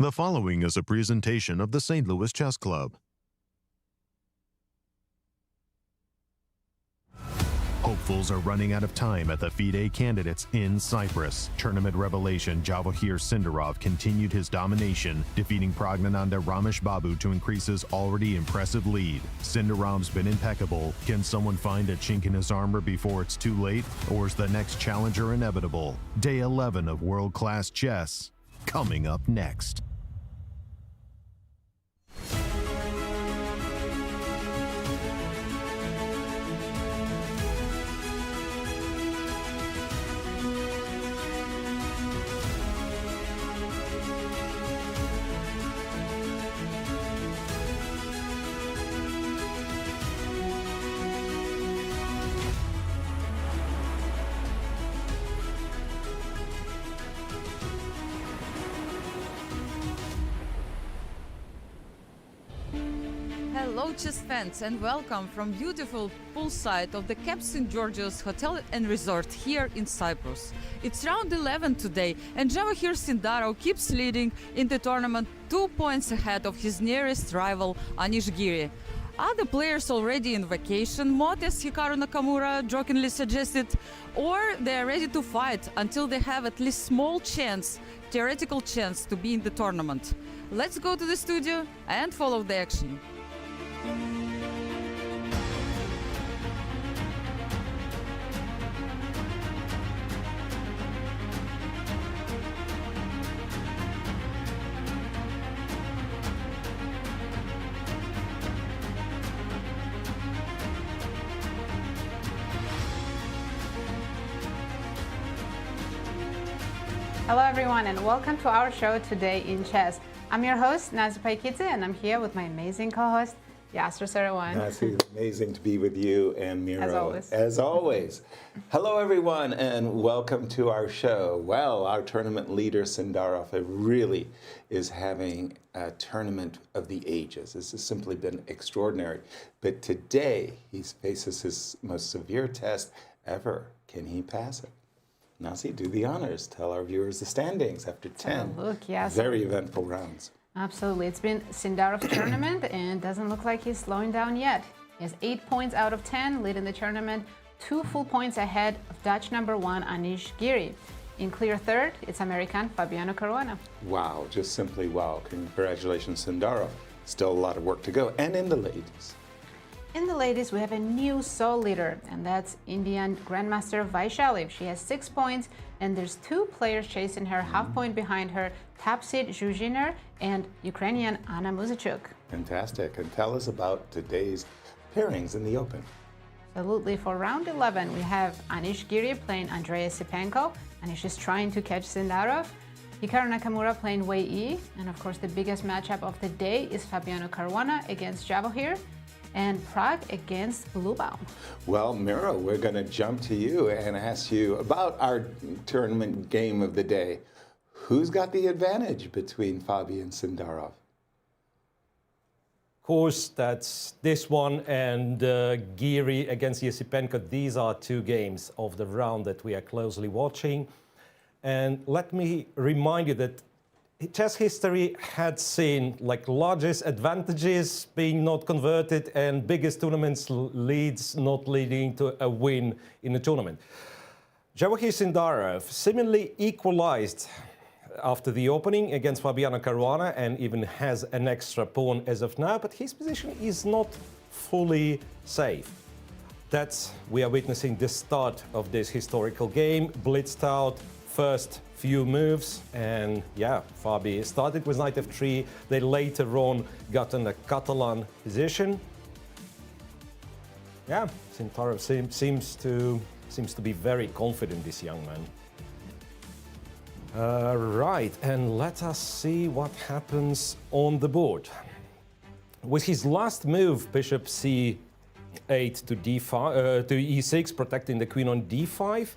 The following is a presentation of the St. Louis Chess Club. Hopefuls are running out of time at the FIDE candidates in Cyprus. Tournament revelation Javokhir Sindarov continued his domination, defeating Pragnananda Ramesh Babu to increase his already impressive lead. Sindarov's been impeccable. Can someone find a chink in his armor before it's too late? Or is the next challenger inevitable? Day 11 of world-class chess, coming up next. Hello chess fans and welcome from beautiful poolside of the Cape St. George's Hotel and Resort here in Cyprus. It's round 11 today and Javokhir Sindarov keeps leading in the tournament 2 points ahead of his nearest rival Anish Giri. Other players already in vacation mode, as Hikaru Nakamura jokingly suggested, or they are ready to fight until they have at least small chance, theoretical chance to be in the tournament. Let's go to the studio and follow the action. Hello everyone and welcome to our show today in chess. I'm your host Nazi Paikidze and I'm here with my amazing co-host Yasser Seirawan. Nazi, amazing to be with you and Miro. As always. As always. Hello everyone and welcome to our show. Well, our tournament leader Sindarov really is having a tournament of the ages. This has simply been extraordinary. But today he faces his most severe test ever. Can he pass it? Nazi, do the honors. Tell our viewers the standings after 10 very eventful rounds. Absolutely. It's been Sindarov's tournament and doesn't look like he's slowing down yet. He has 8 points out of 10, leading the tournament, 2 full points ahead of Dutch number 1 Anish Giri. In clear third, it's American Fabiano Caruana. Wow, just simply wow. Congratulations, Sindarov. Still a lot of work to go. And in the ladies. In the ladies, we have a new sole leader, and that's Indian Grandmaster Wei Yi. She has 6 points, and there's 2 players chasing her, half point behind her, Tapsit Zhuzhiner and Ukrainian Anna Muzachuk. Fantastic. And tell us about today's pairings in the Open. Absolutely. For round 11, we have Anish Giri playing Andrey Esipenko. Anish is trying to catch Sindarov. Hikaru Nakamura playing Wei Yi. And of course, the biggest matchup of the day is Fabiano Caruana against Javokhir. And Prague against Bluebaum. Well, Miro, we're going to jump to you and ask you about our tournament game of the day. Who's got the advantage between Fabi and Sindarov? Of course, that's this one and Giri against Esipenko. These are 2 games of the round that we are closely watching. And let me remind you that chess history had seen like largest advantages being not converted and biggest tournaments leads not leading to a win in a tournament. Javokhir Sindarov similarly equalized after the opening against Fabiano Caruana and even has an extra pawn as of now, but his position is not fully safe. We are witnessing the start of this historical game, blitzed out first few moves, and yeah, Fabi started with knight f3. They later on got in a Catalan position. Yeah, Sindarov seems to be very confident, this young man. Right, and let us see what happens on the board. With his last move, bishop c8 to d5 to e6, protecting the queen on d5.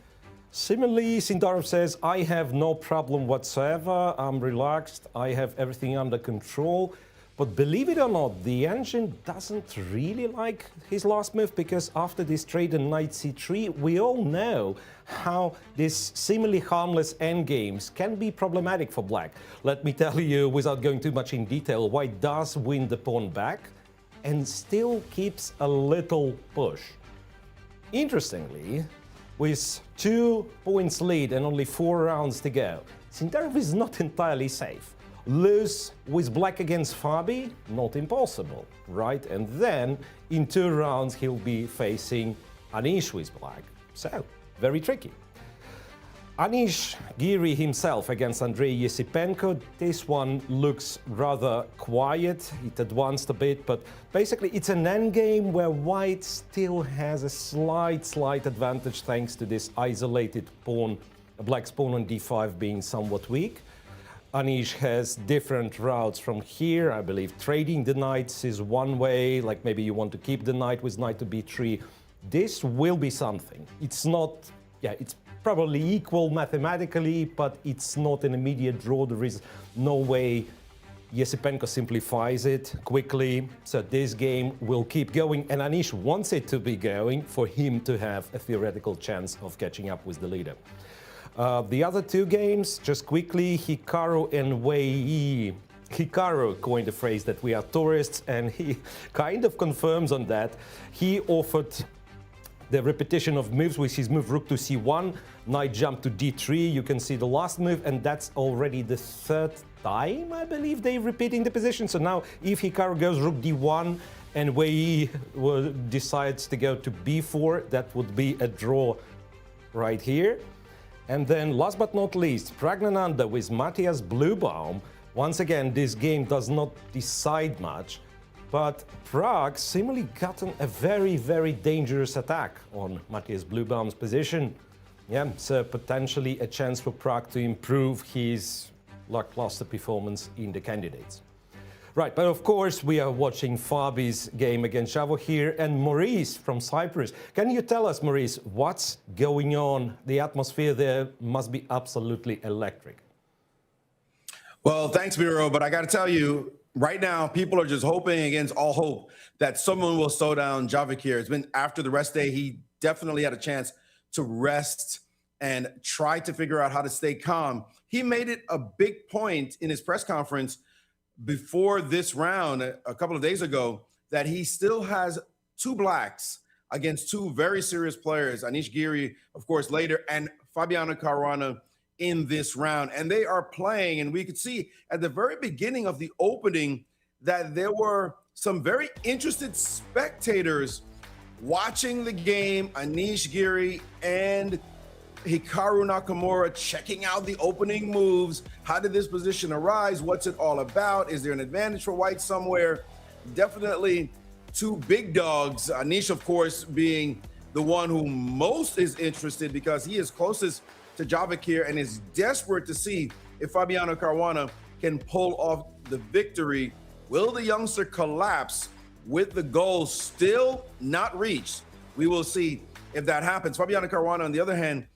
Similarly, Sindarov says, I have no problem whatsoever, I'm relaxed, I have everything under control. But believe it or not, the engine doesn't really like his last move, because after this trade on knight c3, we all know how these seemingly harmless endgames can be problematic for black. Let me tell you, without going too much in detail, white does win the pawn back and still keeps a little push. Interestingly, with 2 points lead and only 4 rounds to go, Sindarov is not entirely safe. Lose with black against Fabi? Not impossible, right? And then in 2 rounds he'll be facing Anish with black. So, very tricky. Anish Giri himself against Andrey Esipenko. This one looks rather quiet. It advanced a bit, but basically it's an endgame where white still has a slight advantage thanks to this isolated pawn, black's pawn on d5 being somewhat weak. Anish has different routes from here. I believe trading the knights is one way, like maybe you want to keep the knight with knight to b3. This will be something. It's not, it's probably equal mathematically, but it's not an immediate draw. There is no way Esipenko simplifies it quickly. So this game will keep going, and Anish wants it to be going for him to have a theoretical chance of catching up with the leader. The other 2 games, just quickly, Hikaru and Wei Yi. Hikaru coined the phrase that we are tourists, and he kind of confirms on that. He offered the repetition of moves with his move rook to c1, knight jump to d3. You can see the last move, and that's already the 3rd time, I believe, they're repeating the position. So now if Hikaru goes rook d1 and Wei Yi decides to go to b4, that would be a draw right here. And then, last but not least, Pragnananda with Matthias Bluebaum. Once again, this game does not decide much, but Prague seemingly gotten a very dangerous attack on Matthias Bluebaum's position. Yeah, so potentially a chance for Prague to improve his lackluster performance in the candidates. Right, but of course we are watching Fabi's game against Javokhir and Maurice from Cyprus. Can you tell us, Maurice, what's going on? The atmosphere there must be absolutely electric. Well, thanks, Miro, but I got to tell you, right now, people are just hoping against all hope that someone will slow down Javokhir. It's been after the rest day, he definitely had a chance to rest and try to figure out how to stay calm. He made it a big point in his press conference before this round a couple of days ago that he still has 2 blacks against 2 very serious players, Anish Giri, of course, later, and Fabiano Caruana in this round. And they are playing, and we could see at the very beginning of the opening that there were some very interested spectators watching the game, Anish Giri and Hikaru Nakamura checking out the opening moves. How did this position arise? What's it all about? Is there an advantage for white somewhere? Definitely 2 big dogs. Anish, of course, being the one who most is interested because he is closest to Javokhir and is desperate to see if Fabiano Caruana can pull off the victory. Will the youngster collapse with the goal still not reached? We will see if that happens. Fabiano Caruana, on the other hand,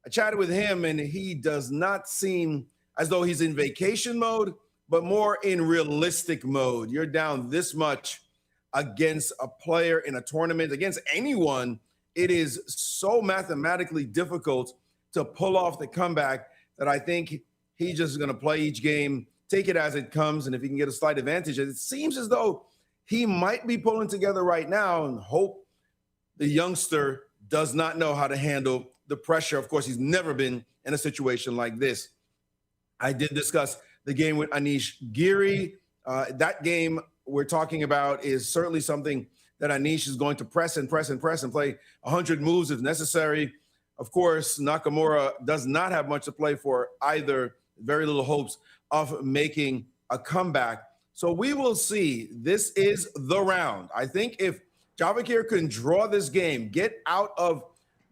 I chatted with him, and he does not seem as though he's in vacation mode, but more in realistic mode. You're down this much against a player in a tournament, against anyone. It is so mathematically difficult to pull off the comeback that I think he's just going to play each game, take it as it comes, and if he can get a slight advantage, it seems as though he might be pulling together right now and hope the youngster does not know how to handle the pressure. Of course, he's never been in a situation like this. I did discuss the game with Anish Giri. That game we're talking about is certainly something that Anish is going to press and play 100 moves if necessary. Of course, Nakamura does not have much to play for either. Very little hopes of making a comeback. So we will see. This is the round. I think if Javokhir can draw this game, get out of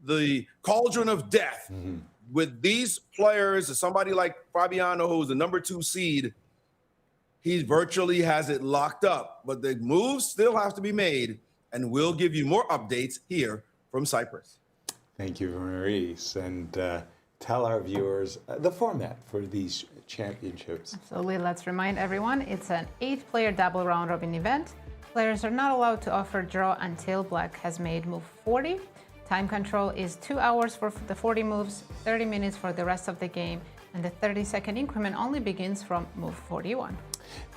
the cauldron of death with these players, somebody like Fabiano, who's the number 2 seed, he virtually has it locked up. But the moves still have to be made, and we'll give you more updates here from Cyprus. Thank you, Maurice. And tell our viewers the format for these championships. Absolutely. Let's remind everyone it's an 8-player double round robin event. Players are not allowed to offer draw until black has made move 40. Time control is 2 hours for the 40 moves, 30 minutes for the rest of the game, and the 30-second increment only begins from move 41.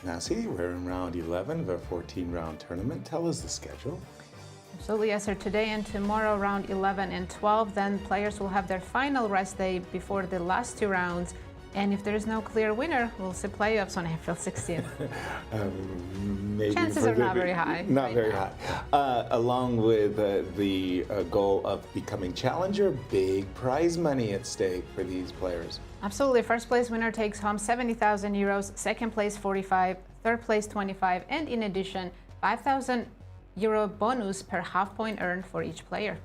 Now, see, we're in round 11 of a 14-round tournament. Tell us the schedule. Absolutely, yes, sir. Today and tomorrow, round 11 and 12. Then players will have their final rest day before the last 2 rounds. And if there is no clear winner, we'll see playoffs on April 16th. Maybe Chances are not very high. Not right very now. high. Along with the goal of becoming challenger, big prize money at stake for these players. Absolutely. First place winner takes home 70,000 euros, second place 45, third place 25, and in addition, 5,000 euro bonus per half point earned for each player.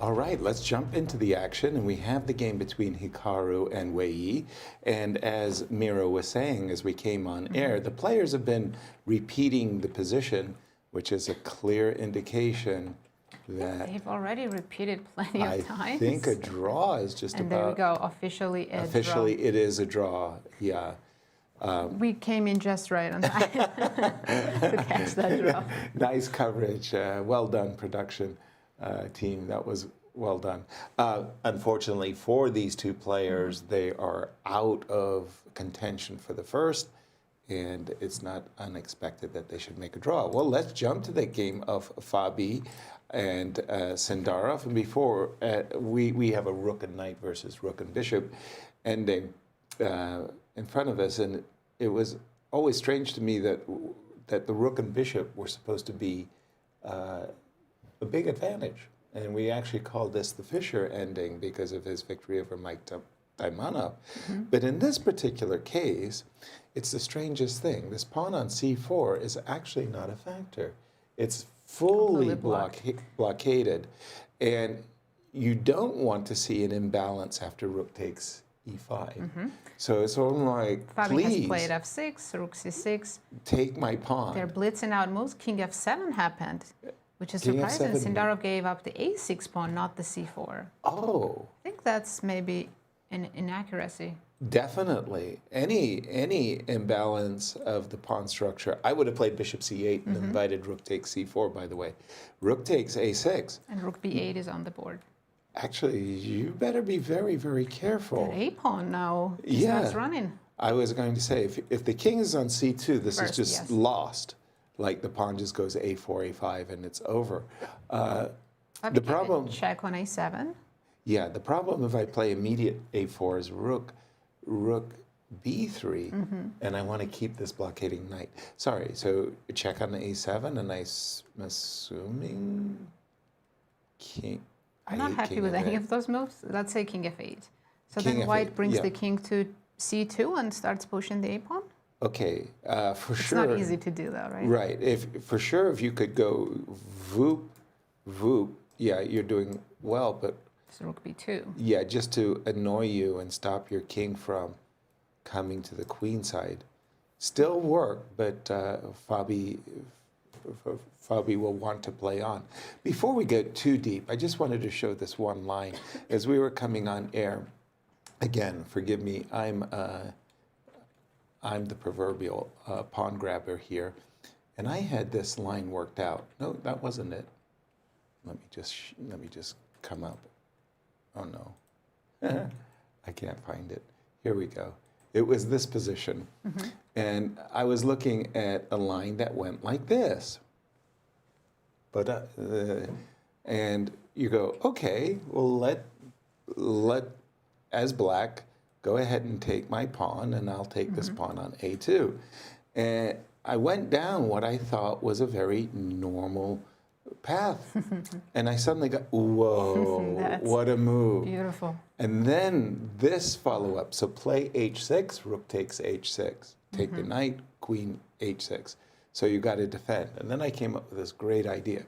All right, let's jump into the action, and we have the game between Hikaru and Wei Yi. And as Miro was saying as we came on air, the players have been repeating the position, which is a clear indication that They've already repeated plenty of times. I think a draw is just And about... there we go, officially a Officially, draw. it is a draw, yeah. We came in just right on time to catch that draw. Nice coverage. Well done, production team. That was well done. Unfortunately for these two players, they are out of contention for the first, and it's not unexpected that they should make a draw. Well, let's jump to the game of Fabi and Sindarov. And before, we have a rook and knight versus rook and bishop ending in front of us, and it was always strange to me that the rook and bishop were supposed to be a big advantage. And we actually called this the Fischer ending because of his victory over Mike Taimanov. But in this particular case, it's the strangest thing. This pawn on c4 is actually not a factor. It's fully blockaded. And you don't want to see an imbalance after rook takes e5. So it's sort of like, Fabi please has played f6, rook c6. take my pawn. They're blitzing out moves. King f7 happened, which is King surprising. F7. Sindarov gave up the a6 pawn, not the c4. Oh, I think that's maybe an inaccuracy. definitely. Any imbalance of the pawn structure. I would have played bishop c8 and invited rook takes c4, by the way. Rook takes a6. And rook b8 is on the board. Actually, you better be very, very careful. That a pawn now Yeah. starts running. I was going to say, if the king is on c2, this First, is just yes. lost. Like the pawn just goes a4, a5, and it's over. Fabi The gave it problem- check on a7. Yeah, the problem if I play immediate a4 is rook b3, and I want to keep this blockading knight. Sorry, so check on the a7, and I'm assuming king. I'm not hate happy king with any f8. of those moves. Let's say king f8. So King then white f8, brings yeah. the king to c2 and starts pushing the a pawn. Okay, for It's sure. not easy to do that, right? Right. If you could go voop, voop, yeah, you're doing well, but So rook b2. yeah, just to annoy you and stop your king from coming to the queen side. Still work, but Fabi will want to play on. Before we get too deep, I just wanted to show this one line. As we were coming on air, again, forgive me, I'm the proverbial pawn grabber here, and I had this line worked out. No, that wasn't it. Let me just come up. Oh no, I can't find it. Here we go. It was this position, and I was looking at a line that went like this. But and you go, okay, well let as black go ahead and take my pawn, and I'll take this pawn on a2. And I went down what I thought was a very normal path. And I suddenly got, whoa, That's what a move. Beautiful. And then this follow-up. So play h6, rook takes h6. Take the knight, queen h6. So you got to defend. And then I came up with this great idea.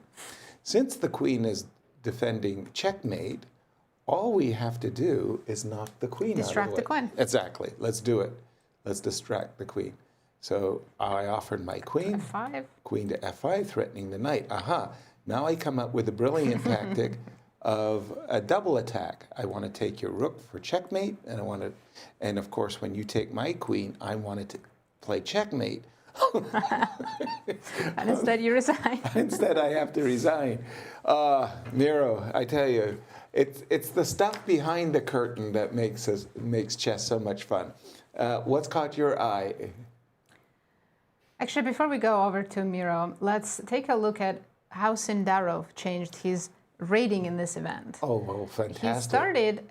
Since the queen is defending checkmate, all we have to do is knock the queen Distract out the of the way. queen. Exactly. Let's do it. Let's distract the queen. So I offered my queen, f5. queen to f5, threatening the knight. Aha. Now I come up with a brilliant tactic of a double attack. I want to take your rook for checkmate, and of course, when you take my queen, I wanted to play checkmate. And instead you resign. Instead, I have to resign. Miro, I tell you, it's the stuff behind the curtain that makes chess so much fun. What's caught your eye? Actually, before we go over to Miro, let's take a look at how Sindarov changed his rating in this event. Oh, fantastic. He started,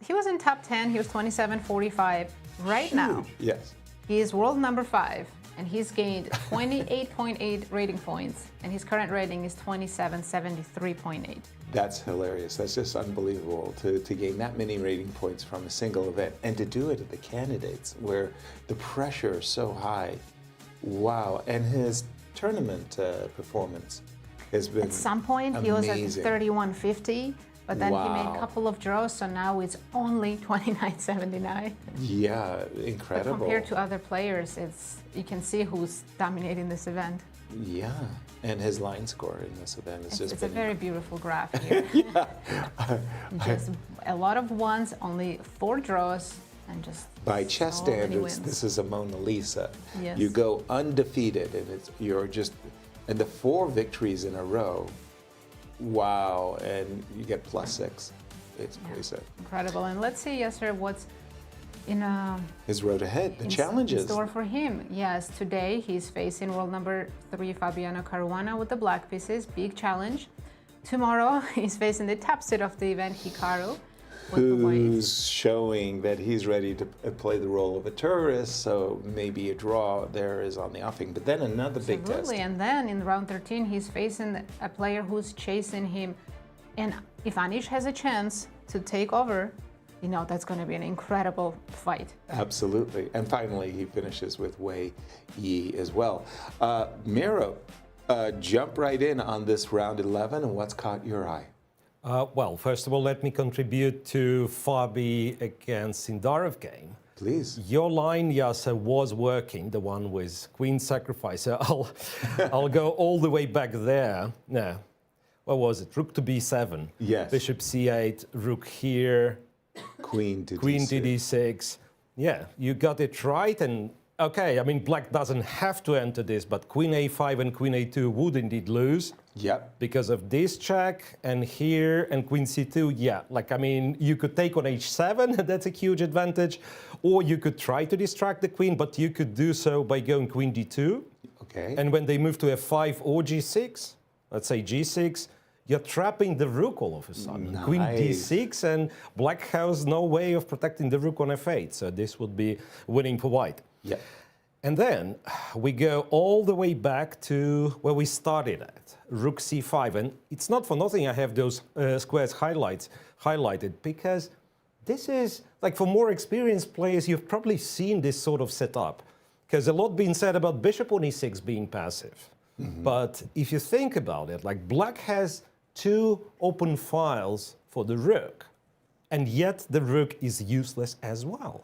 he was in top 10, he was 27.45. Right now, Yes. he is world number 5, and he's gained 28.8 rating points, and his current rating is 2773.8. That's hilarious. That's just unbelievable to gain that many rating points from a single event and to do it at the candidates where the pressure is so high. Wow. And his tournament performance has been At some point, he was at 31.50, but then he made a couple of draws, so now it's only 29.79. Yeah, But incredible. compared to other players, you can see who's dominating this event. Yeah, and his line score in this event has just It's a been very beautiful graph here. Just a lot of ones, only 4 draws, and just by chess so many standards, wins. this is a Mona Lisa. Yes. You go undefeated, and the 4 victories in a row. Wow, and you get +6. It's crazy. Incredible. And let's see, Yasser, what's in His road ahead, the in challenges. store for him. Yes, today he's facing world number 3 Fabiano Caruana with the black pieces, big challenge. Tomorrow he's facing the top seed of the event, Hikaru, with the white. Who's showing that he's ready to play the role of a tourist, so maybe a draw there is on the offing. But then another big test. Absolutely. And then in round 13, he's facing a player who's chasing him. And if Anish has a chance to take over, you know, that's going to be an incredible fight. Absolutely. And finally, he finishes with Wei Yi as well. Miro, jump right in on this round 11, and what's caught your eye? Well, first of all, let me contribute to Fabi against Sindarov game. Please. Your line, Yasser, was working, the one with queen sacrifice. So I'll go all the way back there. No, what was it? Rook to b7. Yes. Bishop c8, rook here, Queen to queen D6. to d6. Yeah, you got it right. And okay, I mean, black doesn't have to enter this, but queen a5 and queen a2 would indeed lose. Yep. Because of this check, and here, and queen c2, yeah. Like, I mean, you could take on h7, that's a huge advantage. Or you could try to distract the queen, but you could do so by going queen d2. Okay. And when they move to f5 or g6, let's say g6, you're trapping the rook all of a sudden. Nice. Queen d6, and black has no way of protecting the rook on f8. So this would be winning for white. Yep. And then we go all the way back to where we started at, rook c5. And it's not for nothing I have those squares highlighted, because this is, like, for more experienced players, you've probably seen this sort of setup. Because a lot been said about bishop on e6 being passive. But if you think about it, like, black has 2 open files for the rook, and yet the rook is useless as well,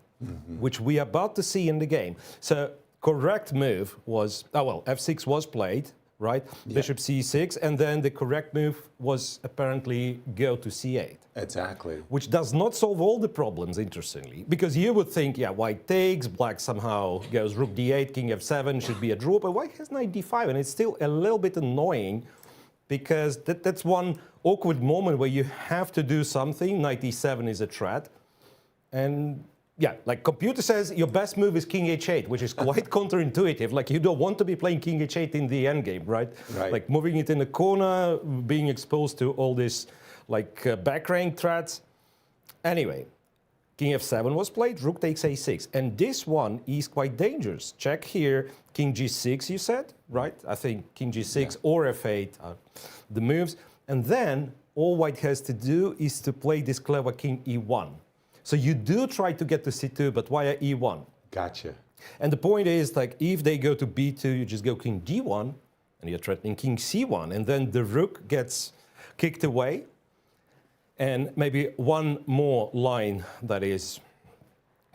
which we are about to see in the game. So correct move was, f6 was played, right? Yeah. Bishop c6, and then the correct move was apparently go to c8. Exactly. Which does not solve all the problems, interestingly, because you would think, yeah, white takes, black somehow goes rook d8, king f7, should be a draw, but white has knight d5, and it's still a little bit annoying, because that's one awkward moment where you have to do something. Knight e7 is a threat, and yeah, like computer says your best move is king h8, which is quite counterintuitive. Like, you don't want to be playing king h8 in the endgame, right? Right. Like moving it in the corner, being exposed to all this like back rank threats. Anyway, king f7 was played, rook takes a6. And this one is quite dangerous. Check here, king g6 you said, right? I think king g6 or f8 are the moves. And then all white has to do is to play this clever king e1. So you do try to get to c2, but via e1. Gotcha. And the point is, like, if they go to b2, you just go king d1, and you're threatening king c1, and then the rook gets kicked away. And maybe one more line that is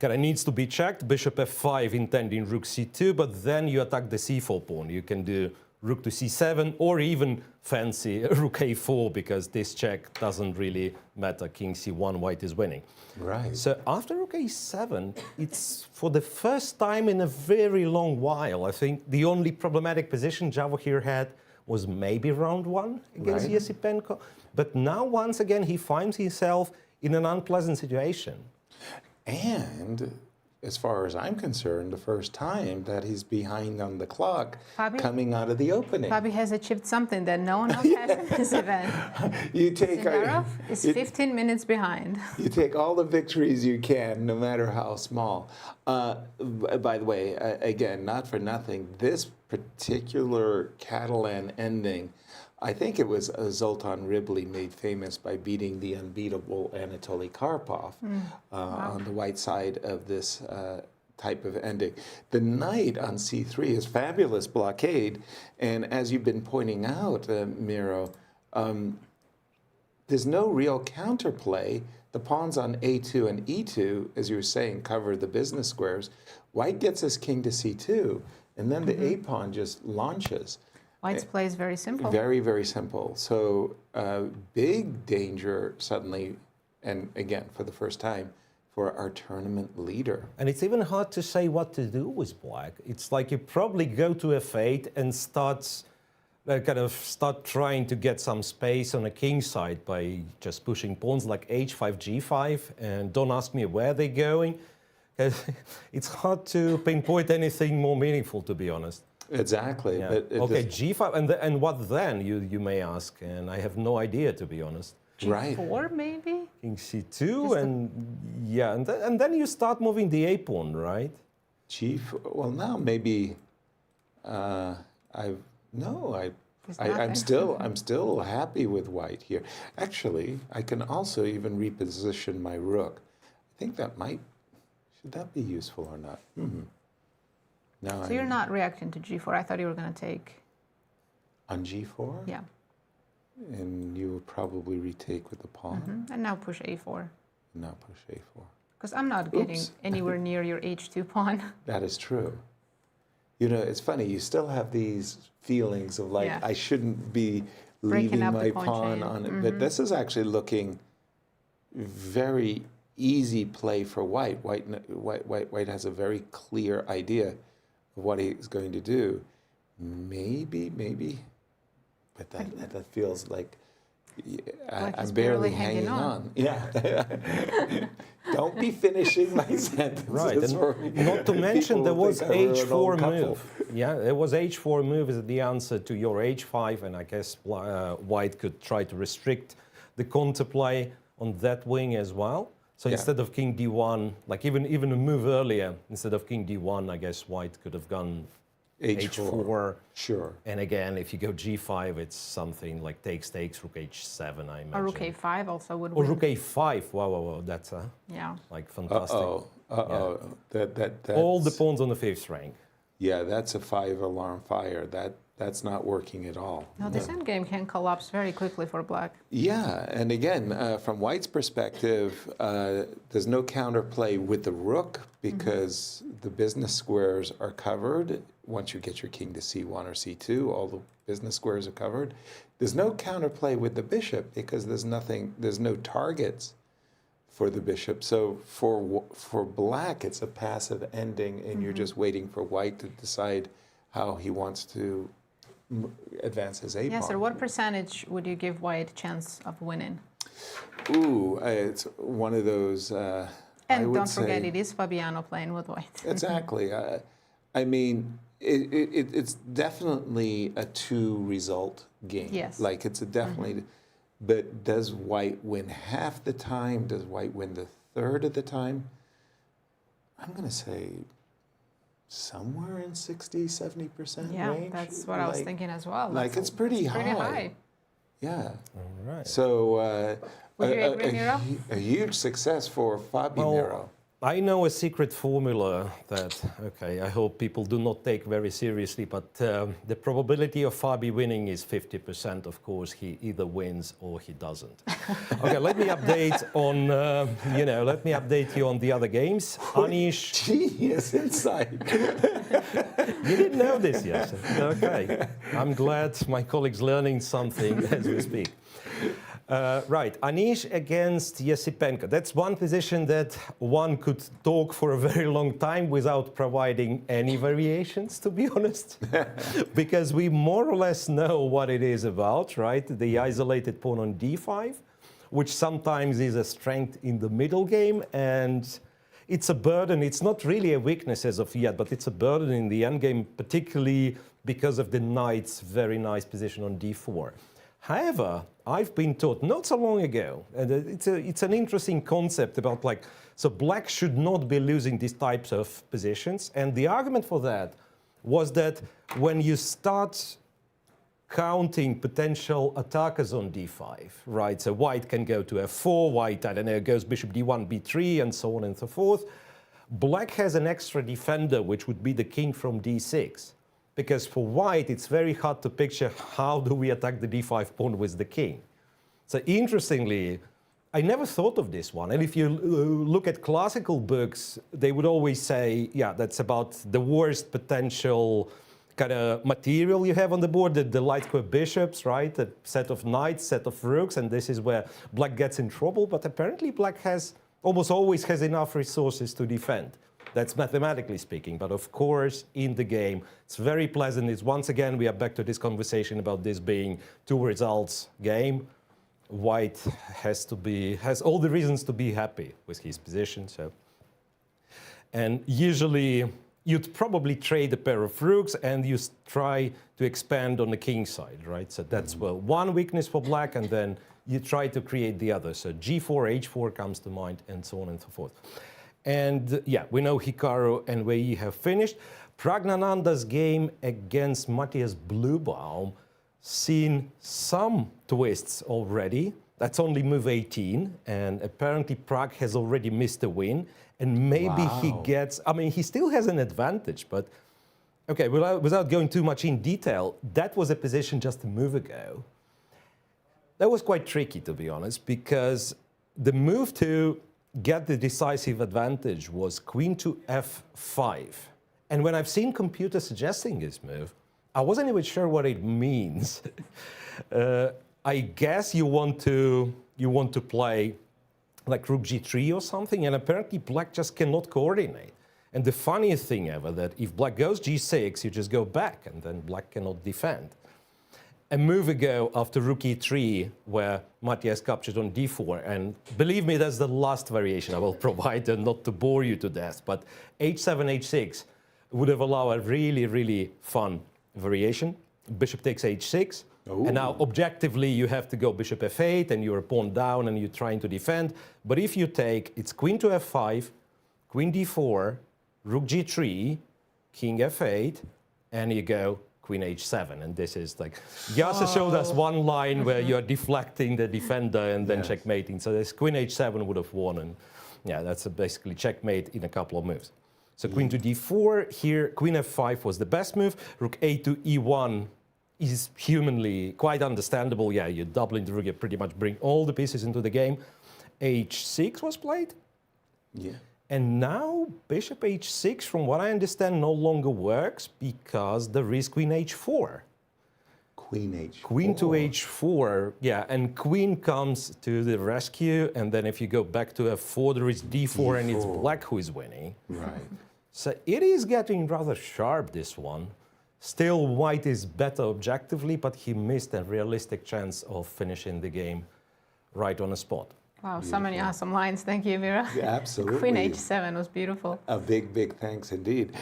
kind of needs to be checked. Bishop f5 intending rook c2, but then you attack the c4 pawn. You can do rook to c7, or even fancy rook a4, because this check doesn't really matter. King c1, white is winning. Right. So after rook a7, it's for the first time in a very long while. I think the only problematic position Javokhir had was maybe round 1 against Right. Esipenko. But now, once again, he finds himself in an unpleasant situation. And as far as I'm concerned, the first time that he's behind on the clock Fabi? coming out of the opening. Fabi has achieved something that no one else has in this event. You take Sindarov is 15 minutes behind. you take all the victories you can, no matter how small. By the way, again, not for nothing, this particular Catalan ending, I think it was Zoltan Ribley made famous by beating the unbeatable Anatoly Karpov on the white side of this type of ending. The knight on c3 is fabulous blockade, and as you've been pointing out, Miro, there's no real counterplay. The pawns on a2 and e2, as you were saying, cover the business squares. White gets his king to c2, and then the a-pawn just launches. White's play is very simple. Very, very simple. So big danger suddenly, and again, for the first time, for our tournament leader. And it's even hard to say what to do with black. It's like you probably go to f8 and start trying to get some space on a king side by just pushing pawns like h5, g5, and don't ask me where they're going. It's hard to pinpoint anything more meaningful, to be honest. Exactly. Yeah. But Okay, g5, and what then, you may ask, and I have no idea, to be honest. right. G4 maybe? King c2, and then you start moving the a-pawn, right? G4. Well, now maybe I'm still happy with white here. Actually, I can also even reposition my rook. I think should that be useful or not? No, So you're not reacting to G4. I thought you were going to take. on G4? Yeah. And you would probably retake with the pawn. And now push A4. Now push A4. Because I'm not getting Oops. anywhere near your H2 pawn. That is true. You know, it's funny, you still have these feelings of like, Yeah. I shouldn't be Breaking leaving up the my pawn pawn chain. on it. But this is actually looking very easy play for white. White has a very clear idea of what he's going to do. Maybe. But that feels like Like he's I'm barely barely hanging hanging on. on. Yeah. Don't be finishing my sentences. Right, or and not to mention people there will was think we're an old h4 couple. move. Yeah, there was h4 move as the answer to your h5, and I guess white could try to restrict the counterplay on that wing as well. So Yeah. instead of king d1, like even a move earlier, instead of king d1, I guess white could have gone h4. Sure. And again, if you go g5, it's something like takes, rook h7, I imagine. Or rook A5 also would Or win. rook a5. Wow, that's Yeah. like fantastic. That's All the pawns on the fifth rank. Yeah, that's a 5-alarm fire. That's not working at all. No, this endgame can collapse very quickly for black. Yeah, and again, from White's perspective, there's no counterplay with the rook because the business squares are covered. Once you get your king to c1 or c2, all the business squares are covered. There's no counterplay with the bishop because there's no targets for the bishop. So for black, it's a passive ending, and you're just waiting for white to decide how he wants to advance his a-pawn. Yes, sir. What percentage would you give white chance of winning? Ooh, it's one of those. I And would don't forget, say- it is Fabiano playing with white. Exactly. I mean, it's definitely a two-result game. Yes. Like it's a definitely. But does white win half the time? Does white win the third of the time? I'm going to say somewhere in 60-70% Yeah, range. that's what I was thinking as well. Like it's pretty high. Pretty high. Yeah. All right. So Would you agree, Miro? a huge success for Fabi Well, Miro. I know a secret formula that, okay, I hope people do not take very seriously, but the probability of Fabi winning is 50%. Of course, he either wins or he doesn't. Okay, let me update on, let me update you on the other games. Anish. Genius insight. You didn't know this yet. Okay, I'm glad my colleague's learning something as we speak. Right, Anish against Esipenko. That's one position that one could talk for a very long time without providing any variations, to be honest. Because we more or less know what it is about, right? The isolated pawn on d5, which sometimes is a strength in the middle game, and it's a burden. It's not really a weakness as of yet, but it's a burden in the endgame, particularly because of the knight's very nice position on d4. However, I've been taught not so long ago, and it's an interesting concept about so black should not be losing these types of positions. And the argument for that was that when you start counting potential attackers on d5, right? So white can go to f4, white, I don't know, goes bishop d1, b3, and so on and so forth. Black has an extra defender, which would be the king from d6. Because for white, it's very hard to picture how do we attack the d5 pawn with the king. So interestingly, I never thought of this one. And if you look at classical books, they would always say, yeah, that's about the worst potential kind of material you have on the board, the light square bishops, right? A set of knights, set of rooks, and this is where black gets in trouble. But apparently black almost always has enough resources to defend. That's mathematically speaking, but of course, in the game, it's very pleasant. It's once again, we are back to this conversation about this being two results game. White has all the reasons to be happy with his position. So, and usually, you'd probably trade a pair of rooks and you try to expand on the king side, right? So that's one weakness for black, and then you try to create the other. So g4, h4 comes to mind, and so on and so forth. And yeah, we know Hikaru and Wei Yi have finished. Pragnananda's game against Matthias Bluebaum seen some twists already. That's only move 18, and apparently Prag has already missed a win. And maybe he gets, he still has an advantage, but okay, without going too much in detail, that was a position just a move ago. That was quite tricky, to be honest, because the move to get the decisive advantage was queen to f5. And when I've seen computers suggesting this move, I wasn't even sure what it means. I guess you want to play like rook g3 or something, and apparently black just cannot coordinate. And the funniest thing ever, that if black goes g6, you just go back, and then black cannot defend. A move ago after rook e3, where Matthias captured on d4, and believe me, that's the last variation I will provide, and not to bore you to death, but h7, h6 would have allowed a really, really fun variation. Bishop takes h6, and now objectively you have to go bishop f8, and you're a pawn down, and you're trying to defend. But if you take, it's queen to f5, queen d4, rook g3, king f8, and you go queen h7, and this is like, Yasser showed us one line where you're deflecting the defender and then checkmating. So this queen h7 would have won, and yeah, that's basically checkmate in a couple of moves. So queen to d4, here queen f5 was the best move. Rook a to e1 is humanly quite understandable. Yeah, you're doubling the rook, you pretty much bring all the pieces into the game. h6 was played. Yeah. And now bishop h6, from what I understand, no longer works because there is queen h4. Queen h4. Queen to h4, yeah, and queen comes to the rescue, and then if you go back to f4, there is d4, and it's black who is winning. Right. So it is getting rather sharp, this one. Still, white is better objectively, but he missed a realistic chance of finishing the game right on the spot. Wow, so many awesome lines. Thank you, Mira. Yeah, absolutely. Queen h7 was beautiful. A big, big thanks indeed.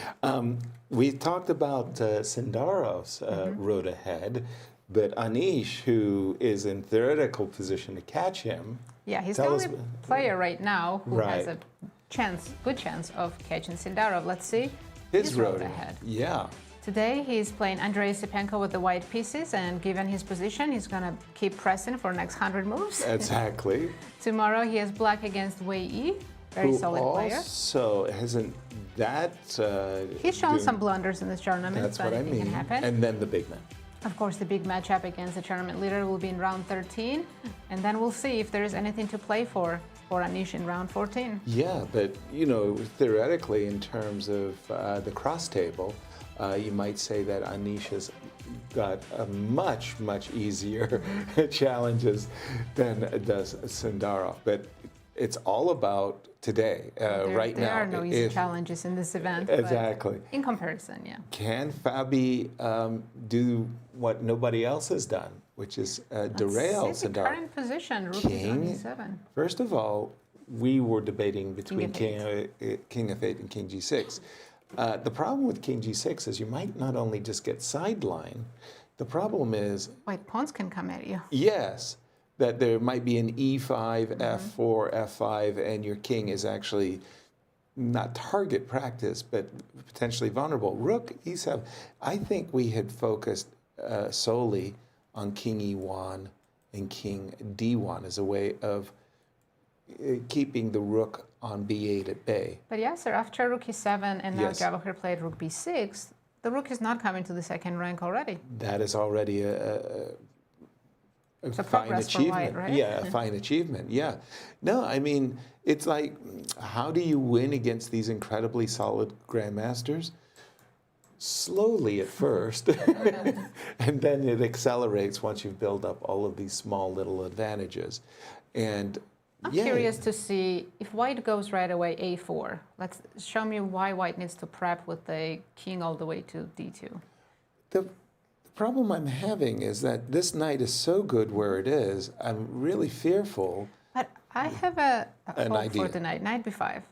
We talked about Sindarov's road ahead, but Anish, who is in theoretical position to catch him. Yeah, he's the only player right now who has a good chance of catching Sindarov. Let's see his road ahead. Yeah. Today he's playing Andrey Esipenko with the white pieces, and given his position, he's going to keep pressing for the next 100 moves. Exactly. Tomorrow he has black against Wei Yi. Very solid player. Also, hasn't that... He's shown some blunders in this tournament, That's but what I anything mean. can happen. And then the big man. Of course, the big matchup against the tournament leader will be in round 13, and then we'll see if there is anything to play for Anish in round 14. Yeah, but theoretically, in terms of the cross table, you might say that Anish has got a much, much easier challenges than does Sindarov. But it's all about today, right now. There are no easy challenges in this event. Exactly. In comparison, yeah. Can Fabi do what nobody else has done, which is derail Let's see the Sindarov? current position, rook is on e7. First of all, we were debating between King King F8 and King G6. The problem with King G6 is you might not only just get sideline, the problem is... White pawns can come at you. Yes, that there might be an E5, F4, F5, and your king is actually not target practice, but potentially vulnerable. Rook E7. I think we had focused solely on King E1 and King D1 as a way of keeping the rook on B8 at bay. But yes, sir, after rook E7 and now Yes. Javokhir played rook B6, the rook is not coming to the second rank already. That is already a It's a fine progress for achievement. white, right? Yeah, a fine achievement. Yeah. No, I mean, it's like, how do you win against these incredibly solid grandmasters? Slowly at first, and then it accelerates once you've built up all of these small little advantages. And I'm curious to see if white goes right away A4. Let's show me why white needs to prep with the king all the way to D2. The problem I'm having is that this knight is so good where it is, I'm really fearful. But I have a An hope idea. for the knight, knight B5.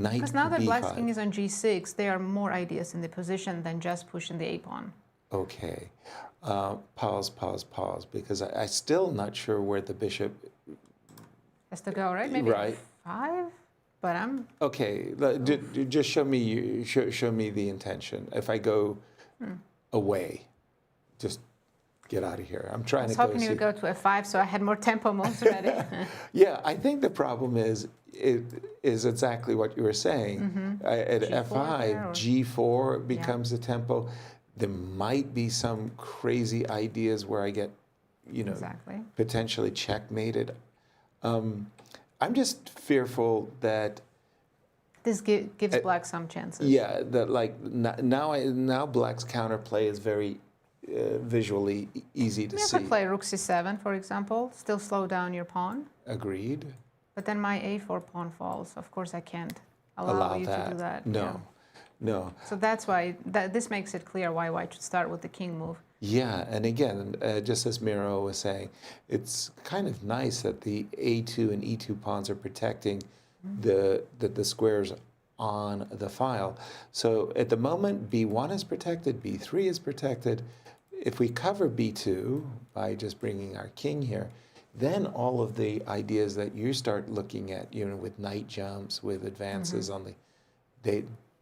Knight Because now that black's B5. king is on G6, there are more ideas in the position than just pushing the A pawn. Okay. Pause, because I'm still not sure where the bishop... Has to go, right? Maybe Right. 5? But I'm... Okay, just show me the intention. If I go away, just get out of here. I'm I trying was to go hoping you see... would go to F5, so I had more tempo moves ready. Yeah, I think the problem is exactly what you were saying. At G4 F5, there, or- G4 becomes the tempo. There might be some crazy ideas where I get, Exactly. potentially checkmated. I'm just fearful that, This gives black some chances. yeah, that like now Black's counterplay is very visually easy to You see. could play rook C7, for example, still slow down your pawn. Agreed. But then my A4 pawn falls. Of course, I can't allow you to do that. No, yeah. no. So that's why this makes it clear why white should start with the king move. Yeah, and again, just as Miro was saying, it's kind of nice that the A2 and E2 pawns are protecting the squares on the file. So at the moment, B1 is protected, B3 is protected. If we cover B2 by just bringing our king here, then all of the ideas that you start looking at, with knight jumps, with advances on the,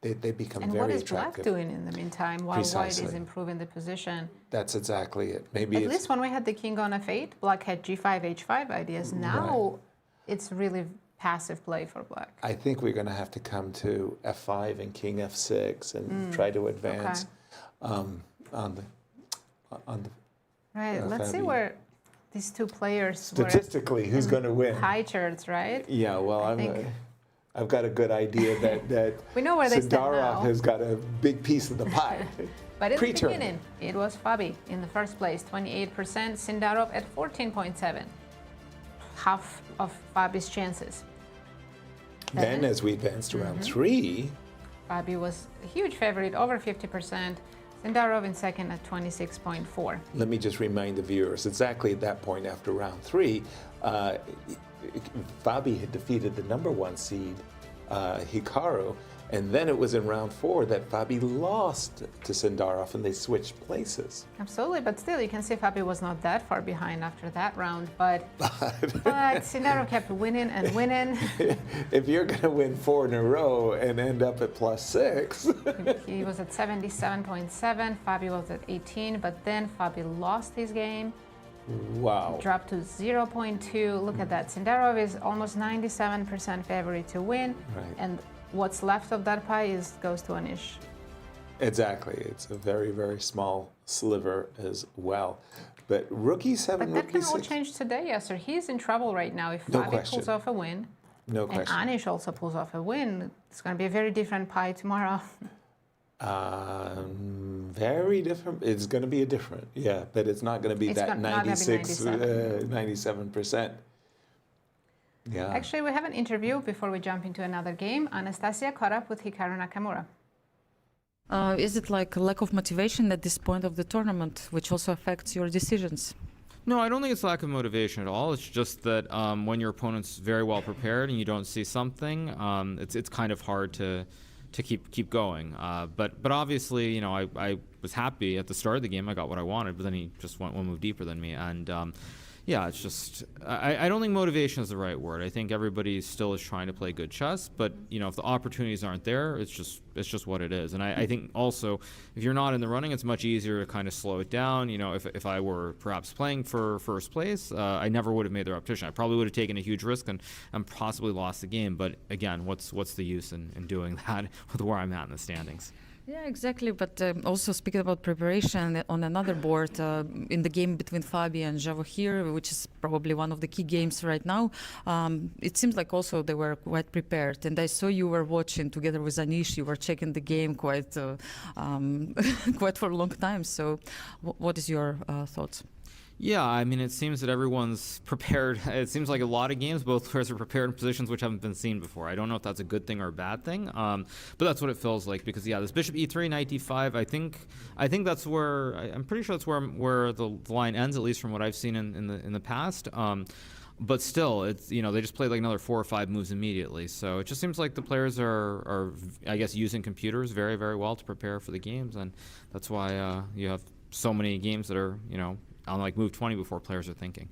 they become And very what is attractive. black doing in the meantime while white is Precisely. improving the position? That's exactly it. Maybe At it's least when we had the king on F8, black had G5, H5 ideas. Now it's really passive play for black. I think we're going to have to come to F5 and King F6 and try to advance on the. Right, let's see Fabi. where these two players were Statistically, who's going to win? pie charts, right? Yeah, well, I've got a good idea that We know where they stand Sindarov now. has got a big piece of the pie. But in the Pre-tournament. beginning, it was Fabi in the first place, 28%, Sindarov at 14.7. Half of Fabi's chances. Then, as we advanced to round 3, Fabi was a huge favorite, over 50%. Sindarov in second at 26.4. let me just remind the viewers, exactly at that point after round 3, Fabi had defeated the #1 seed, Hikaru, and then it was in round 4 that Fabi lost to Sindarov and they switched places. Absolutely, but still, you can see Fabi was not that far behind after that round, but Sindarov kept winning and winning. If you're going to win 4 in a row and end up at +6, He was at 77.7, Fabi was at 18, but then Fabi lost his game Wow. Dropped to 0.2. Look at that. Sindarov is almost 97% favorite to win. Right. And what's left of that pie goes to Anish. Exactly. It's a very, very small sliver as well. But rook e7, But rook that can all e6. change today, Yasser. He's in trouble right now. If No Fabi question. pulls off a win, No and question. Anish also pulls off a win, it's going to be a very different pie tomorrow. Very different. It's going to be a different, yeah, but it's not going to be It's that not gonna be 97%. Yeah. Actually, we have an interview before we jump into another game. Anastasiya caught up with Hikaru Nakamura. Is it like a lack of motivation at this point of the tournament, which also affects your decisions? No, I don't think it's lack of motivation at all. It's just that when your opponent's very well prepared and you don't see something, it's kind of hard to keep going. But obviously, you know, I was happy at the start of the game. I got what I wanted, but then he just went one move deeper than me. And yeah, it's just I don't think motivation is the right word. I think everybody still is trying to play good chess, but you know, if the opportunities aren't there, it's just what it is. And I think also if you're not in the running, it's much easier to kind of slow it down. You know, if I were perhaps playing for first place, I never would have made the repetition. I probably would have taken a huge risk and possibly lost the game. But again, what's the use in doing that with where I'm at in the standings? Yeah, exactly. But also speaking about preparation on another board, in the game between Fabi and Javokhir, which is probably one of the key games right now, it seems like also they were quite prepared. And I saw you were watching together with Anish. You were checking the game quite quite for a long time. So what is your thoughts? Yeah, I mean, it seems that everyone's prepared. It seems like a lot of games, both players are prepared in positions which haven't been seen before. I don't know if that's a good thing or a bad thing, but that's what it feels like. Because yeah, this bishop e3, knight d5. I think that's where I'm pretty sure that's where the line ends, at least from what I've seen in the past. But still, it's, you know, they just played like another 4 or 5 moves immediately. So it just seems like the players are I guess, using computers very, very well to prepare for the games, and that's why you have so many games that are, you know, on like move 20 before players are thinking.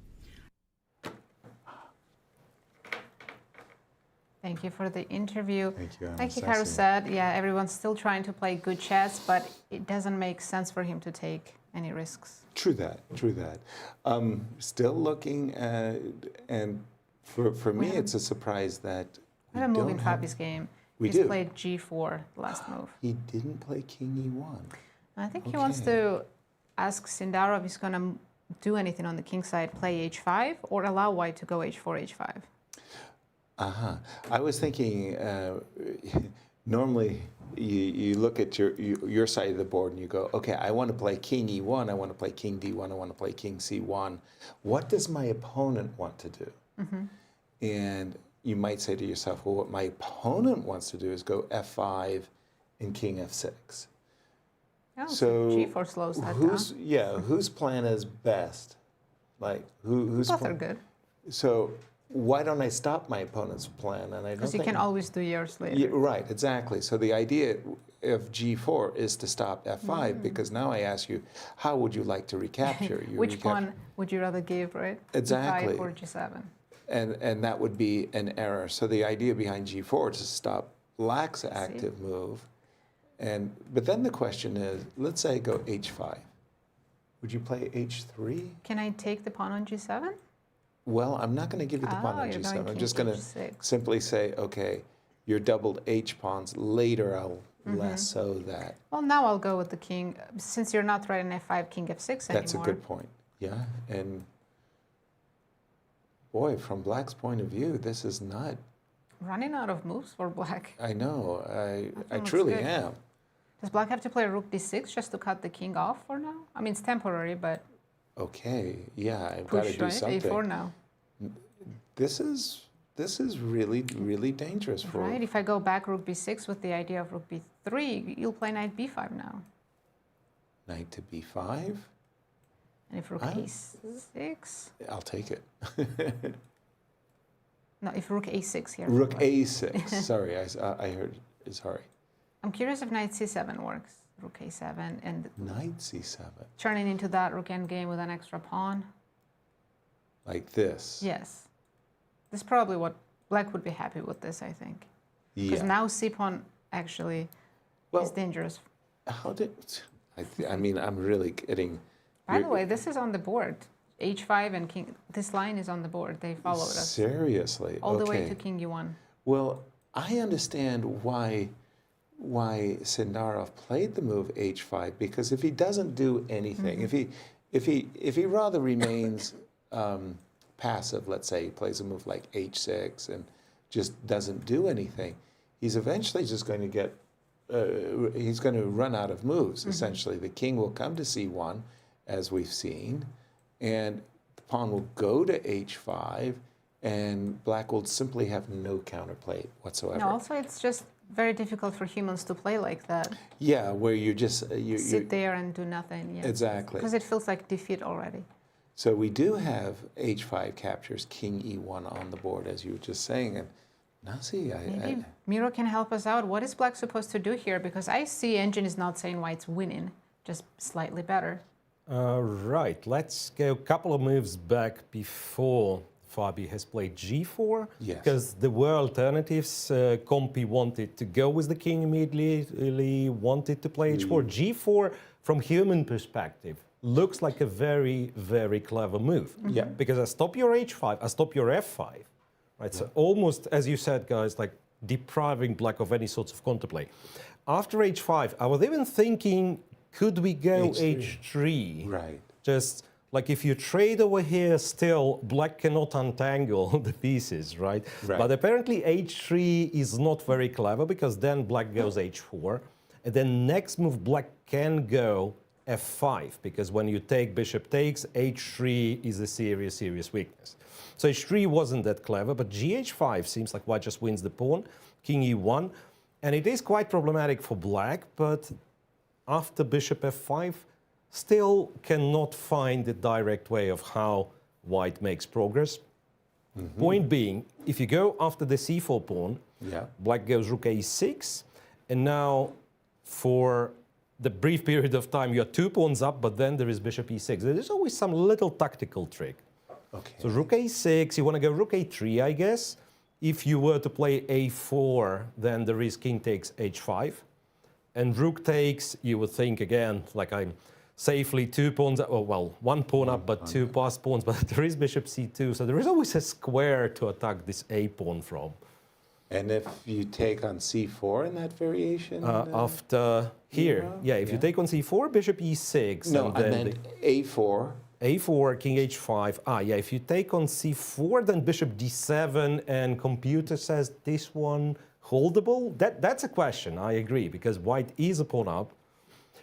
Thank you for the interview. Thank you, Like Hikaru Anastasiya. said, yeah, everyone's still trying to play good chess, but it doesn't make sense for him to take any risks. True that. Still looking at, and for me, it's a surprise that We have a move in Fabi's game. We He's do. played g4, the last move. He didn't play king e1. I think he wants to ask Sindarov if he's going to do anything on the king side, play h5, or allow white to go h4, h5. I was thinking, normally you look at your side of the board and you go, okay, I want to play king e1, I want to play king d1, I want to play king c1. What does my opponent want to do? And you might say to yourself, well, what my opponent wants to do is go f5 and king f6. Oh, So g4 slows that down. Whose plan is best? Like who's Both are good. So why don't I stop my opponent's plan? And I don't Because you can always do yours later. Yeah, right, exactly. So the idea of g4 is to stop f5 because now I ask you, how would you like to recapture? Which one would you rather give, right? Exactly. g5 or g7? And that would be an error. So the idea behind g4 is to stop Black's active move. But then the question is, let's say I go h5. Would you play h3? Can I take the pawn on g7? Well, I'm not going to give you the pawn on you're g7. going I'm king just going to h6. simply say, okay, your doubled h pawns. Later, I'll lasso that. Well, now I'll go with the king. Since you're not writing f5, king f6 anymore. That's a good point. Yeah. And boy, from Black's point of view, this is not. Running out of moves for Black. I know. I looks truly good. am. Does Black have to play rook d6 just to cut the king off for now? I mean, it's temporary, but Okay. Yeah, I've got to push, do right? something. a4 now. This is really, really dangerous for. Right, if I go back rook b6 with the idea of rook b3, you'll play knight b5 now. Knight to b5. And if rook a6, I'll take it. no, if rook a6 here. Rook a6. Sorry, I heard. Sorry. I'm curious if knight c7 works. Rook a7 and Knight c7. turning into that rook endgame with an extra pawn. Like this. Yes. This is probably what Black would be happy with this, I think. Because Yeah. now c pawn actually is dangerous. How did? I mean, I'm really getting. By the way, this is on the board. h5 and king. This line is on the board. They followed us Seriously? all the way Okay. to king e1. Well, I understand why Sindarov played the move h5, because if he doesn't do anything, if he rather remains passive, let's say he plays a move like h6 and just doesn't do anything, he's eventually just going to get he's going to run out of moves. Essentially, the king will come to c1, as we've seen, and the pawn will go to h5, and black will simply have no counterplay whatsoever. No, also it's just very difficult for humans to play like that. Yeah, where you're just Sit there and do nothing. Yeah. Exactly. Because it feels like defeat already. So we do have h5 captures king e1 on the board, as you were just saying. And Nazi, Maybe Miro can help us out. What is black supposed to do here? Because I see engine is not saying white's winning, just slightly better. Right, let's go a couple of moves back before Fabi has played g4. Yes. Because there were alternatives. Compi wanted to go with the king immediately, wanted to play h4. g4, from human perspective, looks like a very, very clever move. Yeah. Because I stop your h5, I stop your f5. Right, so almost, as you said, guys, like depriving black of any sorts of counterplay. After h5, I was even thinking, could we go h3? Right. Just like if you trade over here, still black cannot untangle the pieces, right? Right. But apparently h3 is not very clever, because then black goes h4, and then next move black can go f5, because when you take bishop takes, h3 is a serious, serious weakness. So h3 wasn't that clever, but gh5 seems like white just wins the pawn, king e1, and it is quite problematic for black, but after bishop f5, still cannot find the direct way of how white makes progress. Point being, if you go after the c4 pawn, Yeah. black goes rook a6, and now for the brief period of time, you're 2 pawns up, but then there is bishop e6. There's always some little tactical trick. Okay. So rook a6, you want to go rook a3, I guess. If you were to play a4, then there is king takes h5. And rook takes, you would think again, like I'm safely 2 pawns up, well, 1 pawn up, but 2 passed pawns, but there is bishop c2, so there is always a square to attack this a pawn from. And if you take on c4 in that variation? After here, Miro? yeah, if you take on c4, bishop e6, No, and I then meant a4. a4, king h5. Yeah, if you take on c4, then bishop d7, and computer says this one holdable. That's a question, I agree, because white is a pawn up.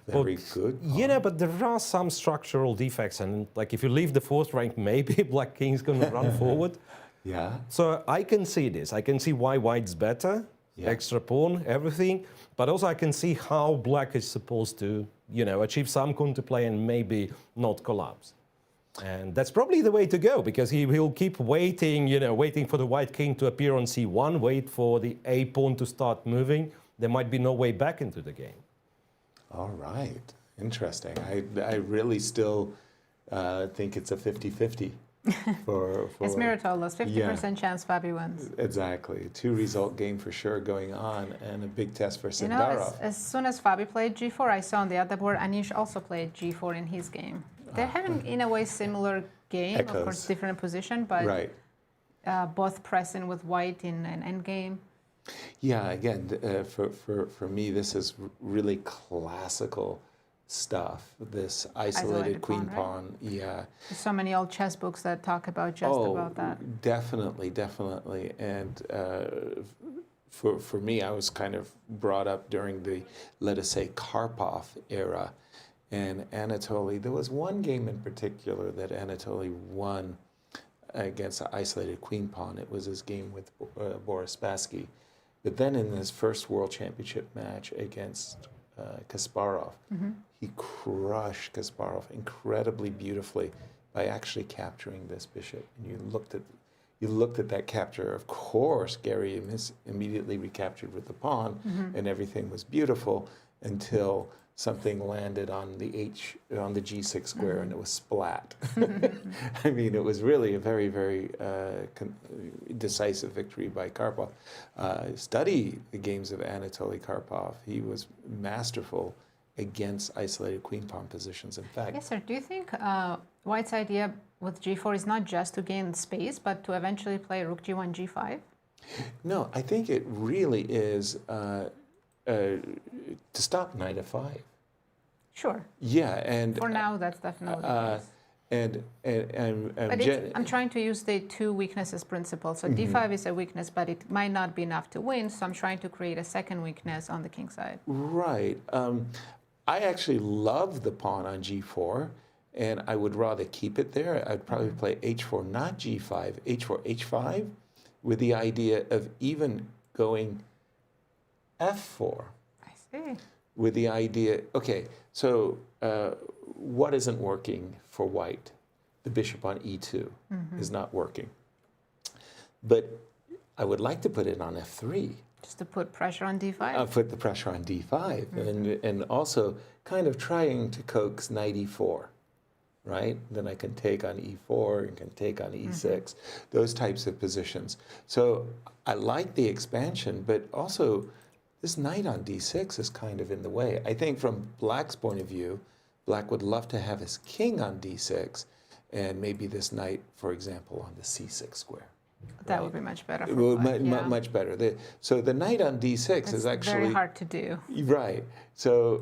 Very good. You know, but there are some structural defects, and like if you leave the fourth rank, maybe black king's going to run forward. Yeah. So I can see this. I can see why white's better, Yeah. extra pawn, everything. But also I can see how black is supposed to, you know, achieve some counterplay and maybe not collapse. And that's probably the way to go, because he'll keep waiting, you know, waiting for the white king to appear on c1, wait for the a pawn to start moving. There might be no way back into the game. All right. Interesting. I really still think it's a 50-50 for As Miro told us, 50% chance Fabi wins. Exactly. 2-result game for sure going on, and a big test for You know, Sindarov. as soon as Fabi played g4, I saw on the other board Anish also played g4 in his game. They're having, in a way, similar game, of Echoes. course, different position, but Right. both pressing with white in an endgame. Yeah, again, for me, this is really classical stuff. This isolated queen pawn, right? pawn. Yeah. There's so many old chess books that talk about just about that. Definitely. And for me, I was kind of brought up during the, let us say, Karpov era. And Anatoly, there was one game in particular that Anatoly won against the isolated queen pawn. It was his game with Boris Spassky. But then in his first World Championship match against Kasparov, he crushed Kasparov incredibly beautifully by actually capturing this bishop. And you looked at that capture. Of course, Gary immediately recaptured with the pawn, and everything was beautiful until something landed on the g6 square, and it was splat. I mean, it was really a very, very decisive victory by Karpov. Study the games of Anatoly Karpov. He was masterful against isolated queen pawn positions. In fact, Yes, sir. Do you think White's idea with g4 is not just to gain space, but to eventually play rook g1, g5? No, I think it really is to stop knight f5. Sure. Yeah, and For now, that's definitely the case. and I'm trying to use the two weaknesses principle. So d5 is a weakness, but it might not be enough to win. So I'm trying to create a second weakness on the king side. right. I actually love the pawn on g4, and I would rather keep it there. I'd probably play h4, not g5, h4, h5, with the idea of even going f4. I see. With the idea, okay, so what isn't working for white? The bishop on e2 is not working. But I would like to put it on f3. Just to put pressure on d5? Put the pressure on d5, and also kind of trying to coax knight e4, right? Then I can take on e4 and can take on e6, those types of positions. So I like the expansion, but also this knight on d6 is kind of in the way. I think from black's point of view, black would love to have his king on d6, and maybe this knight, for example, on the c6 square. That would be much better for Well, black, yeah. much better. So the knight on d6 is actually very hard to do. Right. So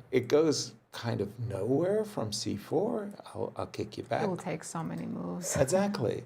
it goes kind of nowhere from c4. I'll kick you back. It will take so many moves. Exactly.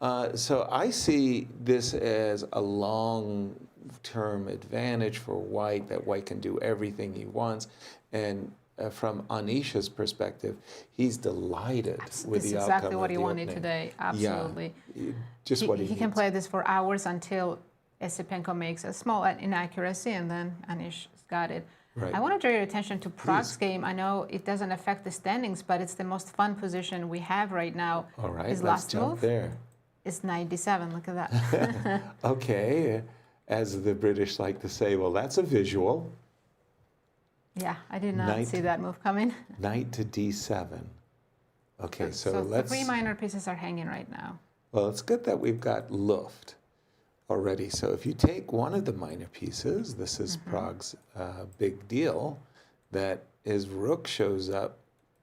So I see this as a long-term advantage for white, that white can do everything he wants. And from Anish's perspective, he's delighted with the outcome. This is exactly what of he the wanted opening. today. Absolutely. Yeah, just what he can needs. play this for hours until Esipenko makes a small inaccuracy, and then Anish got it. Right. I want to draw your attention to Prag's game. I know it doesn't affect the standings, but it's the most fun position we have right now. All right, His let's last jump move there. is knight d7. Look at that. Okay, as the British like to say, well, that's a visual. Yeah, I did not Knight- see that move coming. Knight to d7. Okay, so the let's. three minor pieces are hanging right now. Well, it's good that we've got Luft already. So if you take one of the minor pieces, this is Prag's big deal, that his rook shows up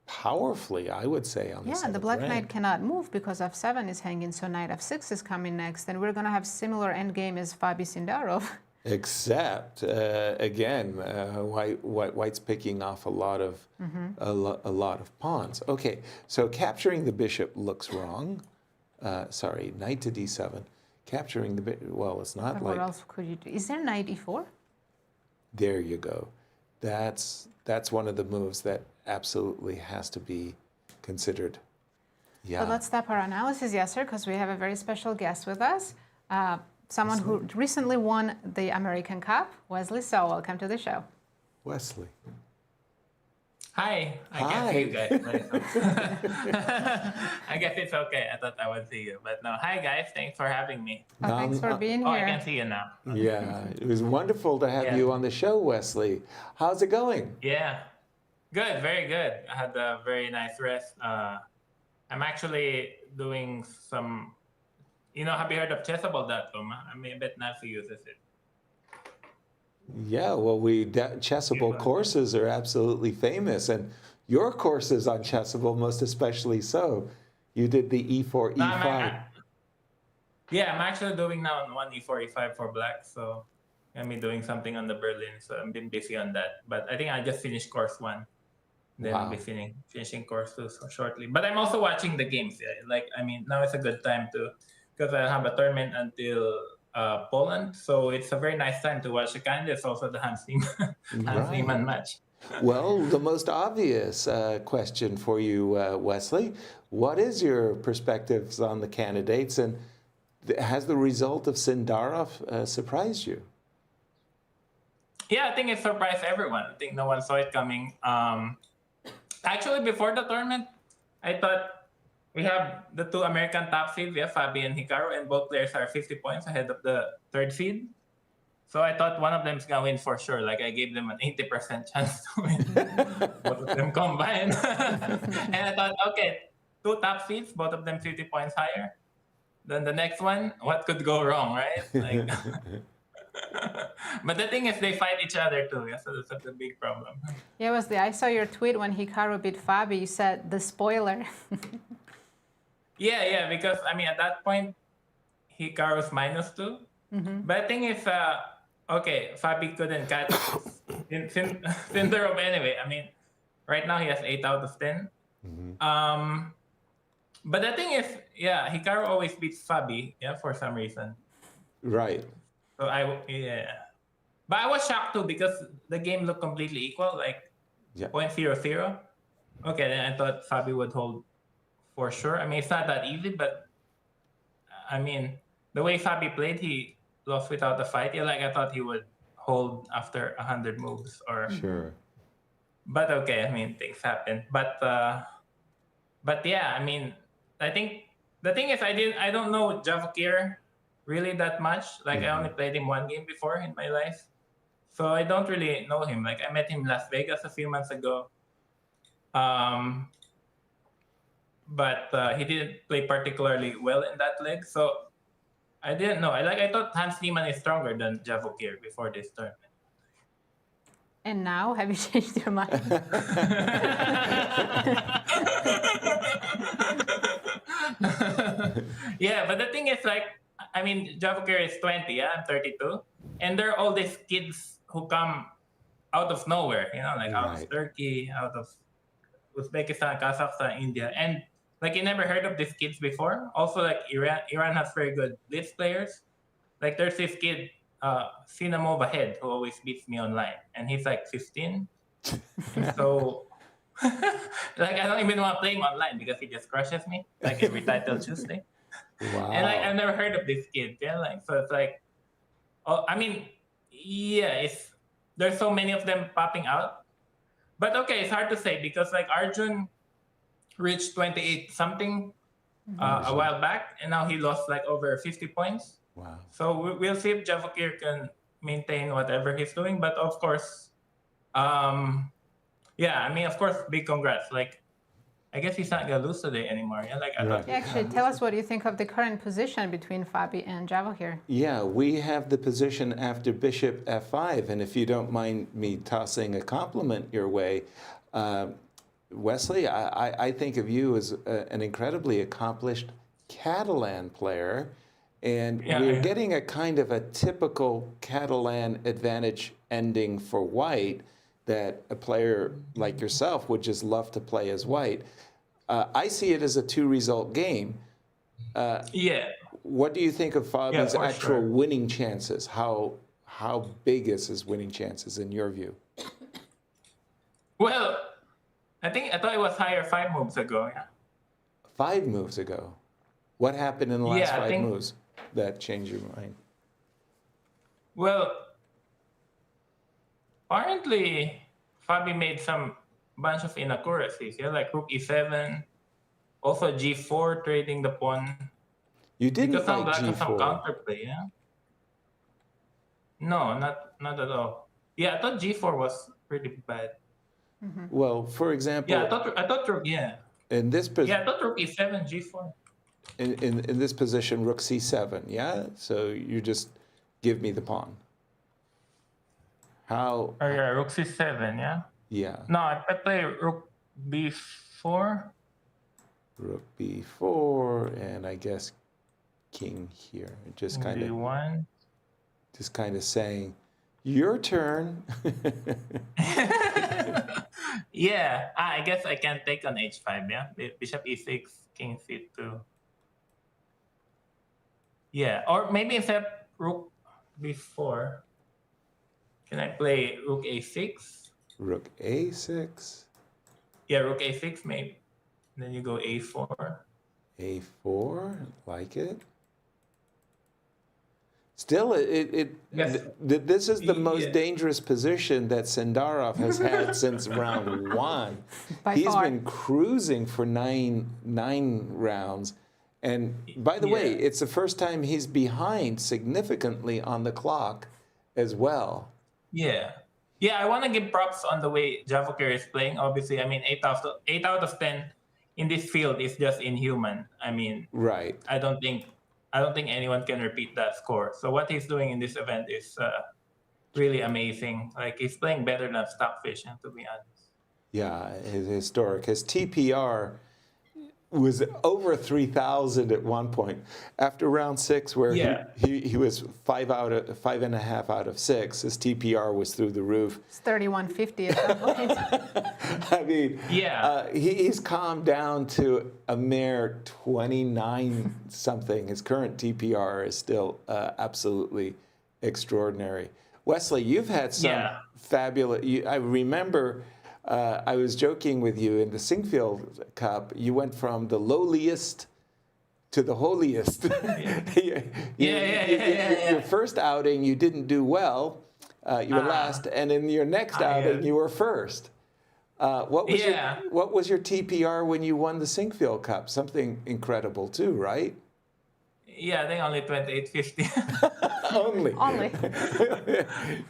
powerfully, I would say, on the Yeah, and the seventh black rank. knight cannot move because f7 is hanging, so knight f6 is coming next, and we're going to have similar endgame as Fabi Sindarov. Except again, white's picking off a lot of a lot of pawns. Okay, so capturing the bishop looks wrong. Sorry, knight to d7. Capturing the bishop. Well, it's not But like. what else could you do? Is there knight e4? There you go. That's one of the moves that absolutely has to be considered. Yeah. So let's stop our analysis, Yasser, because we have a very special guest with us. Someone who recently won the American Cup, Wesley So. Welcome to the show. Wesley. Hi. Hi. I guess you guys. I guess it's okay. I thought I would see you. But no. Hi, guys. Thanks for having me. Oh, thanks for being Oh, I here. can see you now. Yeah, it was wonderful to have Yeah. you on the show, Wesley. How's it going? Yeah. Good. Very good. I had a very nice rest. I'm actually doing some... have you heard of chessable.com? I mean, I bet Nazi uses it. Yeah, well, Chessable courses are absolutely famous, and your courses on Chessable most especially so. You did the E4, No, E5. I'm actually doing now one E4, E5 for black. So I'm doing something on the Berlin. So I've been busy on that. But I think I just finished course 1. Then I'll be finishing course 2 so shortly. But I'm also watching the games. Now it's a good time to, because I have a tournament until Poland. So it's a very nice time to watch the candidates, also the Hans Niemann match. Well, the most obvious question for you, Wesley, what is your perspectives on the candidates, and has the result of Sindarov surprised you? Yeah, I think it surprised everyone. I think no one saw it coming. Actually, before the tournament, I thought we have the 2 American top seeds, Fabi and Hikaru, and both players are 50 points ahead of the 3rd seed. So I thought one of them is going to win for sure. Like, I gave them an 80% chance to win. Both of them combined. And I thought, okay, 2 top seeds, both of them 50 points higher. Then the next one, what could go wrong, right? But the thing is, they fight each other too. Yeah? So that's a big problem. Yeah, Wesley, I saw your tweet when Hikaru beat Fabi. You said the spoiler. Yeah, because I mean at that point, Hikaru's -2. But the thing is, okay, Fabi couldn't catch Sindarov anyway. I mean, right now he has 8 out of 10. But the thing is, yeah, Hikaru always beats Fabi, yeah, for some reason. Right. So but I was shocked too because the game looked completely equal, like Yeah. 0.00. Okay, then I thought Fabi would hold for sure. I mean, it's not that easy, but I mean, the way Fabi played, he lost without a fight. Yeah, like I thought he would hold after 100 moves or. Sure. But okay, I mean, things happen. But yeah, I mean, I think the thing is, I don't know Javokhir really that much. Like I only played him one game before in my life, so I don't really know him. Like I met him in Las Vegas a few months ago, but he didn't play particularly well in that leg, so I didn't know. I thought Hans Niemann is stronger than Javokhir before this tournament. And now, have you changed your mind? Yeah, but the thing is, like, I mean, Javokhir is 20, yeah, I'm 32, and there are all these kids who come out of nowhere, you know, like out of Turkey, out of Uzbekistan, Kazakhstan, India, and like you never heard of these kids before. Also, like Iran has very good blitz players. Like there's this kid, Sinamova Head, who always beats me online, and he's like 15. So, like, I don't even want to play him online because he just crushes me, like every title Tuesday. Wow. And like I've never heard of this kid, yeah. Like so, it's like, oh, I mean, yeah, there's so many of them popping out, but okay, it's hard to say because like Arjun reached 28 something a while back, and now he lost like over 50 points. Wow. So we'll see if Javokhir can maintain whatever he's doing. But of course, yeah, I mean, of course, big congrats. Like, I guess he's not gonna lose today anymore. Yeah, like I thought. Actually, tell us what you think of the current position between Fabi and Javokhir. Yeah, we have the position after Bishop F5, and if you don't mind me tossing a compliment your way, Wesley, I think of you as an incredibly accomplished Catalan player, and we're getting a kind of a typical Catalan advantage ending for white that a player like yourself would just love to play as white. I see it as a 2-result game. Yeah. What do you think of Fabi's actual sure. winning chances? How big is his winning chances in your view? Well, I thought it was higher 5 moves ago. Yeah. 5 moves ago. What happened in the last Yeah, 5 moves that changed your mind? Well, apparently, Fabi made some bunch of inaccuracies. Yeah, like Rook E7, also G4 trading the pawn. You didn't Because some fight black has some G4. counterplay. Yeah. No, not at all. Yeah, I thought G4 was pretty bad. Well, for example, Yeah, I thought Rook. Yeah. in this Yeah, I thought Rook E7, G4. in this position, Rook C7. Yeah, so you just give me the pawn. How? Oh yeah, Rook C7. Yeah. Yeah. No, I play Rook B4. Rook B4, and I guess King here. Just kind of B1. saying, your turn. Yeah, I guess I can take on H5. Yeah, Bishop E6, King C2. Yeah, or maybe instead of Rook B4, can I play Rook A6? Rook A6. Yeah, Rook A6 maybe. Then you go A4. A4, like it. Still, Yes. this is the most Yeah. dangerous position that Sindarov has had since round 1. By He's far. been cruising for nine rounds. And by the way, Yeah. it's the first time he's behind significantly on the clock as well. Yeah. Yeah, I want to give props on the way Javokhir is playing. Obviously, I mean, 8 out of 10 in this field is just inhuman. I mean, Right. I don't think anyone can repeat that score. So what he's doing in this event is really amazing. Like he's playing better than Stockfish, to be honest. Yeah, historic. His TPR was over 3,000 at one point. After round 6, where he was 5.5 out of 6, his TPR was through the roof. It's 3150 at some point. I mean, he's calmed down to a mere 29 something. His current TPR is still absolutely extraordinary. Wesley, you've had some fabulous. I remember. I was joking with you in the Singfield Cup. You went from the lowliest to the holiest. Your first outing, you didn't do well. You were last, and in your next outing, you were first. What was your TPR when you won the Singfield Cup? Something incredible too, right? Yeah, I think only 2850. Only.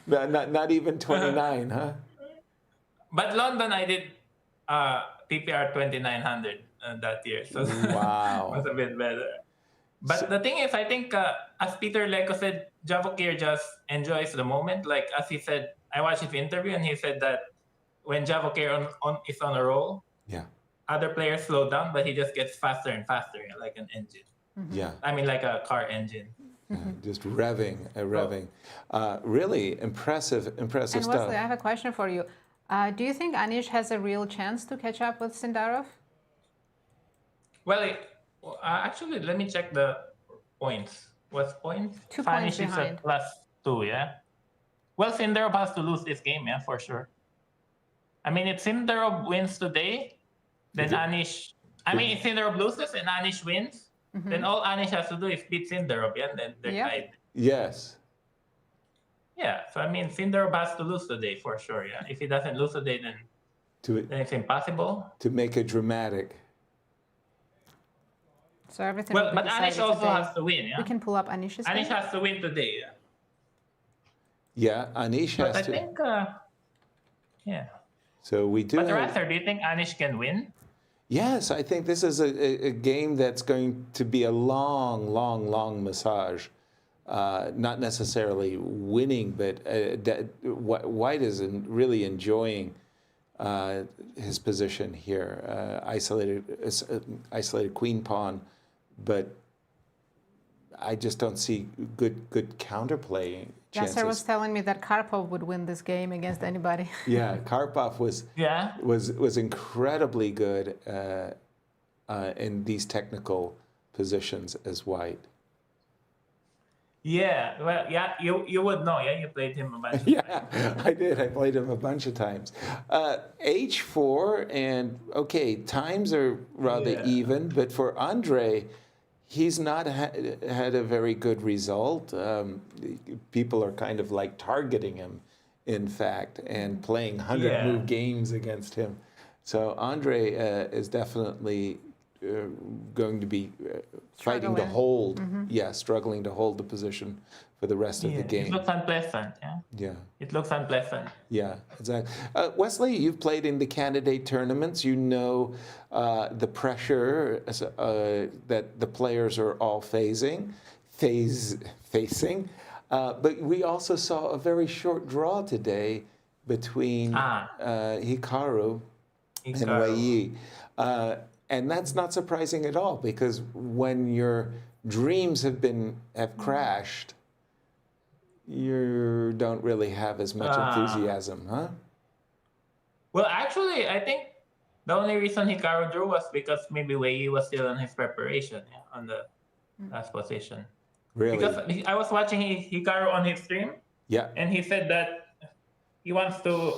Not even 29, huh? But London, I did TPR 2900 that year, so wow, was a bit better. But the thing is, I think as Peter Leko said, Javokhir just enjoys the moment. Like as he said, I watched his interview and he said that when Javokhir is on a roll, other players slow down, but he just gets faster and faster, like an engine. Yeah, I mean like a car engine. Just revving. Really impressive and stuff. Wesley, I have a question for you. Do you think Anish has a real chance to catch up with Sindarov? Well, actually, let me check the points. What's points? 2 points Anish behind. is at +2, yeah? Well, Sindarov has to lose this game, for sure. I mean, if Sindarov wins today, then Anish... I mean, if Sindarov loses and Anish wins, then all Anish has to do is beat Sindarov, and then they're tied. Yes. Yeah, so I mean, Sindarov has to lose today for sure. Yeah, if he doesn't lose today, then it's impossible. To make it dramatic. So everything. Well, will be but Anish decided also today. has to win. Yeah, We can pull up Anish's Anish game. has to win today. Yeah, Anish has But I to. think, So we do. But Rather, do you think Anish can win? Yes, I think this is a game that's going to be a long massage. Not necessarily winning, but White is really enjoying his position here. Isolated queen pawn, but I just don't see good counterplay chances. Yasser was telling me that Karpov would win this game against anybody. Yeah, Karpov was incredibly good in these technical positions as White. Yeah, well, yeah, you would know, yeah, you played him a bunch. Yeah, I did. I played him a bunch of times. H4, and okay, times are rather even, but for Andrey, he's not had a very good result. People are kind of like targeting him, in fact, and playing 100-move games against him. So Andrey is definitely going to be fighting to hold, struggling to hold the position for the rest of the game. It looks unpleasant, It looks unpleasant. Yeah, exactly. Wesley, you've played in the candidate tournaments. You know the pressure that the players are all facing. But we also saw a very short draw today between Hikaru and Wei Yi. And that's not surprising at all, because when your dreams have crashed, you don't really have as much enthusiasm, huh? Well, actually, I think the only reason Hikaru drew was because maybe Wei Yi was still in his preparation on the last position. Really? Because I was watching Hikaru on his stream, and he said that he wants to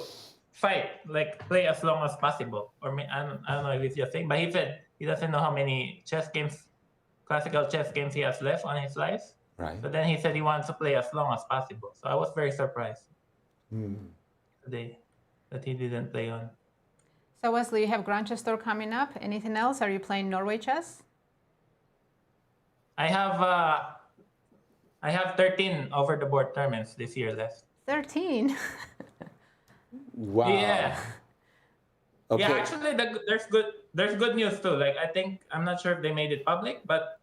fight, like play as long as possible. Or I don't know if it's just thing, but he said he doesn't know how many classical chess games he has left on his life. Right. But then he said he wants to play as long as possible. So I was very surprised today that he didn't play on. So Wesley, you have Grandchester coming up. Anything else? Are you playing Norway chess? I have 13 over the board tournaments this year left. 13. Wow. Yeah. Okay. Yeah, actually, there's good news too. Like I'm not sure if they made it public, but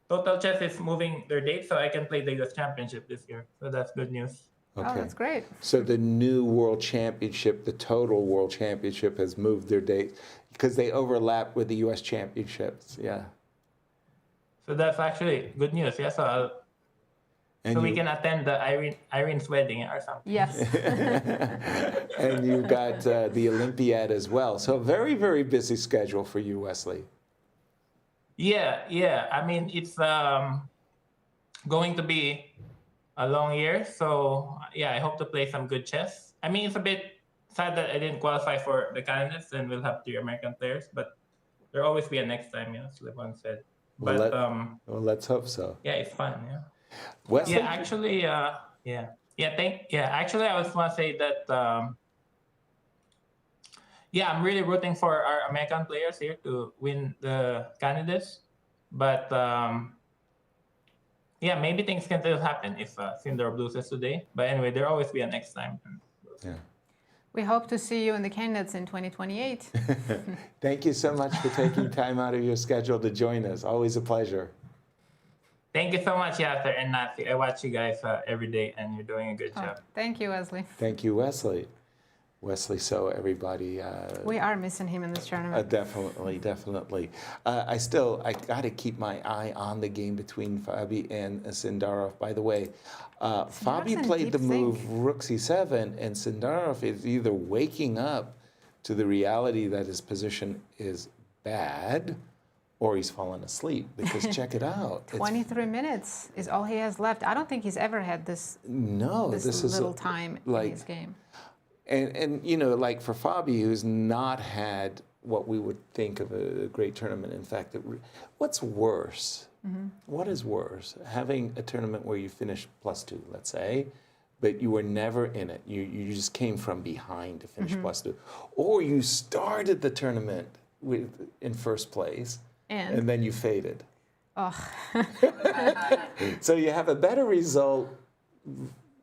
Total Chess is moving their date, so I can play the US Championship this year. So that's good news. Oh, that's great. So the new World Championship, the total World Championship, has moved their date because they overlap with the U.S. Championships. Yeah. So that's actually good news. Yeah, so we can attend the Irene's wedding or something. Yes. And you got the Olympiad as well. So a very, very busy schedule for you, Wesley. Yeah. I mean, it's going to be a long year. So yeah, I hope to play some good chess. I mean, it's a bit sad that I didn't qualify for the candidates and we'll have 3 American players, but there'll always be a next time, as Levon said. But Well, let's hope so. yeah, it's fun. Yeah. Wesley? Yeah, actually, actually, I was want to say that, I'm really rooting for our American players here to win the candidates. But maybe things can still happen if Sindarov loses today. But anyway, there'll always be a next time. Yeah. We hope to see you in the candidates in 2028. Thank you so much for taking time out of your schedule to join us. Always a pleasure. Thank you so much, Yasser and Nazi. I watch you guys every day, and you're doing a good job. Thank you, Wesley. Thank you, Wesley. Wesley So, everybody. We are missing him in this tournament. Definitely. I got to keep my eye on the game between Fabi and Sindarov. By the way, Fabi played the move Rook C7, and Sindarov is either waking up to the reality that his position is bad, or he's fallen asleep, because check it out. 23 minutes is all he has left. I don't think he's ever had this little time in his game. And you know, like for Fabi, who's not had what we would think of a great tournament, in fact, what's worse? Mm-hmm. What is worse? Having a tournament where you finished +2, let's say, but you were never in it. You just came from behind to finish +2. Or you started the tournament in first place, and then you faded. Oh. So you have a better result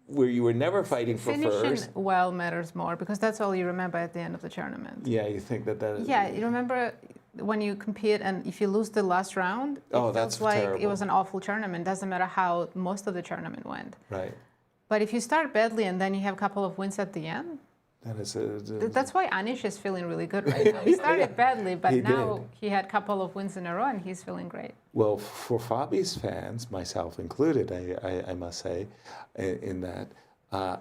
where you were never fighting for Finishing first. well matters more, because that's all you remember at the end of the tournament. Yeah, you think that is... Yeah, you remember when you compete and if you lose the last round, it that's feels like terrible. it was an awful tournament. Doesn't matter how most of the tournament went. Right. But if you start badly and then you have a couple of wins at the end, that's why Anish is feeling really good right now. He started badly, but now he had a couple of wins in a row and he's feeling great. Well, for Fabi's fans, myself included, I must say, in that,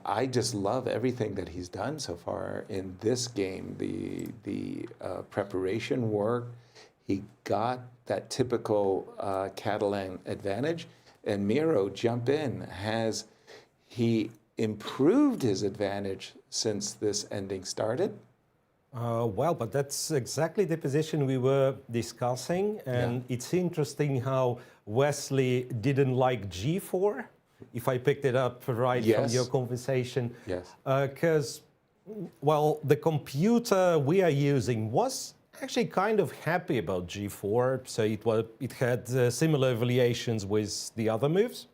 I just love everything that he's done so far in this game. The preparation work, he got that typical Catalan advantage, and Miro, jump in, has he improved his advantage since this ending started? Well, but that's exactly the position we were discussing, and it's interesting how Wesley didn't like G4, if I picked it up right from your conversation. Yes. Because, well, the computer we are using was actually kind of happy about G4, so it had similar variations with the other moves.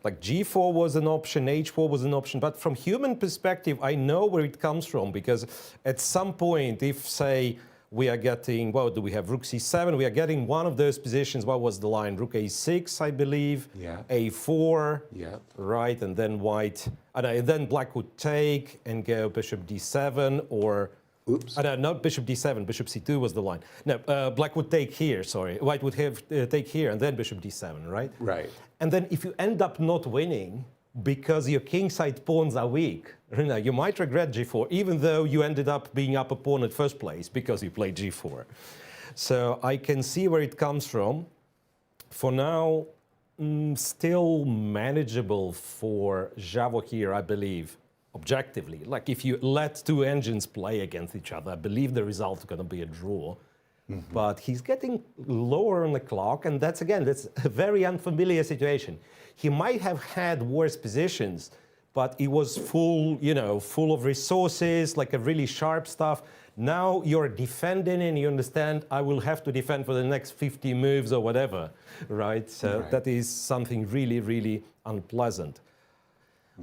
Like G4 was an option, H4 was an option, but from human perspective, I know where it comes from, because at some point, if, say, we are getting, what do we have, Rook C7, we are getting one of those positions, what was the line, Rook A6, I believe, A4, right, and then white, and then black would take and go Bishop D7, or, not Bishop D7, Bishop C2 was the line. No, black would take here, sorry, white would have take here, and then Bishop D7, right? Right. And then if you end up not winning because your kingside pawns are weak, you might regret G4, even though you ended up being up a pawn at first place because you played G4. So I can see where it comes from. For now, still manageable for Javokhir, I believe, objectively. Like if you let two engines play against each other, I believe the result is going to be a draw. Mm-hmm. But he's getting lower on the clock, and that's a very unfamiliar situation. He might have had worse positions, but it was full of resources, like a really sharp stuff. Now you're defending and you understand, I will have to defend for the next 50 moves or whatever, right? So that is something really, really unpleasant.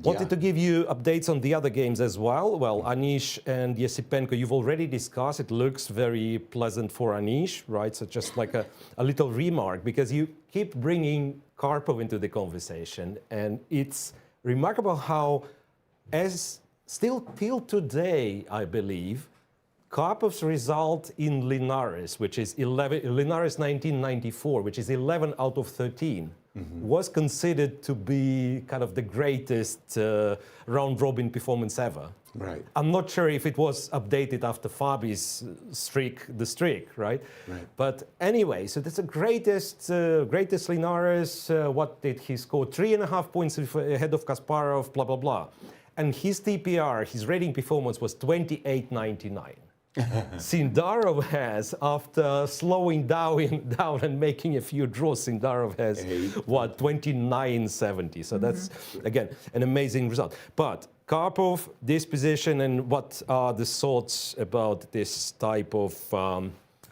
Wanted to give you updates on the other games as well. Well, Anish and Esipenko, you've already discussed. It looks very pleasant for Anish, right? So just like a little remark, because you keep bringing Karpov into the conversation, and it's remarkable how, as still till today, I believe, Karpov's result in Linares, which is Linares 1994, which is 11 out of 13, was considered to be kind of the greatest round-robin performance ever. Right. I'm not sure if it was updated after Fabi's streak, right? Right. But anyway, so that's the greatest Linares. What did he score? 3.5 points ahead of Kasparov, blah, blah, blah. And his TPR, his rating performance was 28.99. Sindarov has, after slowing down and making a few draws, Sindarov has, 29.70. So that's, again, an amazing result. But Karpov, this position, and what are the thoughts about this type of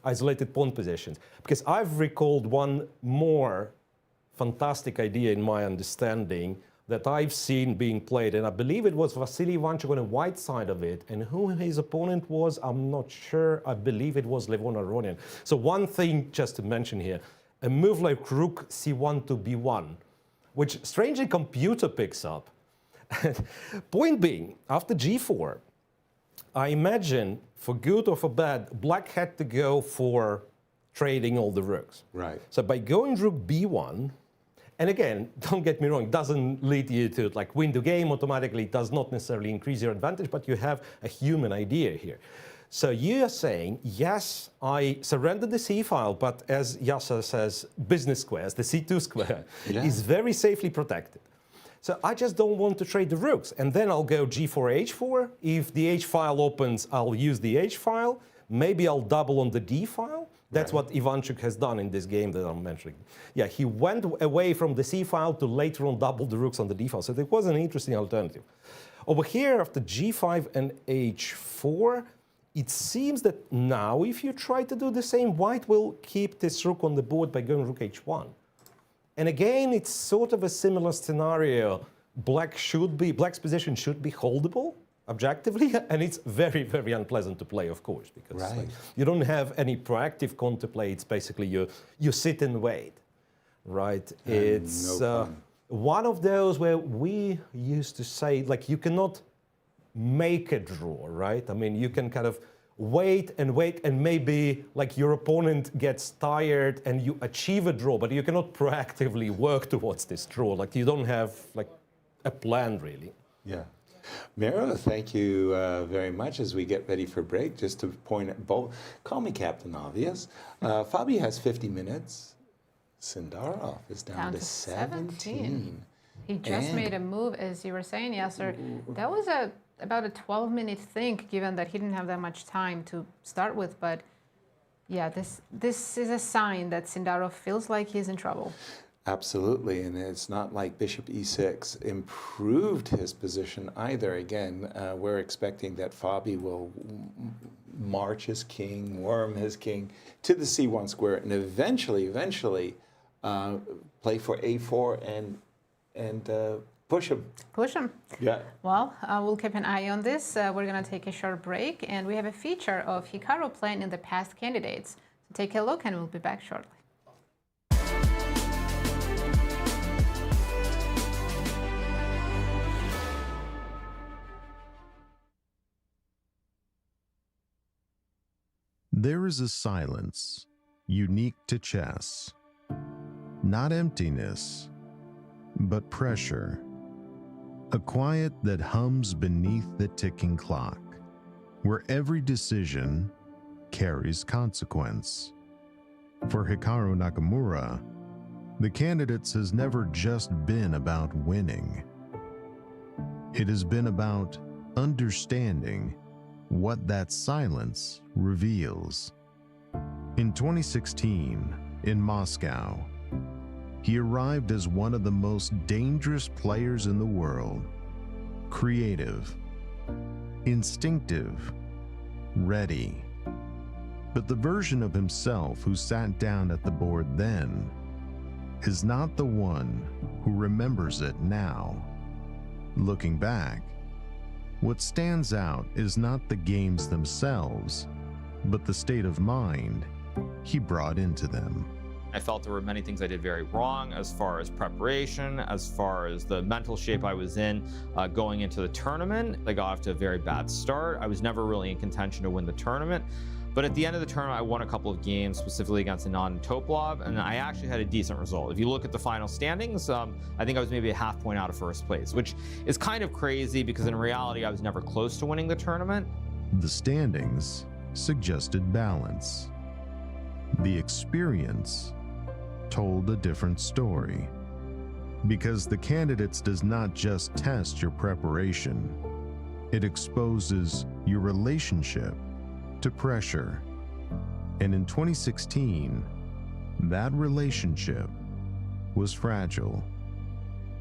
isolated pawn positions? Because I've recalled one more fantastic idea in my understanding that I've seen being played, and I believe it was Vasily Ivanchuk on the white side of it, and who his opponent was, I'm not sure. I believe it was Levon Aronian. So one thing just to mention here, a move like Rook C1 to B1, which strangely computer picks up. Point being, after G4, I imagine, for good or for bad, Black had to go for trading all the rooks. Right. So by going Rook B1, and again, don't get me wrong, it doesn't lead you to like win the game automatically. It does not necessarily increase your advantage, but you have a human idea here. So you are saying, yes, I surrendered the C file, but as Yasser says, business squares, the C2 square is very safely protected. So I just don't want to trade the rooks. And then I'll go G4, H4. If the H file opens, I'll use the H file. Maybe I'll double on the D file. That's what Ivanchuk has done in this game that I'm mentioning. Yeah, he went away from the C file to later on double the rooks on the D file. So it was an interesting alternative. Over here, after G5 and H4, it seems that now if you try to do the same, White will keep this rook on the board by going Rook H1. And again, it's sort of a similar scenario. Black's position should be holdable, objectively, and it's very, very unpleasant to play, of course, because like, you don't have any proactive counterplay. It's basically you sit and wait, right? It's one of those where we used to say, like, you cannot make a draw, right? I mean, you can kind of wait, and maybe like your opponent gets tired and you achieve a draw, but you cannot proactively work towards this draw. Like, you don't have like a plan, really. Yeah. Miro, thank you very much. As we get ready for break, just to point at both, call me Captain Obvious. Fabi has 50 minutes. Sindarov is down to 17. He just made a move, as you were saying, Yasser. That was about a 12-minute think, given that he didn't have that much time to start with. But yeah, this is a sign that Sindarov feels like he's in trouble. Absolutely, and it's not like Bishop E6 improved his position either. Again, we're expecting that Fabi will march his king, worm his king to the C1 square, and eventually play for A4 and push him. Push him. Yeah. Well, we'll keep an eye on this. We're going to take a short break, and we have a feature of Hikaru playing in the past candidates. So take a look, and we'll be back shortly. There is a silence unique to chess. Not emptiness, but pressure. A quiet that hums beneath the ticking clock, where every decision carries consequence. For Hikaru Nakamura, the candidates has never just been about winning. It has been about understanding what that silence reveals. In 2016, in Moscow, he arrived as one of the most dangerous players in the world. Creative, instinctive, ready. But the version of himself who sat down at the board then is not the one who remembers it now. Looking back, what stands out is not the games themselves, but the state of mind he brought into them. I felt there were many things I did very wrong as far as preparation, as far as the mental shape I was in going into the tournament. I got off to a very bad start. I was never really in contention to win the tournament. But at the end of the tournament, I won a couple of games, specifically against Anand and Topalov, and I actually had a decent result. If you look at the final standings, I think I was maybe a half point out of first place, which is kind of crazy because in reality, I was never close to winning the tournament. The standings suggested balance. The experience told a different story. Because the candidates does not just test your preparation, it exposes your relationship to pressure. And in 2016, that relationship was fragile.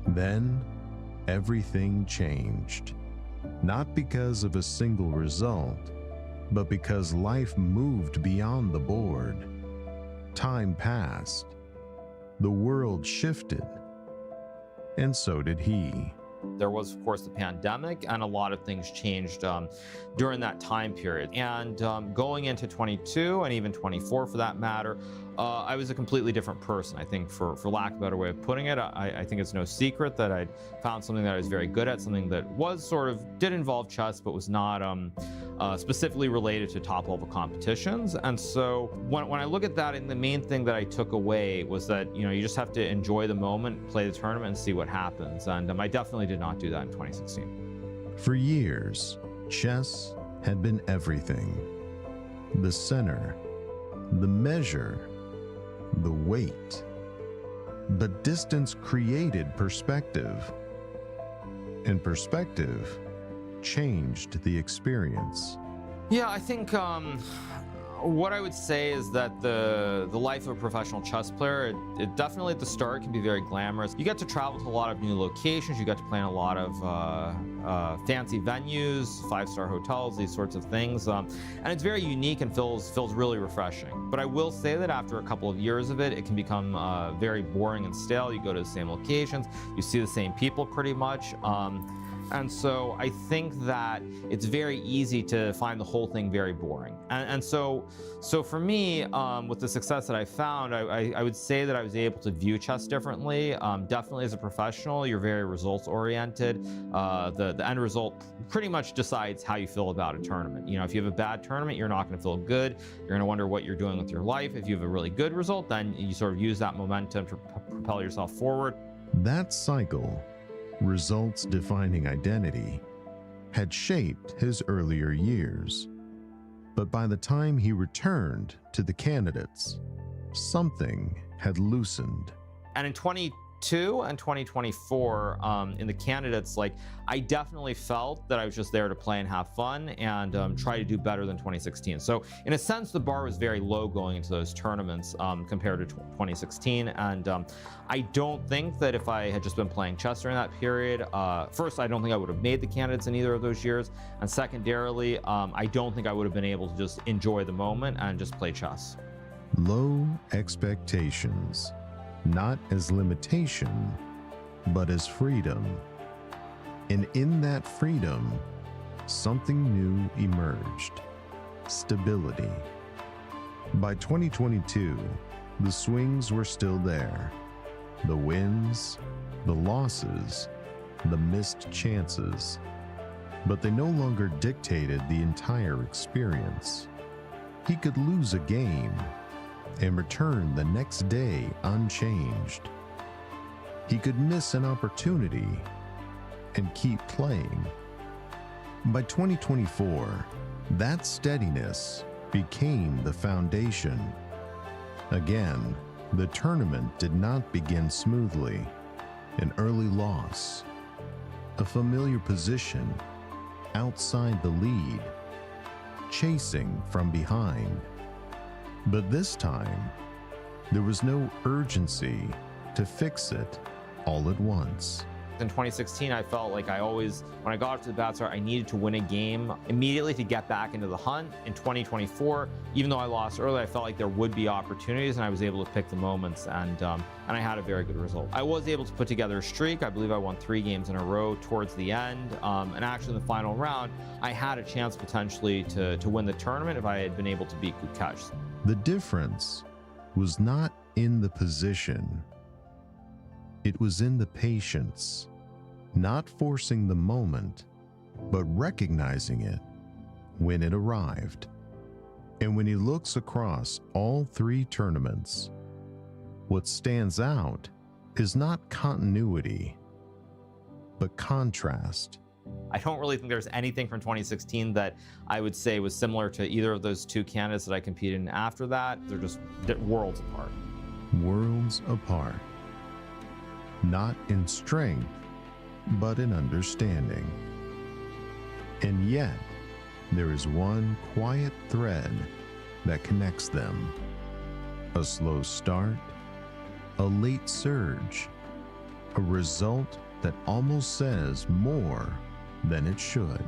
Then everything changed. Not because of a single result, but because life moved beyond the board. Time passed. The world shifted. And so did he. There was, of course, the pandemic, and a lot of things changed during that time period. And going into 22 and even 24 for that matter, I was a completely different person. I think for lack of a better way of putting it, I think it's no secret that I'd found something that I was very good at, something that was did involve chess, but was not specifically related to top level competitions. And so when I look at that, and the main thing that I took away was that, you just have to enjoy the moment, play the tournament, and see what happens. And I definitely did not do that in 2016. For years, chess had been everything. The center, the measure, the weight. But distance created perspective, and perspective changed the experience. Yeah, I think what I would say is that the life of a professional chess player, it definitely at the start can be very glamorous. You get to travel to a lot of new locations, you get to play in a lot of fancy venues, 5-star hotels, these sorts of things, and it's very unique and feels really refreshing. But I will say that after a couple of years of it, it can become very boring and stale. You go to the same locations, you see the same people pretty much. And so I think that it's very easy to find the whole thing very boring. And so for me, with the success that I found, I would say that I was able to view chess differently. Definitely as a professional, you're very results oriented. The end result pretty much decides how you feel about a tournament. If you have a bad tournament, you're not going to feel good. You're going to wonder what you're doing with your life. If you have a really good result, then you sort of use that momentum to propel yourself forward. That cycle, results defining identity, had shaped his earlier years. But by the time he returned to the candidates, something had loosened. And in 22 and 2024, in the candidates, I definitely felt that I was just there to play and have fun and try to do better than 2016. So in a sense, the bar was very low going into those tournaments compared to 2016. And I don't think that if I had just been playing chess during that period, first, I don't think I would have made the candidates in either of those years. And secondarily, I don't think I would have been able to just enjoy the moment and just play chess. Low expectations, not as limitation, but as freedom. And in that freedom, something new emerged: stability. By 2022, the swings were still there. The wins, the losses, the missed chances. But they no longer dictated the entire experience. He could lose a game and return the next day unchanged. He could miss an opportunity and keep playing. By 2024, that steadiness became the foundation. Again, the tournament did not begin smoothly. An early loss, a familiar position outside the lead, chasing from behind. But this time, there was no urgency to fix it all at once. In 2016, I felt like when I got up to the bat start, I needed to win a game immediately to get back into the hunt. In 2024, even though I lost early, I felt like there would be opportunities, and I was able to pick the moments, and I had a very good result. I was able to put together a streak. I believe I won 3 games in a row towards the end, and actually in the final round, I had a chance potentially to win the tournament if I had been able to beat Gukesh. The difference was not in the position. It was in the patience, not forcing the moment, but recognizing it when it arrived. And when he looks across all three tournaments, what stands out is not continuity, but contrast. I don't really think there's anything from 2016 that I would say was similar to either of those two candidates that I competed in after that. They're just worlds apart. Worlds apart. Not in strength, but in understanding. And yet, there is one quiet thread that connects them. A slow start, a late surge, a result that almost says more than it should.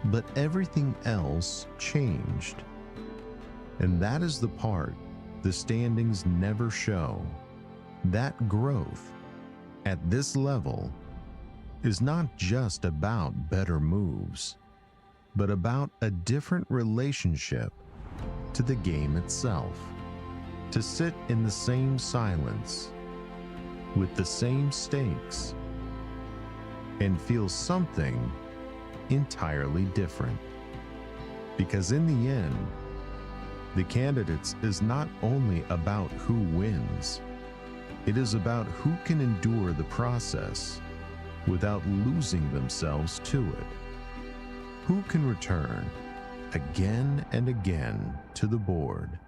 But everything else changed. And that is the part the standings never show. That growth at this level is not just about better moves, but about a different relationship to the game itself. To sit in the same silence, with the same stakes, and feel something entirely different. Because in the end, the candidates is not only about who wins, it is about who can endure the process without losing themselves to it. Who can return again and again to the board,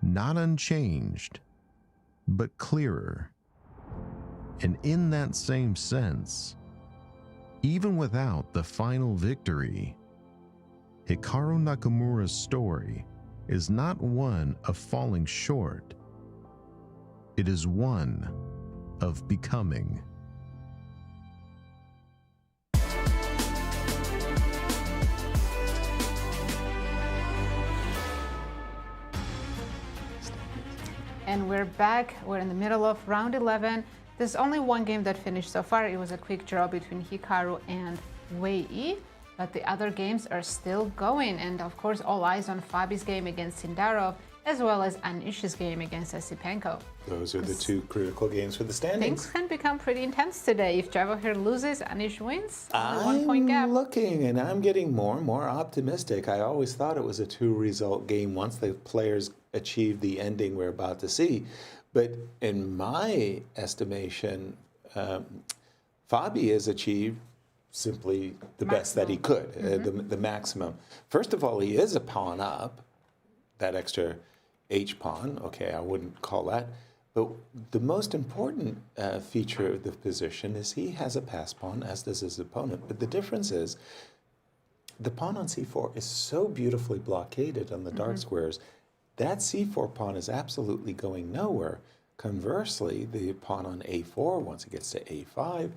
not unchanged, but clearer. And in that same sense, even without the final victory, Hikaru Nakamura's story is not one of falling short. It is one of becoming. And we're back. We're in the middle of round 11. There's only one game that finished so far. It was a quick draw between Hikaru and Wei Yi, but the other games are still going. And of course, all eyes on Fabi's game against Sindarov, as well as Anish's game against Esipenko. Those are the two critical games for the standings. Things can become pretty intense today. If Javokhir loses, Anish wins. Only 1 point gap. I'm looking, and I'm getting more and more optimistic. I always thought it was a two-result game once the players achieved the ending we're about to see. But in my estimation, Fabi has achieved simply the best that he could, the maximum. First of all, he is a pawn up, that extra H-pawn. Okay, I wouldn't call that. But the most important feature of the position is he has a pass pawn, as does his opponent. But the difference is the pawn on c4 is so beautifully blockaded on the dark squares. That c4 pawn is absolutely going nowhere. Conversely, the pawn on a4, once it gets to a5,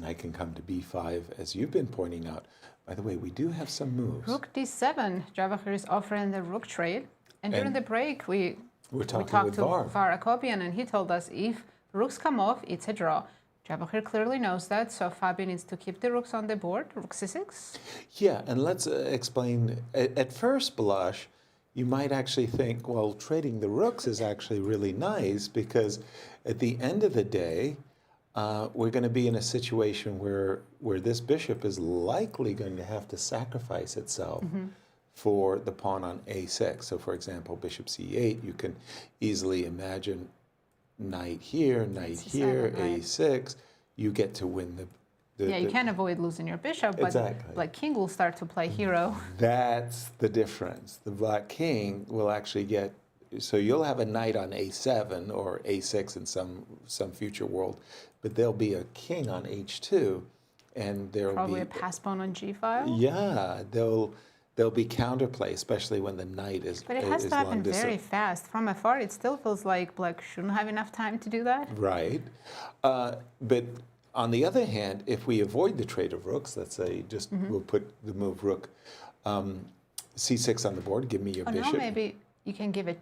knight can come to b5, as you've been pointing out. By the way, we do have some moves. Rook d7. Javokhir is offering the rook trade. And during the break, we talked with to Var Akopian, and he told us if rooks come off, it's a draw. Javokhir clearly knows that, so Fabi needs to keep the rooks on the board. Rook c6. Yeah, and let's explain. At first blush, you might actually think, well, trading the rooks is actually really nice because at the end of the day, we're going to be in a situation where this bishop is likely going to have to sacrifice itself for the pawn on a6. So, for example, bishop c8, you can easily imagine knight here, a6. You get to win the you can't avoid losing your bishop, but Black King will start to play hero. That's the difference. The Black King will actually get, so you'll have a knight on a7 or a6 in some future world, but there'll be a king on h2, and there'll probably a pass pawn on g5. Yeah, there'll be counterplay, especially when the knight is. But it has to happen very fast. From afar, it still feels like Black shouldn't have enough time to do that. Right, but on the other hand, if we avoid the trade of rooks, let's say just we'll put the move rook c6 on the board. Give me your bishop. No, maybe you can give it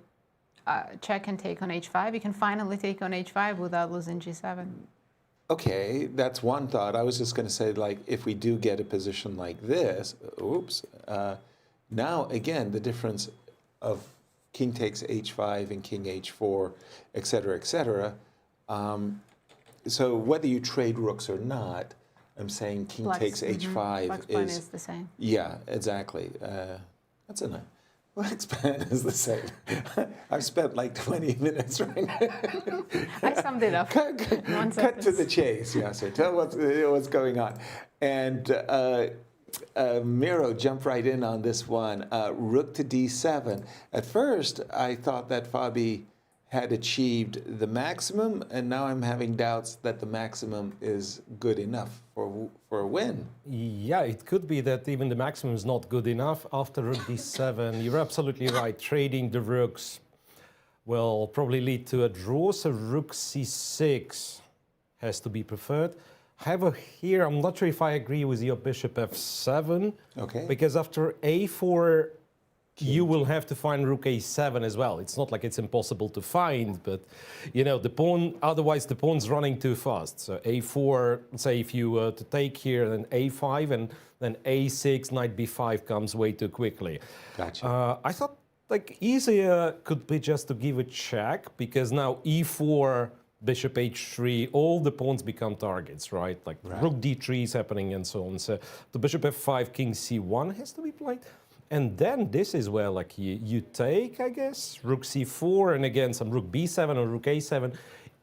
check and take on h5. You can finally take on h5 without losing g7. Okay, that's one thought. I was just going to say, like, if we do get a position like this, now, again, the difference of king takes h5 and king h4, et cetera, et cetera. So whether you trade rooks or not, I'm saying king takes h5 Black's plan is the same. Yeah, exactly. That's enough. Black's plan is the same. I've spent like 20 minutes right now. I summed it up. Cut to the chase, Yasser. Tell what's going on. And Miro jumped right in on this one. Rook to d7. At first, I thought that Fabi had achieved the maximum, and now I'm having doubts that the maximum is good enough for a win. Yeah, it could be that even the maximum is not good enough after rook d7. You're absolutely right. Trading the rooks will probably lead to a draw, so rook c6 has to be preferred. However, here I'm not sure if I agree with your bishop f7. Okay. Because after a4, you will have to find rook a7 as well. It's not like it's impossible to find, but you know, the pawn, otherwise the pawn's running too fast. So a4, say if you were to take here, then a5, and then a6, knight b5 comes way too quickly. Gotcha. I thought like easier could be just to give a check, because now e4, bishop h3, all the pawns become targets, right? Like rook d3 is happening and so on. So the bishop f5, king c1 has to be played. And then this is where like you take, I guess, rook c4, and again some rook b7 or rook a7.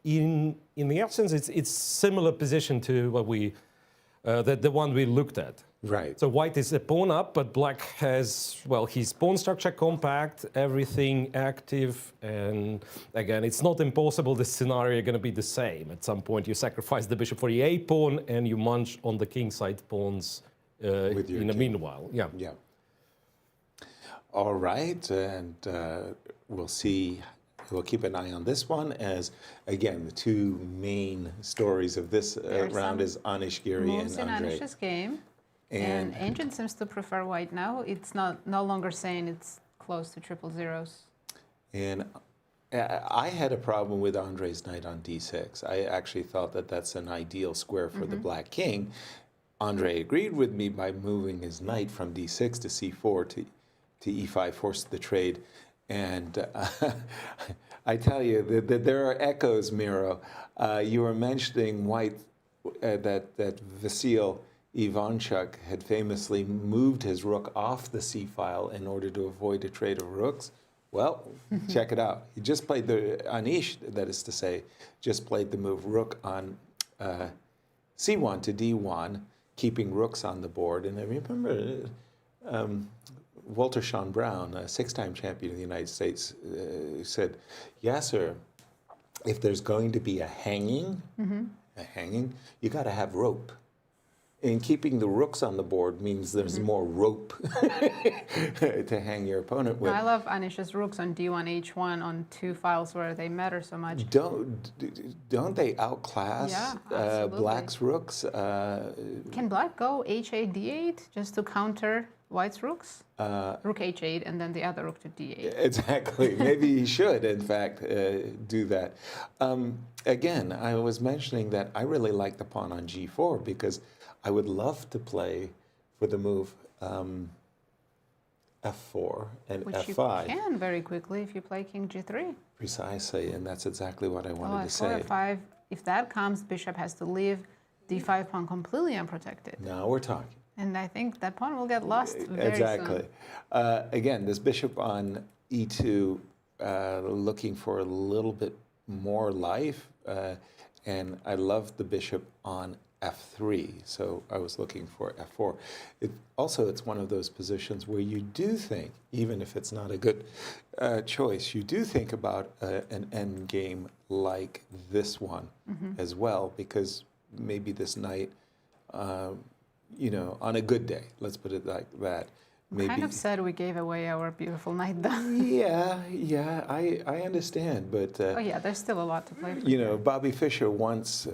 In the essence, it's similar position to what we the one we looked at. Right. So white is a pawn up, but black has, well, his pawn structure compact, everything active, and again, it's not impossible the scenario going to be the same. At some point, you sacrifice the bishop for the a pawn, and you munch on the king side pawns in the meanwhile. Yeah. Yeah. All right, and we'll see. We'll keep an eye on this one, as again the two main stories of this round is Anish Giri and Moves in Andrey. Anish's game, and Ancient seems to prefer white now. It's no longer saying it's close to triple zeros. And I had a problem with Andrey's knight on d6. I actually thought that that's an ideal square for the black king. Andrey agreed with me by moving his knight from d6 to c4 to e5, forced the trade. And I tell you that there are echoes, Miro. You were mentioning white, that Vasil Ivanchuk had famously moved his rook off the c-file in order to avoid a trade of rooks. Well, check it out. He just played Anish, that is to say, just played the move rook on c1 to d1, keeping rooks on the board. And I remember Walter Sean Brown, a six-time champion of the United States, said, Yasser, if there's going to be a hanging, you got to have rope. And keeping the rooks on the board means there's more rope to hang your opponent with. I love Anish's rooks on d1, h1 on two files where they matter so much. Don't they outclass black's rooks? Can black go h8, d8 just to counter white's rooks? Rook h8 and then the other rook to d8. Exactly. Maybe he should, in fact, do that. Again, I was mentioning that I really like the pawn on g4 because I would love to play for the move f4 and Which f5. you can very quickly if you play king g3. Precisely, and that's exactly what I wanted to say. F4, f5, if that comes, bishop has to leave, d5 pawn completely unprotected. Now we're talking. And I think that pawn will get lost very Exactly. soon. Again, this bishop on e2 looking for a little bit more life, and I love the bishop on f3, so I was looking for f4. It's one of those positions where you do think, even if it's not a good choice, you do think about an end game like this one as well, because maybe this knight, on a good day, let's put it like that. Maybe, kind of sad we gave away our beautiful knight though. Yeah, I understand, but oh yeah, there's still a lot to play for. Bobby Fischer once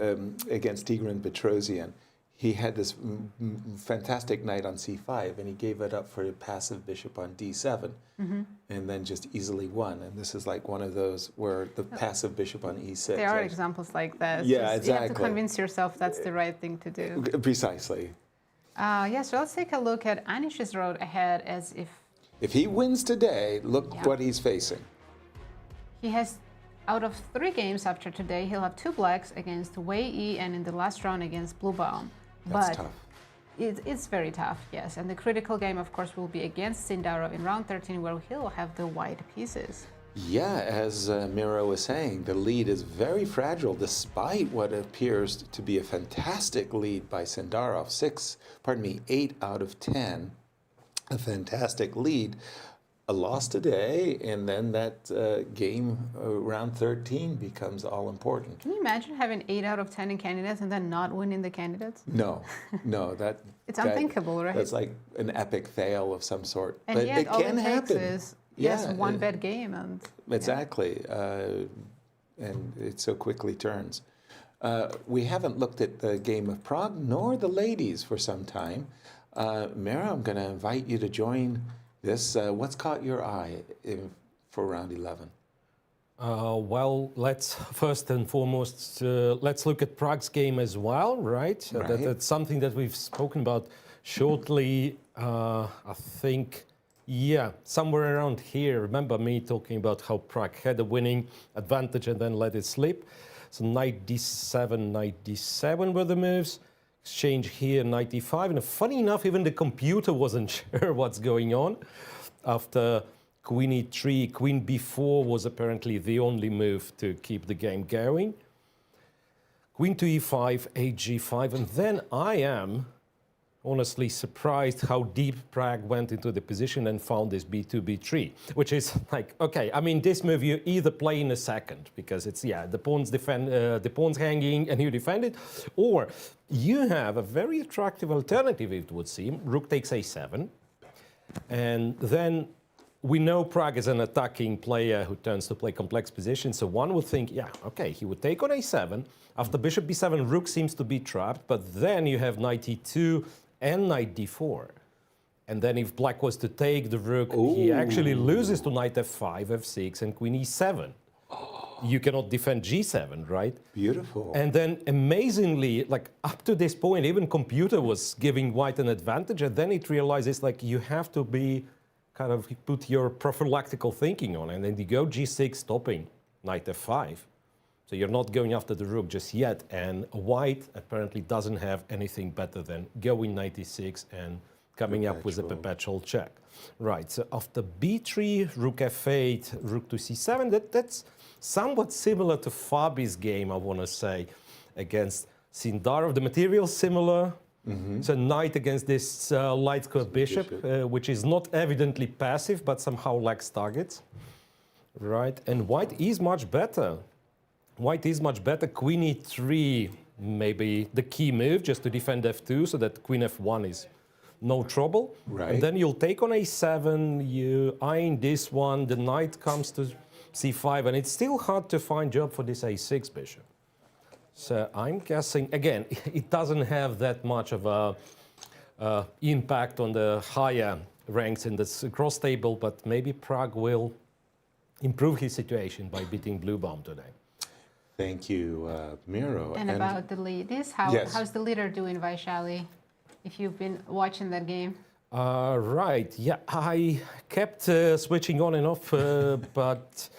against Tigran Petrosian, he had this fantastic knight on c5, and he gave it up for a passive bishop on d7, and then just easily won. And this is like one of those where the passive bishop on e6. There are examples like that. Yeah, exactly. You have to convince yourself that's the right thing to do. Precisely. So let's take a look at Anish's road ahead as if If he wins today, look Yeah. what he's facing. He has, out of 3 games after today, he'll have 2 blacks against Wei Yi and in the last round against Blue Baum. That's But tough. it's very tough, yes. And the critical game, of course, will be against Sindarov in round 13, where he'll have the white pieces. Yeah, as Miro was saying, the lead is very fragile despite what appears to be a fantastic lead by Sindarov. 8 out of 10. A fantastic lead. A loss today, and then that game round 13 becomes all important. Can you imagine having 8 out of 10 in candidates and then not winning the candidates? No, that It's unthinkable, right? That's like an epic fail of some sort. And but yet, it all can it takes happen. is Yeah, one bad game, and Exactly, and it so quickly turns. We haven't looked at the game of Prague nor the ladies for some time. Mira, I'm going to invite you to join this. What's caught your eye for round 11? Well, let's first and foremost, let's look at Prague's game as well, right? That's something that we've spoken about shortly, I think. Yeah, somewhere around here. Remember me talking about how Prague had a winning advantage and then let it slip. So knight d7, knight d7 were the moves. Exchange here, knight d5. And funny enough, even the computer wasn't sure what's going on. After queen e3, queen b4 was apparently the only move to keep the game going. Queen to e5, hg5, and then I am honestly surprised how deep Prague went into the position and found this b2, b3, which is like, okay, I mean, this move you either play in a second because it's, yeah, the pawn's hanging and you defend it, or you have a very attractive alternative, it would seem. Rook takes a7, and then we know Prague is an attacking player who tends to play complex positions, so one would think, yeah, okay, he would take on a7. After bishop b7, rook seems to be trapped, but then you have knight e2 and knight d4. And then if black was to take the rook, he actually loses to knight f5, f6, and queen e7. You cannot defend g7, right? Beautiful. And then amazingly, like up to this point, even computer was giving white an advantage, and then it realizes like you have to be kind of put your prophylactical thinking on, and then you go g6, stopping knight f5. So you're not going after the rook just yet, and white apparently doesn't have anything better than going knight e6 and coming up with a perpetual check. Right, so after b3, rook f8, rook to c7, that's somewhat similar to Fabi's game, I want to say, against Sindarov. The material's similar. So knight against this light square bishop, which is not evidently passive, but somehow lacks targets. Right, and white is much better. White is much better. Queen e3, maybe the key move, just to defend f2, so that queen f1 is no trouble. Right. And then you'll take on a7, you eyeing this one, the knight comes to c5, and it's still hard to find job for this a6 bishop. So I'm guessing, again, it doesn't have that much of a impact on the higher ranks in the cross table, but maybe Prague will improve his situation by beating Blue Baum today. Thank you, Miro. And about the ladies, how's the leader doing, Vaishali, if you've been watching that game? Right, yeah, I kept switching on and off, but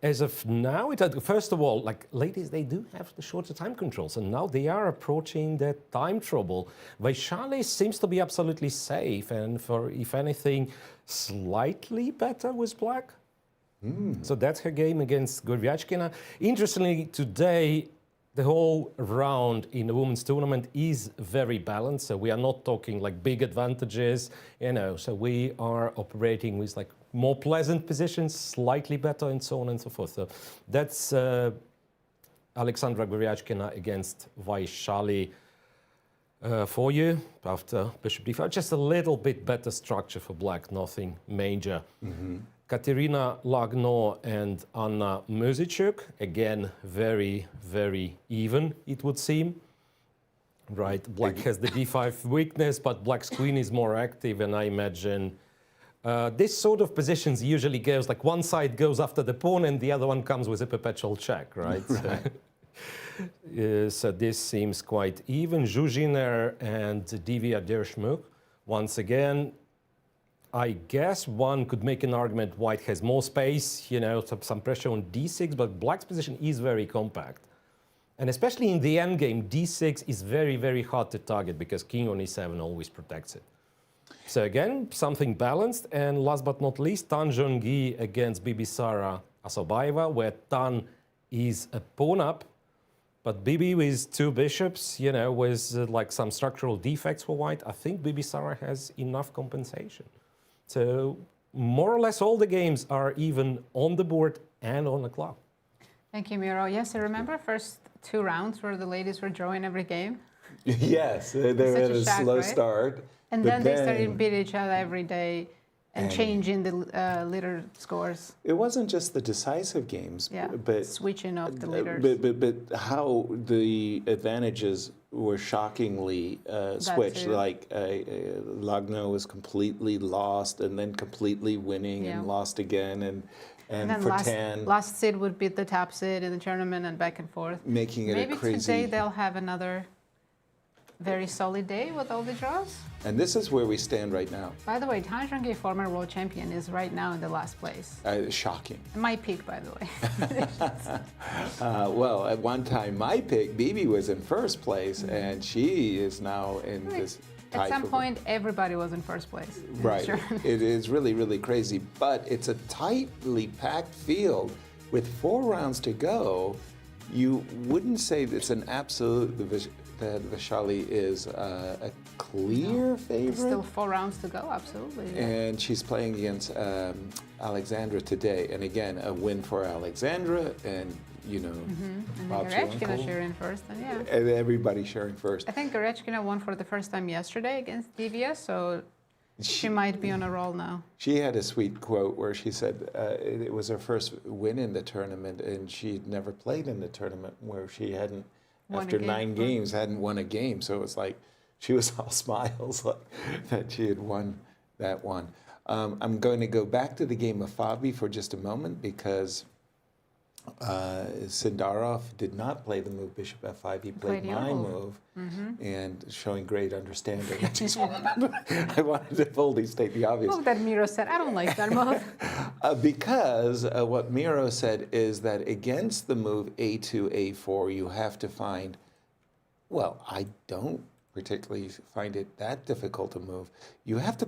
as of now, first of all, like ladies, they do have the shorter time controls, and now they are approaching that time trouble. Vaishali seems to be absolutely safe, and for, if anything, slightly better with black. So that's her game against Goryachkina. Interestingly, today, the whole round in the women's tournament is very balanced. So we are not talking like big advantages, you know. So we are operating with like more pleasant positions, slightly better, and so on and so forth. So that's Alexandra Goryachkina against Vaishali for you after bishop d5. Just a little bit better structure for black, nothing major. Katerina Lagno and Anna Muzichuk, again, very, very even, it would seem. Right, black has the d5 weakness, but black's queen is more active, and I imagine this sort of positions usually goes, like one side goes after the pawn and the other one comes with a perpetual check, right? So this seems quite even. Zhuzhiner and Divya Dershmuk, once again, I guess one could make an argument white has more space, some pressure on d6, but black's position is very compact. And especially in the endgame, d6 is very, very hard to target because king on e7 always protects it. So again, something balanced. And last but not least, Tan Zhongyi against Bibisara Asobaeva, where Tan is a pawn up, but Bibi with two bishops, with like some structural defects for white, I think Bibisara has enough compensation. So more or less all the games are even on the board and on the clock. Thank you, Miro. Yes, I remember first 2 rounds where the ladies were drawing every game. Yes, they Such had a a shock, slow right? start. And but then they started beating each other every day and changing the litter scores. It wasn't just the decisive games, Yeah, but switching off the litters. But how the advantages were shockingly switched. too. Like Lagno was completely lost and then completely winning Yeah. and lost again, and And for then Tan last seed would beat the top seed in the tournament and back and forth. making it Maybe a crazy. today they'll have another very solid day with all the draws. And this is where we stand right now. By the way, Tan Zhongyi, former world champion, is right now in the last place. Shocking. My pick, by the way. Well, at one time, my pick, Bibi, was in first place, and she is now in this type At some of point, everybody was in first place. in Right. this tournament. It is really, really crazy. But it's a tightly packed field with 4 rounds to go. You wouldn't say it's an absolute that Vaishali is a clear favorite. Still 4 rounds to go, absolutely. Yeah. And she's playing against Alexandra today. And again, a win for Alexandra and, And Bob's Garechkina uncle. sharing first, and yeah. And everybody sharing first. I think Garechkina won for the first time yesterday against Divya, so she might be on a roll now. She had a sweet quote where she said it was her first win in the tournament, and she'd never played in the tournament where she hadn't, Won a after game. 9 games, hadn't won a game. So it was like she was all smiles like, that she had won that one. I'm going to go back to the game of Fabi for just a moment because Sindarov did not play the move Bishop F5. He played Played your my move. move, and showing great understanding. I wanted to boldly state the obvious. Move that Miro said, I don't like that move. Because what Miro said is that against the move A2, A4, you have to find, well, I don't particularly find it that difficult to move. You have to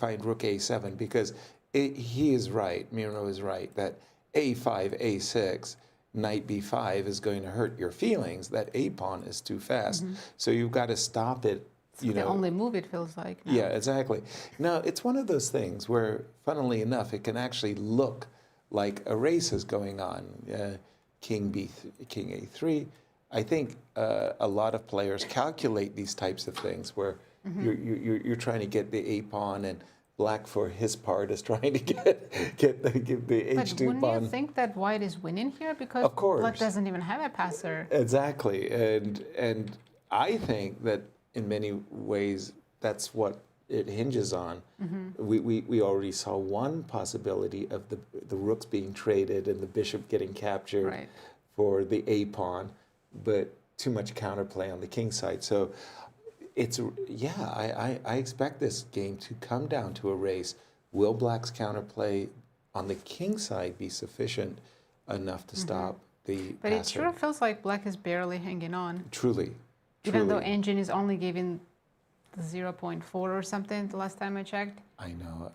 find Rook A7 because he is right, Miro is right, that A5, A6, Knight B5 is going to hurt your feelings. That A pawn is too fast. So you've got to stop it. It's the only move it feels like. now. Yeah, exactly. Now, it's one of those things where, funnily enough, it can actually look like a race is going on. King A3. I think a lot of players calculate these types of things where you're trying to get the A pawn, and Black, for his part, is trying to get the H2 But wouldn't pawn. you think that white is winning here? Because Of course. black doesn't even have a passer. Exactly, and I think that in many ways that's what it hinges on. We already saw one possibility of the rooks being traded and the bishop getting captured Right. for the A pawn, but too much counterplay on the king side. So it's I expect this game to come down to a race. Will Black's counterplay on the king side be sufficient enough to stop the But it passer? sure feels like black is barely hanging on. Truly. Even though engine is only giving 0.4 or something the last time I checked. I know.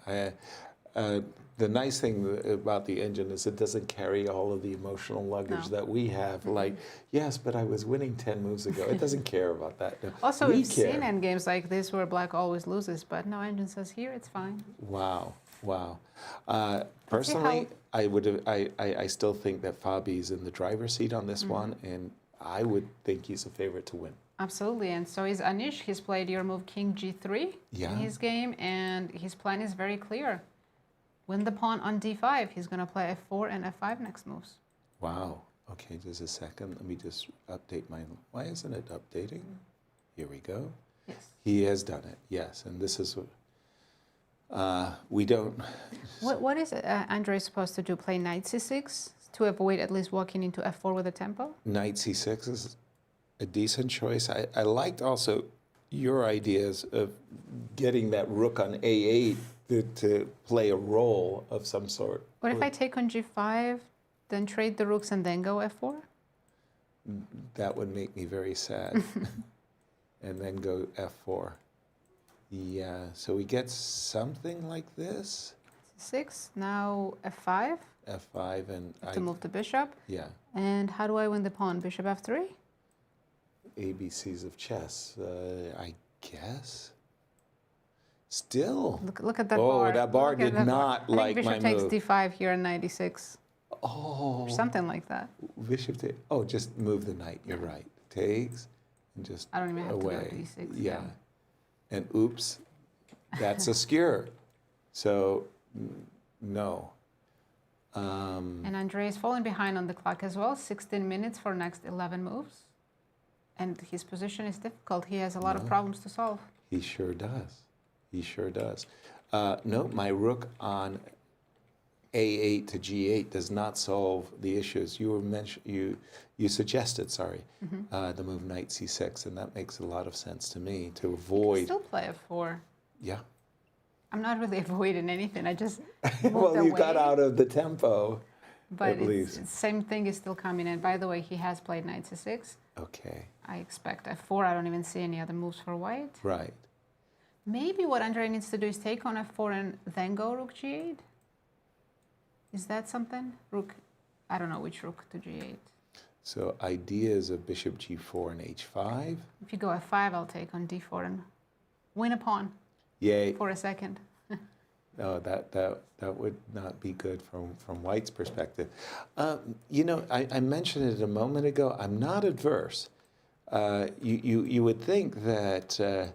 The nice thing about the engine is it doesn't carry all of the emotional luggage No. that we have. Like, yes, but I was winning 10 moves ago. It doesn't care about that. Also, we we've care. seen end games like this where black always loses, but no, engine says here it's fine. Wow. Personally, I still think that Fabi's in the driver's seat on this one, and I would think he's a favorite to win. Absolutely, and so is Anish. He's played your move King G3 Yeah. in his game, and his plan is very clear. Win the pawn on D5. He's going to play F4 and F5 next moves. Wow. Okay, just a second. Let me just update my. Why isn't it updating? Here we go. Yes. He has done it. Yes, and this is what we don't. What is Andrey supposed to do? Play Knight C6 to avoid at least walking into F4 with a tempo? Knight C6 is a decent choice. I liked also your ideas of getting that rook on A8 to play a role of some sort. What if I take on g5, then trade the rooks and then go f4? That would make me very sad. And then go f4. Yeah, so we get something like this. 6, now f5. F5 and To move the bishop. Yeah. And how do I win the pawn? Bishop f3? ABCs of chess, I guess. Still. Look at that Oh, bar. that bar Look at did that not bar. like my I think bishop move. takes d5 here in 96. Oh. Or something like that. Bishop takes. Oh, just move the knight. You're right. Takes and just I don't even have away. to go d6. Yeah. And oops, that's a skewer. So no. And Andrey is falling behind on the clock as well. 16 minutes for next 11 moves. And his position is difficult. He has a lot of problems to solve. He sure does. He sure does. No, my rook on a8 to g8 does not solve the issues. You suggested, sorry, the move knight c6, and that makes a lot of sense to me to avoid. Still play f4. Yeah. I'm not really avoiding anything. I just moved Well, you away, got out of the tempo, but at least. same thing is still coming in. By the way, he has played knight c6. Okay. I expect f4. I don't even see any other moves for white. Right. Maybe what Andrey needs to do is take on f4 and then go rook g8. Is that something? Rook, I don't know which rook to g8. So ideas of bishop g4 and h5. If you go f5, I'll take on d4 and win a pawn Yay. for a second. No, that would not be good from White's perspective. You know, I mentioned it a moment ago. I'm not adverse. You would think that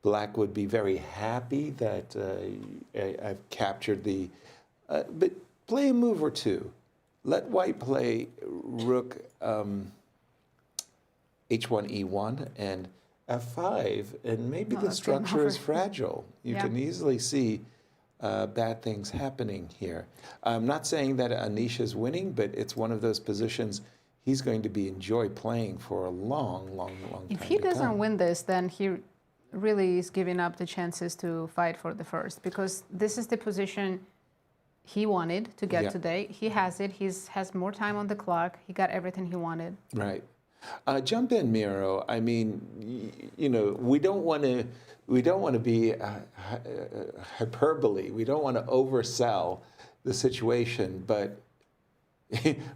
Black would be very happy that I've captured the, but play a move or two. Let White play rook h1, e1, and f5, and maybe the that's game structure is over. fragile. You can easily see bad things happening here. I'm not saying that Anish is winning, but it's one of those positions he's going to be enjoy playing for a long, long, long time. If he to doesn't come. win this, then he really is giving up the chances to fight for the first, because this is the position he wanted to get Yeah. today. He has it. He has more time on the clock. He got everything he wanted. Right. Jump in, Miro. I mean, you know, we don't want to be hyperbole. We don't want to oversell the situation. But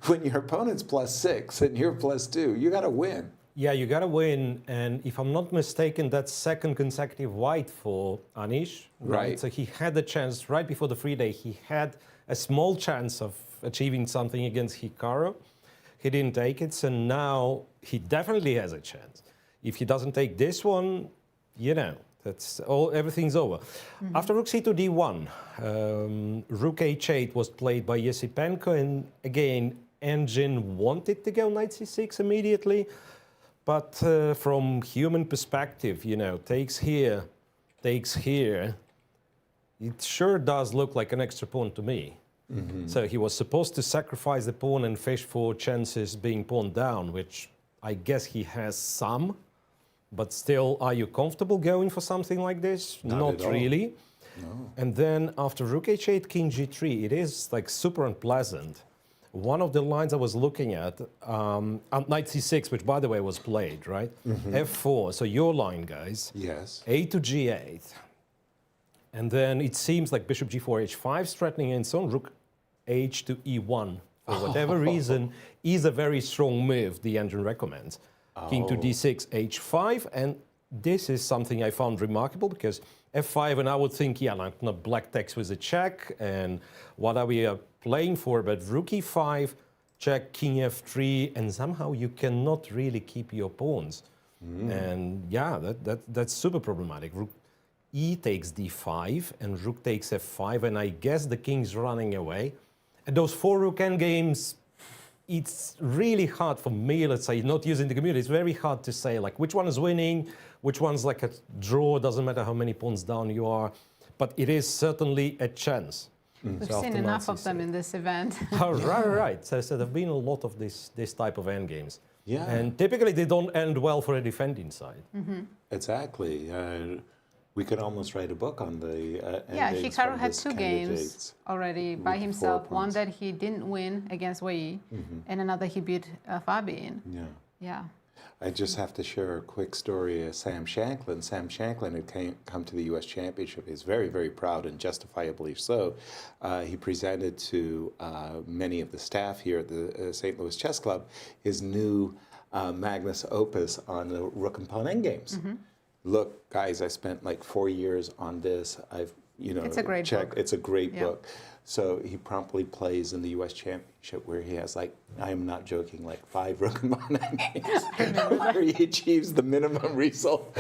when your opponent's +6 and you're +2, you got to win. Yeah, you got to win. And if I'm not mistaken, that's second consecutive white for Anish. Right. So he had the chance right before the free day. He had a small chance of achieving something against Hikaru. He didn't take it. So now he definitely has a chance. If he doesn't take this one, you know, that's all. Everything's over. After rook c2 d1, rook h8 was played by Esipenko. And again, Engine wanted to go knight c6 immediately. But from human perspective, you know, takes here, it sure does look like an extra pawn to me. So he was supposed to sacrifice the pawn and fish for chances being pawned down, which I guess he has some. But still, are you comfortable going for something like this? Not at all. really. No. And then after rook h8, king g3, it is like super unpleasant. One of the lines I was looking at, knight c6, which by the way was played, right? f4, so your line, guys. Yes. A to g8. And then it seems like bishop g4, h5 is threatening, and so on. Rook h to e1, for whatever reason, is a very strong move the engine recommends. King to d6, h5, and this is something I found remarkable because f5, and I would think, yeah, like not black text with a check, and what are we playing for? But rook e5, check, king f3, and somehow you cannot really keep your pawns. And yeah, that's super problematic. Rook e takes d5, and rook takes f5, and I guess the king's running away. And those 4 rook endgames, it's really hard for me, let's say, not using the computer, it's very hard to say, like, which one is winning, which one's like a draw, doesn't matter how many pawns down you are, but it is certainly a chance. We've seen enough of them in this event. Oh, right. So there have been a lot of this type of endgames. Yeah. And typically they don't end well for a defending side. Exactly. We could almost write a book on the Yeah, endings Hikaru from had this 2 games candidates already by with himself. 4 One points. that he didn't win against Wei Yi, and another he beat Fabi in. Yeah. Yeah. I just have to share a quick story of Sam Shanklin. Sam Shanklin had come to the U.S. Championship. He's very, very proud, and justifiably so. He presented to many of the staff here at the St. Louis Chess Club his new magnus opus on the Rook and Pawn endgames. Look, guys, I spent like 4 years on this. I've, It's a great checked. book. It's a great Yeah. book. So he promptly plays in the U.S. Championship, where he has, like, I am not joking, like 5 Rook and Pawn endgames, where he achieves the minimum result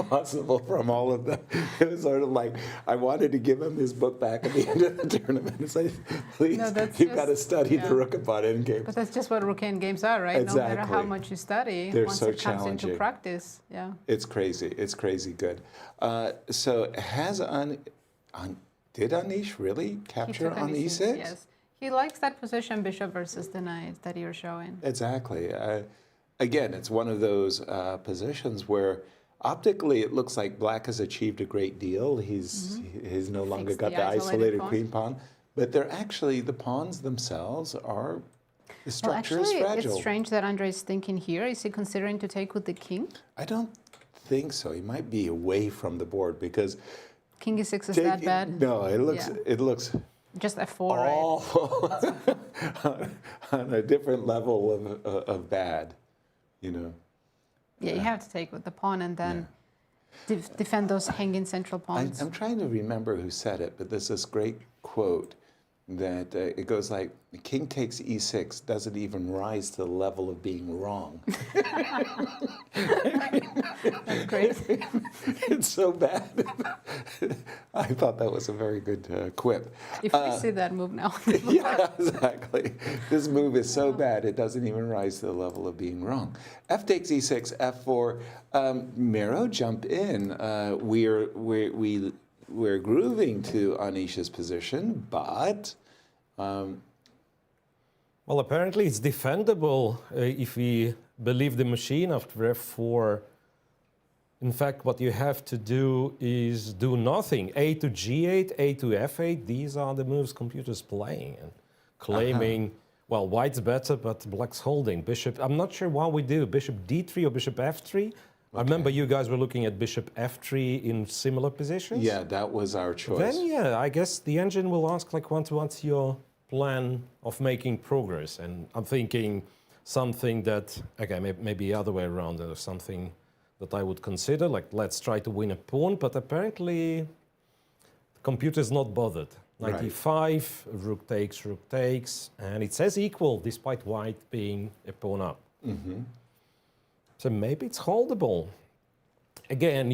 possible from all of them. It was sort of like, I wanted to give him his book back at the end of the tournament. It's like, please, No, that's you've got to just- study yeah. the Rook and Pawn endgames. But that's just what Rook end games are, right? No matter how Exactly. much you study, They're once so it comes into challenging. practice, yeah. It's crazy. It's crazy good. So did Anish really He capture took on E6, E6? Yes. He likes that position, bishop versus the knight, that you're showing. Exactly. Again, it's one of those positions where optically it looks like black has achieved a great deal. He's no longer Fixed got the the isolated isolated pawn. queen pawn, but they're actually, the pawns themselves are, the Well, structure actually, is fragile. it's strange that Andrey is thinking here. Is he considering to take with the king? I don't think so. He might be away from the board because King e6 is that bad? No, it looks Yeah. it looks Just f4, right? awful on a different level of bad, Yeah, you have to take with the pawn and then defend those hanging central pawns. I'm trying to remember who said it, but there's this great quote that it goes like, king takes e6 doesn't even rise to the level of being wrong. That's great. It's so bad. I thought that was a very good quip. If we see that move now. Yeah, exactly. This move is so bad it doesn't even rise to the level of being wrong. F takes e6, f4. Miro, jump in. We're grooving to Anish's position, but Well, apparently it's defendable if we believe the machine after f4. In fact, what you have to do is do nothing. A to g8, A to f8, these are the moves computers playing and claiming, well, white's better, but black's holding. Bishop, I'm not sure what we do, bishop d3 or bishop f3. I remember you guys were looking at bishop f3 in similar positions. yeah, that was our choice. Then, yeah, I guess the engine will ask, like, what's your plan of making progress? And I'm thinking something that, okay, maybe the other way around, or something that I would consider, like, let's try to win a pawn, but apparently the computer's not bothered. Knight Right. e5, rook takes, and it says equal, despite white being a pawn up. So maybe it's holdable. Again,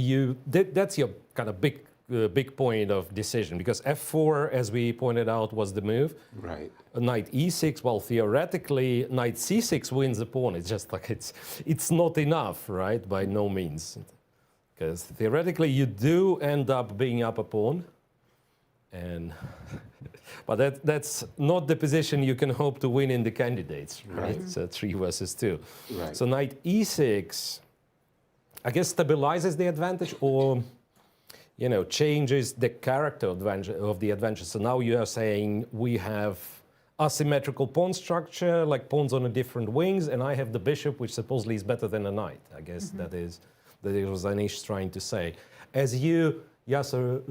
that's your kind of big point of decision, because f4, as we pointed out, was the move. Right. Knight e6, well, theoretically, knight c6 wins the pawn. It's just like it's not enough, right? By no means. Because theoretically, you do end up being up a pawn. But that's not the position you can hope to win in the candidates, right? So 3 versus 2. Right. So knight e6, I guess, stabilizes the advantage, or changes the character of the advantage. So now you are saying we have asymmetrical pawn structure, like pawns on a different wings, and I have the bishop, which supposedly is better than a knight. I guess that is what Anish trying to say. As you, Yasser,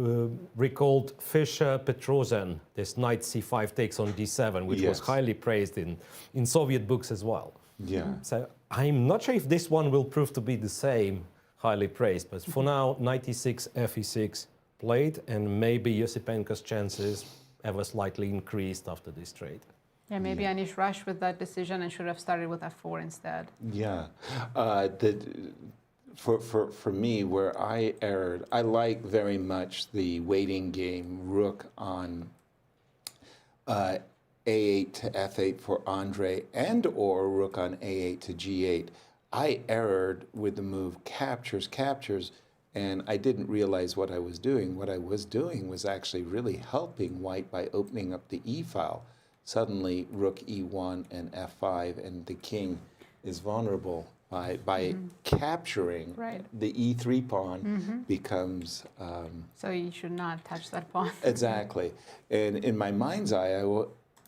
recalled Fischer Petrosian, this knight c5 takes on d7, which was Yes. highly praised in Soviet books as well. Yeah. So I'm not sure if this one will prove to be the same, highly praised, but for now, knight e6, fe6 played, and maybe Esipenko's chances ever slightly increased after this trade. Yeah, maybe Anish rushed with that decision and should have started with f4 instead. Yeah. For me, where I erred, I like very much the waiting game, rook on a8 to f8 for Andrey, and or rook on a8 to g8. I erred with the move captures, and I didn't realize what I was doing. What I was doing was actually really helping white by opening up the e file. Suddenly, rook e1 and f5, and the king is vulnerable by capturing Right. the e3 pawn becomes So you should not touch that pawn. exactly. And in my mind's eye,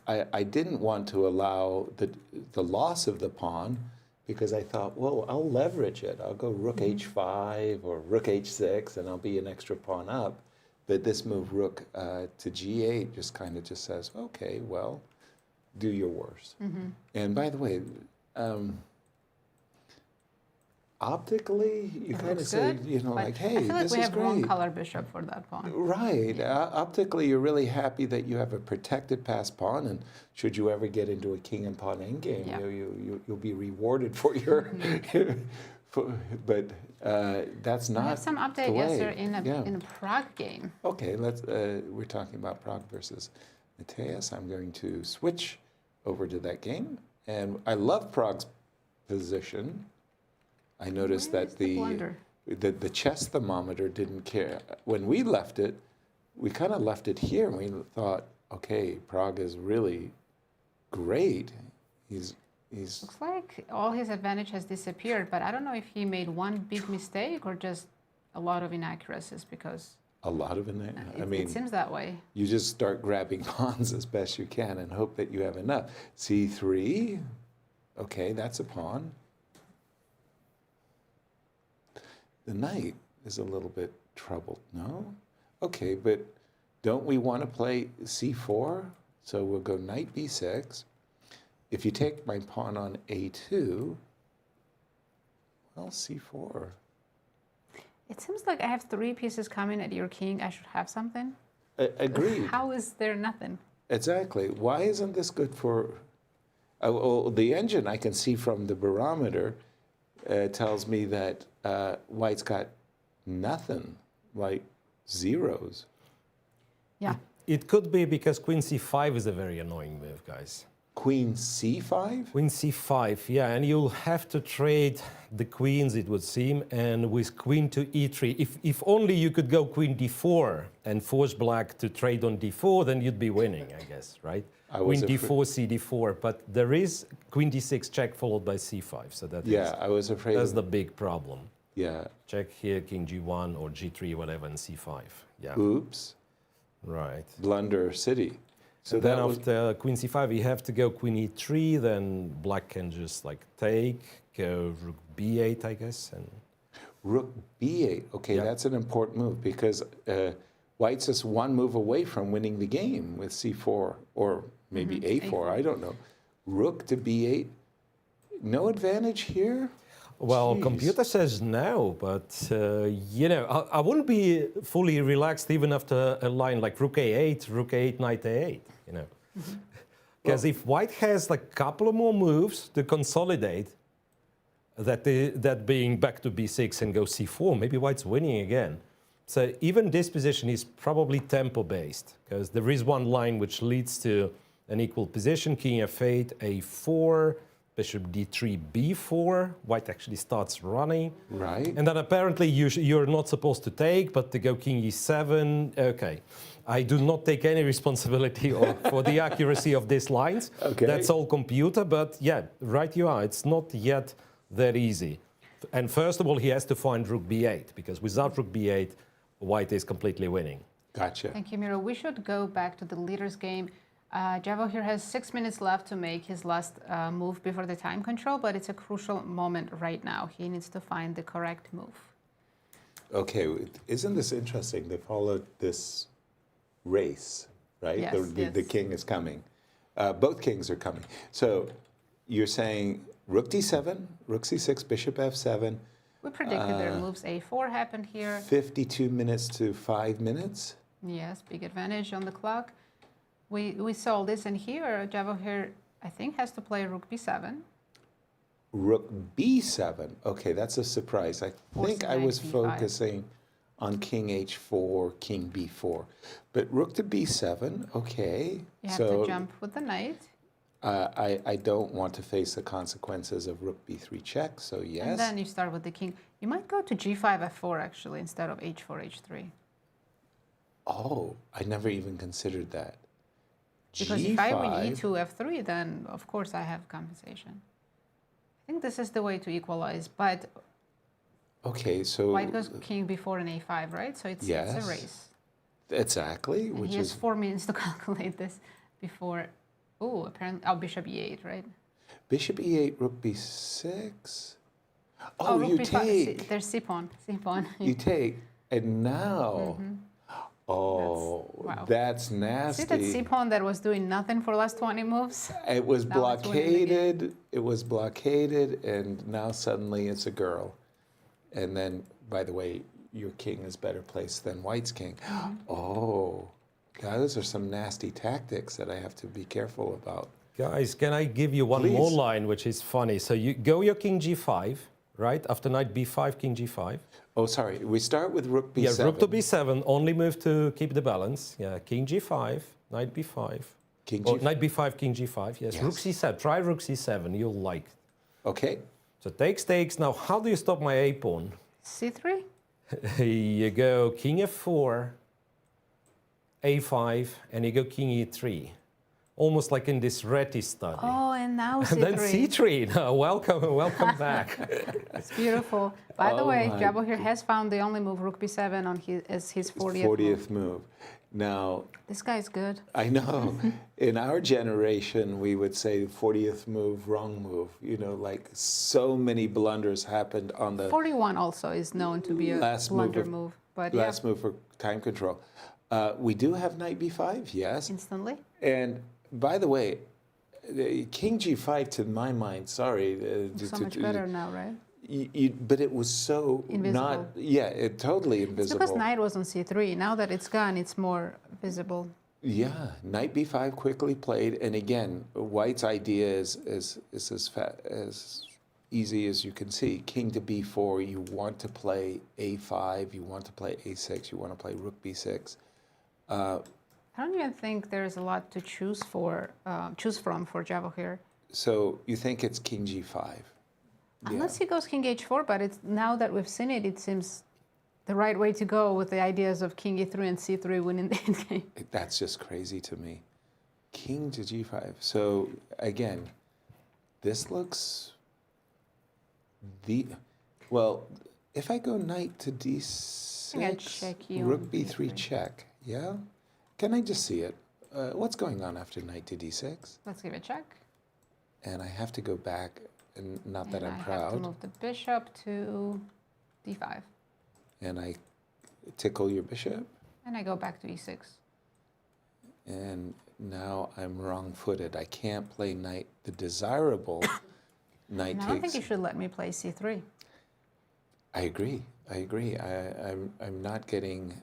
I didn't want to allow the loss of the pawn because I thought, well, I'll leverage it. I'll go rook h5 or rook h6, and I'll be an extra pawn up. But this move, rook to g8, just kind of just says, okay, well, do your worst. And by the way, optically, you It kind of looks say, good, you know, but like, hey, I feel like this we is have great. one color bishop for that pawn. Right. Optically, you're really happy that you have a protected passed pawn, and should you ever get into a king and pawn endgame, Yeah. you'll be rewarded for your. But that's We not. have some update the way. yesterday in a Prague game. Okay, we're talking about Prague versus Mateus. I'm going to switch over to that game, and I love Prague's position. I noticed Where is that the blunder? the chess thermometer didn't care. When we left it, we kind of left it here, and we thought, okay, Prague is really great. He's Looks like all his advantage has disappeared, but I don't know if he made one big mistake or just a lot of inaccuracies because a lot of it. I it mean, seems that way. you just start grabbing pawns as best you can and hope that you have enough. C3, okay, that's a pawn. The knight is a little bit troubled, no? Okay, but don't we want to play c4? So we'll go knight b6. If you take my pawn on a2, well, c4. It seems like I have 3 pieces coming at your king. I should have something. Agreed. How is there nothing? Exactly. Why isn't this good for... well, the engine I can see from the barometer tells me that white's got nothing, like zeros. Yeah. It could be because queen c5 is a very annoying move, guys. Queen c5? Queen c5, yeah, and you'll have to trade the queens, it would seem, and with queen to e3. If only you could go queen d4 and force black to trade on d4, then you'd be winning, I guess, right? Queen d4, cd4, but there is queen d6 check followed by c5, so I was afraid that's of, the big problem. Yeah. Check here, king g1 or g3, whatever, and c5. Yeah. Oops. Right. Blunder city. So then that was, after queen c5, you have to go queen e3, then black can just like take, go rook b8, I guess. And rook b8. Okay, Yeah. that's an important move because white's just one move away from winning the game with c4 or maybe a4. I don't know. Rook to b8. No advantage here? well, Jeez. computer says no, but you know, I wouldn't be fully relaxed even after a line like rook a8, rook a8, knight a8, you know. Because if white has like a couple of more moves to consolidate, that being back to b6 and go c4, maybe white's winning again. So even this position is probably tempo-based, because there is one line which leads to an equal position, king f8, a4, bishop d3, b4. White actually starts running. Right. And then apparently you're not supposed to take, but to go king e7. Okay. I do not take any responsibility for the accuracy of these lines. Okay. That's all computer, but yeah, right you are. It's not yet that easy. And first of all, he has to find rook b8, because without rook b8, white is completely winning. Gotcha. Thank you, Miro. We should go back to the leaders game. Javokhir has 6 minutes left to make his last move before the time control, but it's a crucial moment right now. He needs to find the correct move. Okay, isn't this interesting? They followed this race, right? Yes, The king is coming. Both kings are coming. So you're saying rook d7, rook c6, bishop f7. We predicted their moves. A4 happened here. 52 minutes to 5 minutes. Yes, big advantage on the clock. We saw this, and here Javokhir, I think, has to play rook b7. Rook b7. Okay, that's a surprise. I think I was c9, d5. focusing on king h4, king b4. But rook to b7, okay. You have so to jump with the knight. I don't want to face the consequences of rook b3 check, so yes. And then you start with the king. You might go to g5, f4, actually, instead of h4, h3. Oh, I never even considered that. Because G5, if I win e2, f3, then of course I have compensation. I think this is the way to equalize, but Okay, so white goes king before an a5, right? So it's Yes. a race. exactly, And which he has is 4 minutes to calculate this before. Oh, apparently, oh, bishop e8, right? bishop e8, rook b6. Oh, Oh, rook you b5. take. There's c-pawn. C-pawn. You take, and now, oh, Wow. that's See nasty. that c-pawn that was doing nothing for the last 20 moves? It was Now it's winning the game. blockaded. It was blockaded, and now suddenly it's a girl. And then, by the way, your king is better placed than white's king. Oh, God, those are some nasty tactics that I have to be careful about. Guys, can I give you one more Please. line, which is funny? So you go your king g5, right? After knight b5, king g5. Oh, sorry. We start with rook b7. Yeah, rook to b7, only move to keep the balance. Yeah, king g5, knight b5. King Or g5. knight b5, king g5. Yes, rook Yes. c7. Try rook c7, you'll like. Okay. So takes. Now, how do you stop my a pawn? c3? You go king f4, a5, and you go king e3. Almost like in this Reti study. Oh, and now c3. And then c3. Now, welcome back. It's beautiful. By the Oh way, my Javokhir has found the only move, rook b7, on as his 40th, 40th move. move. Now, This guy's good. I know in our generation, we would say 40th move, wrong move. You know, like so many blunders happened on the 41 also is known to be a last blunder move, move. But last move for time control. We do have knight b5, yes. instantly. And by the way, king g5 to my mind, sorry. So much better now, right? But it was so Invisible. not, yeah, it totally It's invisible. because knight was on c3. Now that it's gone, it's more visible. Yeah, knight b5 quickly played, and again, white's idea is as easy as you can see. King to b4, you want to play a5, you want to play a6, you want to play rook b6. I don't even think there's a lot to choose from for Javokhir. So you think it's king g5? Unless he goes king h4, but it's now that we've seen it, it seems the right way to go with the ideas of king e3 and c3 winning the endgame. That's just crazy to me. King to g5. So again, this looks well. If I go knight to d6, I check you rook on b3 d3. check. Yeah, can I just see it? What's going on after knight to d6? Let's give it a check. And I have to go back, and not that And I'm I have to proud. move the bishop to d5. And I tickle your bishop, And I go back to e6. and now I'm wrong-footed. I can't play knight. The desirable knight And I don't takes. think you should let me play c3. I agree. I'm not getting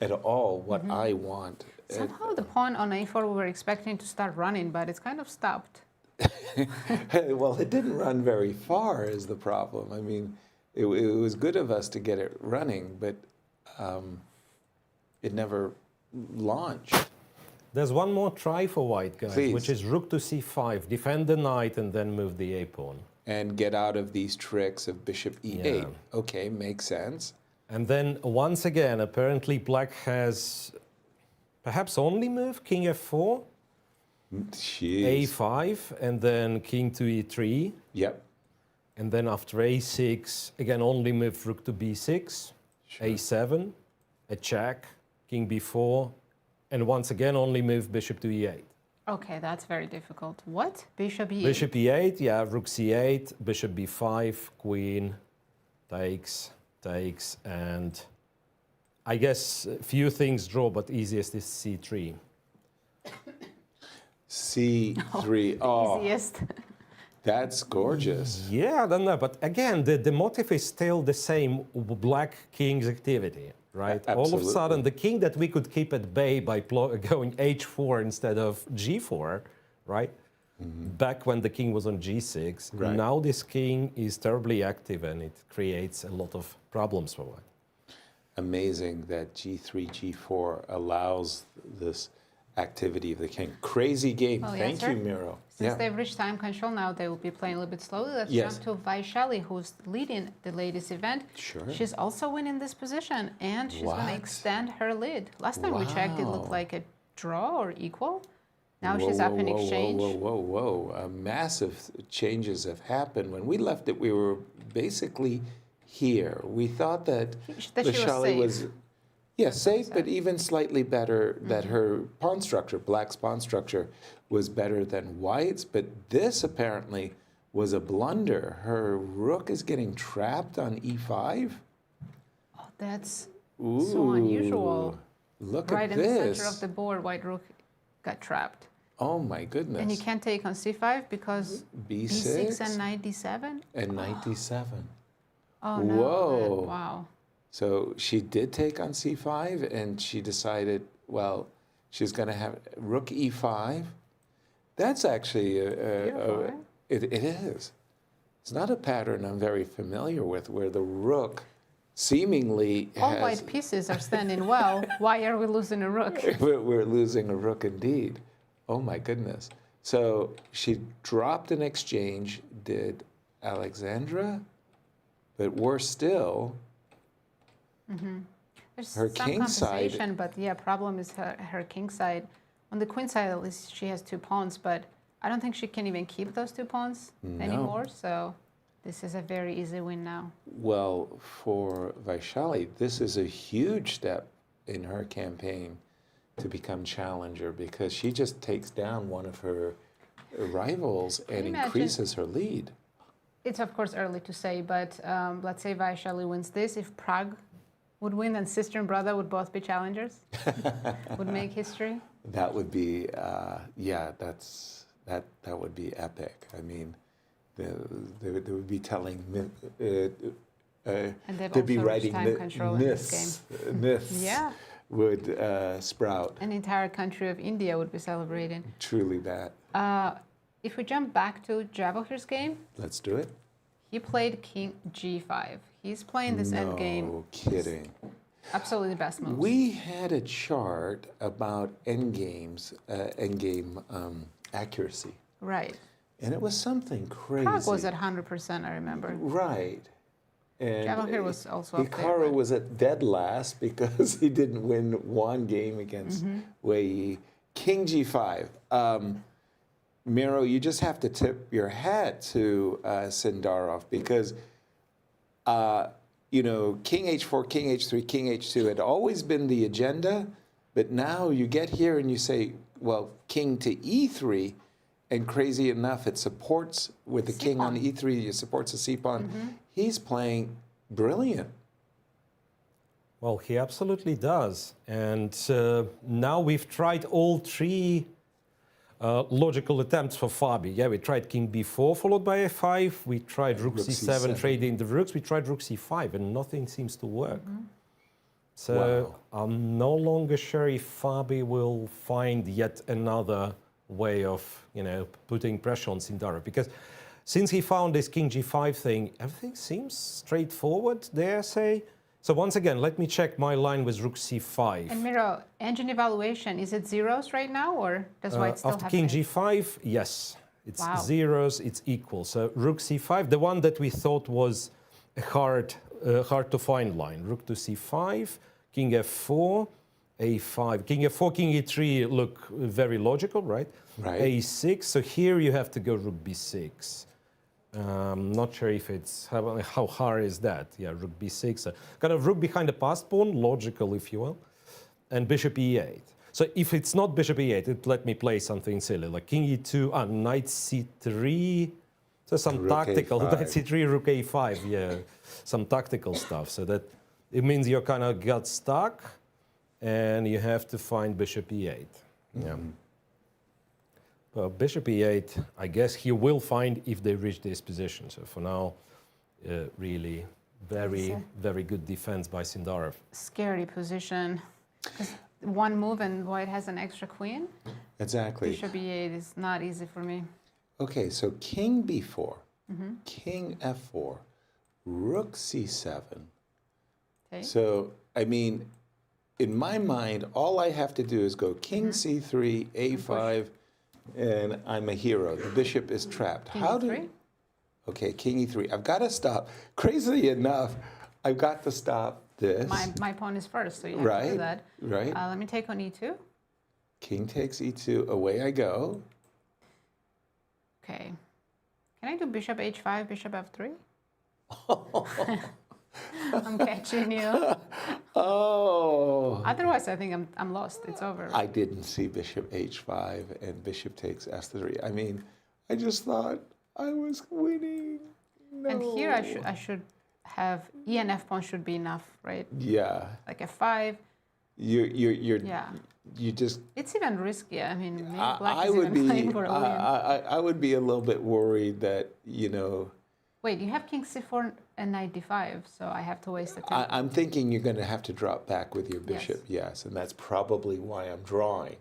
at all what I want. Somehow the pawn on a4 we were expecting to start running, but it's kind of stopped. Well, it didn't run very far is the problem. I mean, it was good of us to get it running, but it never launched. There's one more try for white, guys, Please. which is rook to c5. Defend the knight and then move the a pawn. And get out of these tricks of bishop e8. Yeah. Okay, makes sense. And then once again, apparently black has perhaps only move king f4, Jeez. a5, and then king to e3. Yep. And then after a6, again, only move rook to b6, a7, a check, king b4, and once again, only move bishop to e8. Okay, that's very difficult. What? Bishop e8? Bishop e8, yeah, rook c8, bishop b5, queen takes, and I guess few things draw, but easiest is c3. c3. Oh, Easiest. that's gorgeous. Yeah, I don't know, but again, the motive is still the same, black king's activity, right? All of a sudden, the king that we could keep at bay by going h4 instead of g4, right? Back when the king was on g6, Right. now this king is terribly active and it creates a lot of problems for white. Amazing that g3, g4 allows this activity of the king. Crazy game. Well, Thank Yasser, you, Miro. Since they've reached time control now, they will be playing a little bit slowly. Let's Yes. jump to Vaishali, who's leading the latest event. Sure. She's also winning this position, and she's going to What? extend her lead. Last time we checked, it looked Wow. like a draw or equal. Now she's up in whoa, exchange. Whoa. Massive changes have happened. When we left it, we were basically here. We thought that That she was Vaishali safe. yeah, safe, but even slightly better, that her pawn structure, black's pawn structure, was better than white's. But this apparently was a blunder. Her rook is getting trapped on e5. Oh, that's so unusual. Look Right at in the this. center of the board, white rook got trapped. Oh my goodness. And you can't take on c5 because B6 b6 and knight d7? and knight d7. Oh no. Whoa. Wow. So she did take on c5, and she decided, well, she's going to have rook e5. That's actually Beautiful, right? it is. It's not a pattern I'm very familiar with, where the rook seemingly All has. white pieces are standing well. Why are we losing a rook? We're losing a rook indeed. Oh my goodness. So she dropped an exchange, did Alexandra, but worse still, There's her some king side- compensation, but yeah, problem is her king side. On the queen side, at least she has 2 pawns, but I don't think she can even keep those 2 pawns anymore. So this is a very easy win now. well, for Vaishali, this is a huge step in her campaign to become challenger, because she just takes down one of her rivals and imagine- increases her lead. It's of course early to say, but let's say Vaishali wins this. If Prague would win, then sister and brother would both be challengers. Would make history. That would be, yeah, that would be epic. I mean, they would be telling, And they've they'd be also reached writing time control in this myths. Myths Yeah. would sprout. An entire country of India would be celebrating. Truly that. If we jump back to Javokhir's game, Let's do it. he played king g5. He's playing this endgame. No kidding. Absolutely the best moves. We had a chart about endgame accuracy, Right. and it was something crazy. Prague was at 100%, I remember. Right. And Javokhir was also up there, Hikaru but- was at dead last because he didn't win one game against Wei Yi. King g5. Miro, you just have to tip your hat to Sindarov, because, you know, king h4, king h3, king h2 had always been the agenda, but now you get here and you say, well, king to e3, and crazy enough, it supports with the king on e3, it supports the c-pawn. He's playing brilliant. Well, he absolutely does. And now we've tried all 3 logical attempts for Fabi. Yeah, we tried king b4 followed by f5. We tried rook c7 trading the rooks. We tried rook c5, and nothing seems to work. So I'm no longer sure if Fabi will find yet another way of, you know, putting pressure on Sindarov, because since he found this king g5 thing, everything seems straightforward, dare I say. So once again, let me check my line with rook c5. And Miro, engine evaluation, is it zeros right now, or does white still After have king it? g5, yes. It's Wow. zeros, it's equal. So rook c5, the one that we thought was a hard to find line. Rook to c5, king f4, a5. King f4, king e3 look very logical, right? Right. a6, so here you have to go rook b6. Not sure if it's, how hard is that? Yeah, rook b6. Kind of rook behind the passed pawn, logical if you will. And bishop e8. So if it's not bishop e8, it let me play something silly, like king e2, knight c3. So some Rook tactical, A5. knight c3, rook a5, yeah. Some tactical stuff. So that it means you kind of got stuck and you have to find bishop e8. Yeah. Well, bishop e8, I guess he will find if they reach this position. So for now, really very good defense by Sindarov. Scary position. 'Cause one move and white has an extra queen. Exactly. Bishop e8 is not easy for me. Okay, so king b4, king f4, rook c7. Okay. So, I mean, in my mind, all I have to do is go king c3, a5, and I'm a hero. The bishop is trapped. King How e3? do? Okay, king e3. I've got to stop. Crazily enough, I've got to stop this. My pawn is first, so you have to do Right, that. right. Let me take on e2. King takes e2, away I go. Okay. Can I do bishop h5, bishop f3? I'm catching you. Oh. Otherwise, I think I'm lost. It's over. I didn't see bishop h5 and bishop takes f3. I mean, I just thought I was winning. No. And here I should have e and f pawn should be enough, right? Yeah. Like f5. You're Yeah. you just. It's even riskier. I mean, maybe black I is would even be. playing for a win. I would be a little bit worried that Wait, you have king c4 and knight d5, so I have to waste the time. I'm thinking you're going to have to drop back with your bishop. Yes, and that's probably why I'm drawing.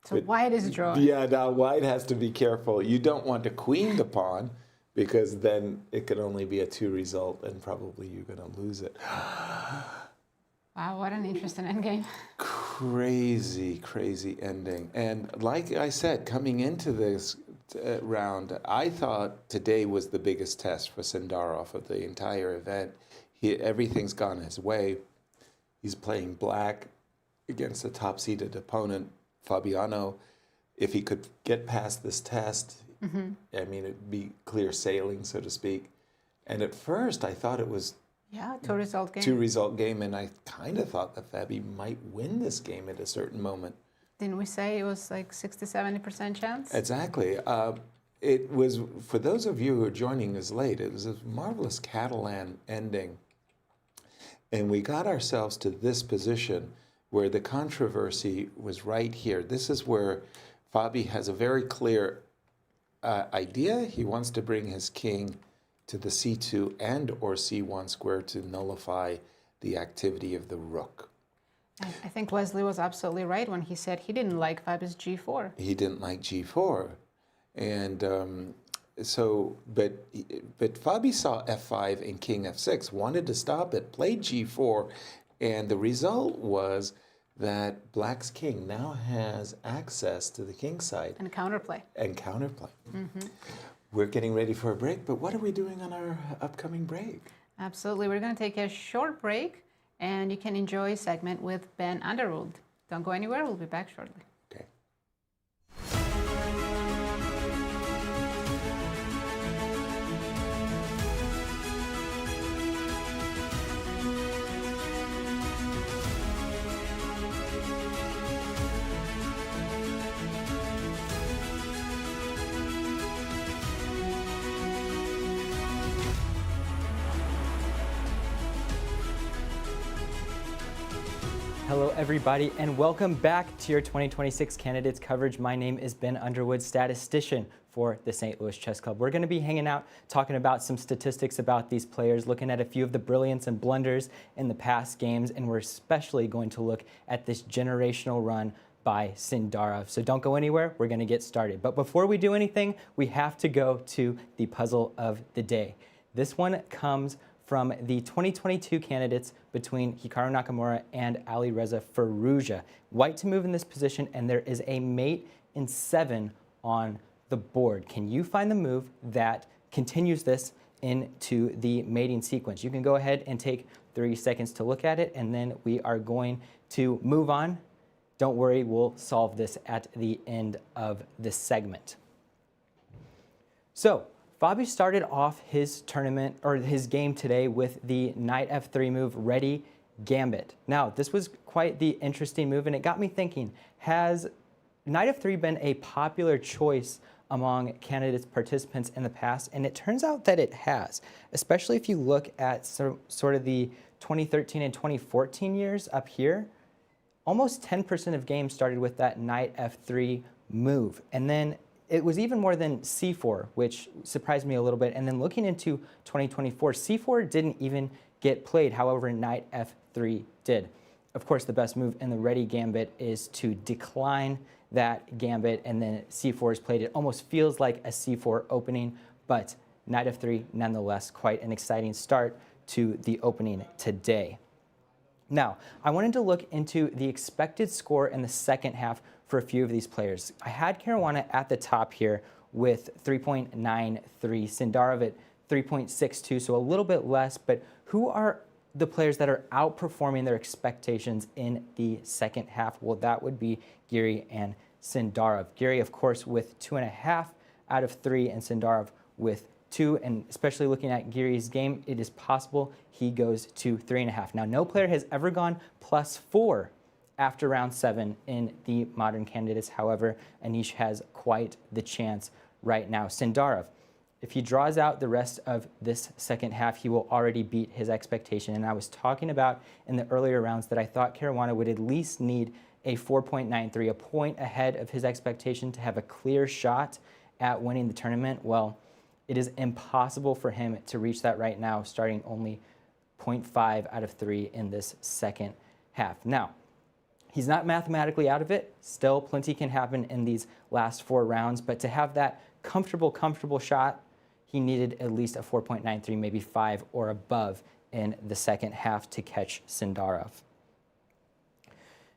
So white is drawing. Yeah, now white has to be careful. You don't want to queen the pawn because then it can only be a 2 result and probably you're going to lose it. Wow, what an interesting endgame. Crazy, crazy ending. And like I said, coming into this round, I thought today was the biggest test for Sindarov of the entire event. Everything's gone his way. He's playing black against a top-seeded opponent, Fabiano. If he could get past this test, I mean, it'd be clear sailing, so to speak. And at first, I thought it was 2-result game. 2-result game, and I kind of thought that Fabi might win this game at a certain moment. Didn't we say it was like 60-70% chance? Exactly. It was, for those of you who are joining us late, it was a marvelous Catalan ending. And we got ourselves to this position where the controversy was right here. This is where Fabi has a very clear idea. He wants to bring his king to the c2 and or c1 square to nullify the activity of the rook. I think Wesley was absolutely right when he said he didn't like Fabi's g4. He didn't like g4. And but Fabi saw f5 and king f6, wanted to stop it, played g4, and the result was that Black's king now has access to the king side. And counterplay. And counterplay. We're getting ready for a break, but what are we doing on our upcoming break? Absolutely. We're going to take a short break, and you can enjoy a segment with Ben Underwood. Don't go anywhere. We'll be back shortly. Okay. Hello everybody and welcome back to your 2026 candidates coverage. My name is Ben Underwood, statistician for the St. Louis Chess Club. We're going to be hanging out talking about some statistics about these players, looking at a few of the brilliance and blunders in the past games, and we're especially going to look at this generational run by Sindarov. So don't go anywhere, we're going to get started. But before we do anything, we have to go to the puzzle of the day. This one comes from the 2022 candidates between Hikaru Nakamura and Alireza Firouzja. White to move in this position, and there is a mate in 7 on the board. Can you find the move that continues this into the mating sequence? You can go ahead and take 30 seconds to look at it, and then we are going to move on. Don't worry, we'll solve this at the end of this segment. So, Fabi started off his tournament, or his game today, with the knight f3 move, ready gambit. Now, this was quite the interesting move, and it got me thinking, has knight f3 been a popular choice among candidates participants in the past? And it turns out that it has, especially if you look at sort of the 2013 and 2014 years up here. Almost 10% of games started with that knight f3 move. And then it was even more than c4, which surprised me a little bit. And then looking into 2024, c4 didn't even get played. However, knight f3 did. Of course, the best move in the ready gambit is to decline that gambit, and then c4 is played. It almost feels like a c4 opening, but knight f3, nonetheless, quite an exciting start to the opening today. Now, I wanted to look into the expected score in the second half for a few of these players. I had Caruana at the top here with 3.93, Sindarov at 3.62, so a little bit less, but who are the players that are outperforming their expectations in the second half? Well, that would be Giri and Sindarov. Giri, of course, with 2.5 out of 3, and Sindarov with 2. And especially looking at Giri's game, it is possible he goes to 3.5. Now, no player has ever gone +4 after round 7 in the modern candidates. However, Anish has quite the chance right now. Sindarov, if he draws out the rest of this second half, he will already beat his expectation. And I was talking about in the earlier rounds that I thought Caruana would at least need a 4.93, a point ahead of his expectation to have a clear shot at winning the tournament. Well, it is impossible for him to reach that right now, starting only 0.5 out of 3 in this second half. Now, he's not mathematically out of it. Still, plenty can happen in these last 4 rounds, but to have that comfortable shot, he needed at least a 4.93, maybe 5 or above in the second half to catch Sindarov.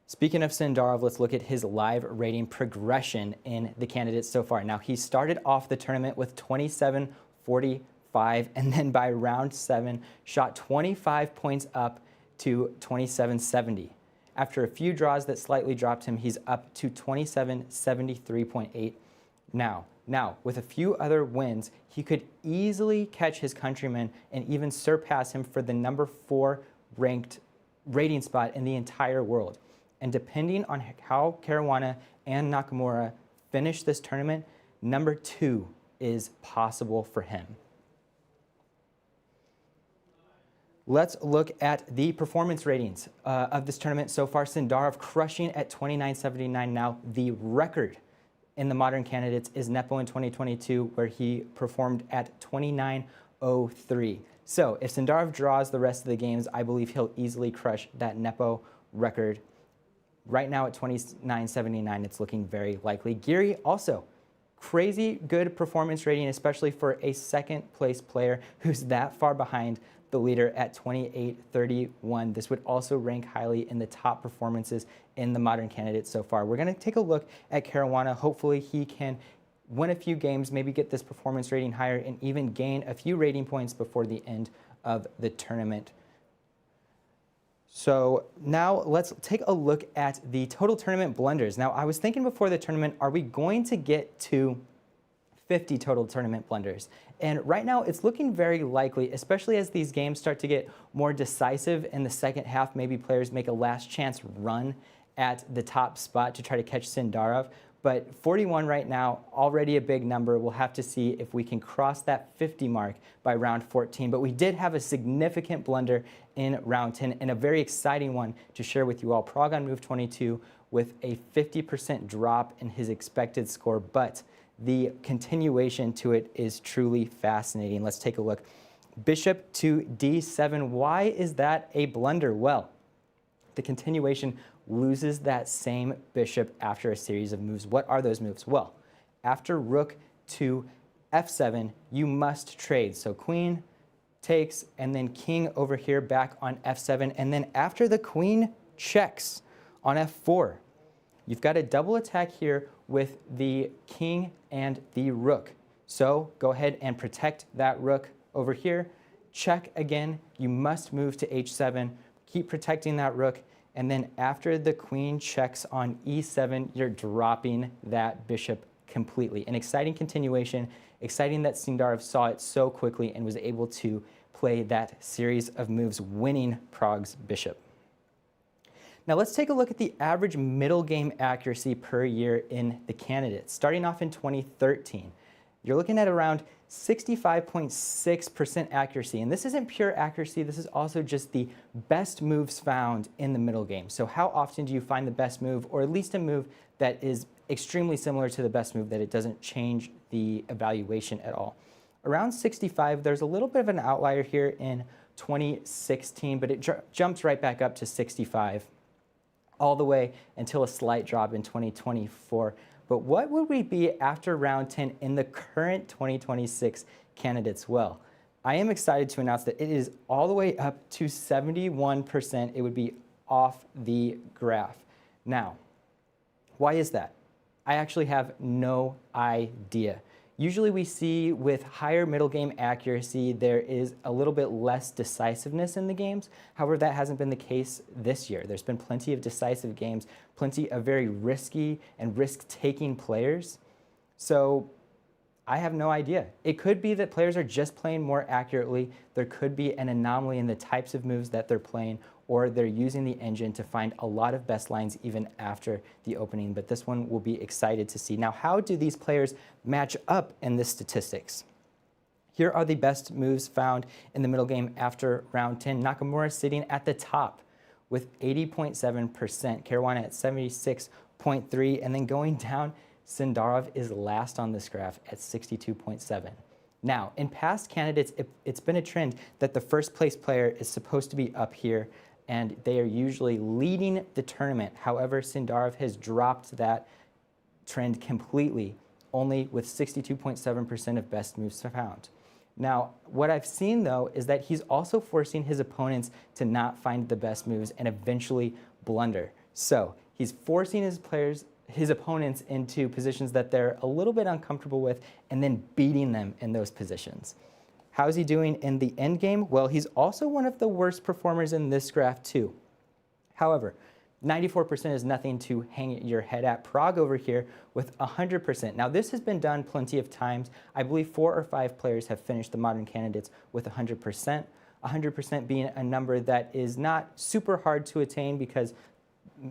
Speaking of Sindarov, let's look at his live rating progression in the candidates so far. Now, he started off the tournament with 27.45, and then by round 7, shot 25 points up to 27.70. After a few draws that slightly dropped him, he's up to 27.73.8 now. Now, with a few other wins, he could easily catch his countryman and even surpass him for the number 4 ranked rating spot in the entire world. And depending on how Caruana and Nakamura finish this tournament, number 2 is possible for him. Let's look at the performance ratings of this tournament so far. Sindarov crushing at 29.79 now. The record in the modern candidates is Nepo in 2022, where he performed at 29.03. So if Sindarov draws the rest of the games, I believe he'll easily crush that Nepo record. Right now at 29.79, it's looking very likely. Giri also crazy good performance rating, especially for a second place player who's that far behind the leader at 28.31. This would also rank highly in the top performances in the modern candidates so far. We're going to take a look at Caruana. Hopefully he can win a few games, maybe get this performance rating higher, and even gain a few rating points before the end of the tournament. So now let's take a look at the total tournament blunders. Now, I was thinking before the tournament, are we going to get to 50 total tournament blunders? And right now it's looking very likely, especially as these games start to get more decisive in the second half. Maybe players make a last chance run at the top spot to try to catch Sindarov. But 41 right now, already a big number. We'll have to see if we can cross that 50 mark by round 14. But we did have a significant blunder in round 10 and a very exciting one to share with you all. Prague on move 22 with a 50% drop in his expected score, but the continuation to it is truly fascinating. Let's take a look. Bishop to d7. Why is that a blunder? Well, the continuation loses that same bishop after a series of moves. What are those moves? Well, after rook to f7, you must trade. So queen takes, and then king over here back on f7. And then after the queen checks on f4, you've got a double attack here with the king and the rook. So go ahead and protect that rook over here. Check again. You must move to h7. Keep protecting that rook. And then after the queen checks on e7, you're dropping that bishop completely. An exciting continuation. Exciting that Sindarov saw it so quickly and was able to play that series of moves, winning Prague's bishop. Now let's take a look at the average middle game accuracy per year in the candidates. Starting off in 2013, you're looking at around 65.6% accuracy. And this isn't pure accuracy, this is also just the best moves found in the middle game. So how often do you find the best move, or at least a move that is extremely similar to the best move, that it doesn't change the evaluation at all? Around 65, there's a little bit of an outlier here in 2016, but it jumps right back up to 65 all the way until a slight drop in 2024. But what would we be after round 10 in the current 2026 candidates? Well, I am excited to announce that it is all the way up to 71%. It would be off the graph. Now, why is that? I actually have no idea. Usually we see with higher middle game accuracy, there is a little bit less decisiveness in the games. However, that hasn't been the case this year. There's been plenty of decisive games, plenty of very risky and risk-taking players. So I have no idea. It could be that players are just playing more accurately. There could be an anomaly in the types of moves that they're playing, or they're using the engine to find a lot of best lines even after the opening. But this one will be excited to see. Now, how do these players match up in the statistics? Here are the best moves found in the middle game after round 10. Nakamura sitting at the top with 80.7%, Caruana at 76.3%, and then going down, Sindarov is last on this graph at 62.7%. Now, in past candidates, it's been a trend that the first place player is supposed to be up here, and they are usually leading the tournament. However, Sindarov has dropped that trend completely, only with 62.7% of best moves found. Now, what I've seen, though, is that he's also forcing his opponents to not find the best moves and eventually blunder. So he's forcing his opponents into positions that they're a little bit uncomfortable with and then beating them in those positions. How's he doing in the end game? Well, he's also one of the worst performers in this graph too. However, 94% is nothing to hang your head at. Prague over here with 100%. Now this has been done plenty of times. I believe 4 or 5 players have finished the modern candidates with 100%. 100% being a number that is not super hard to attain because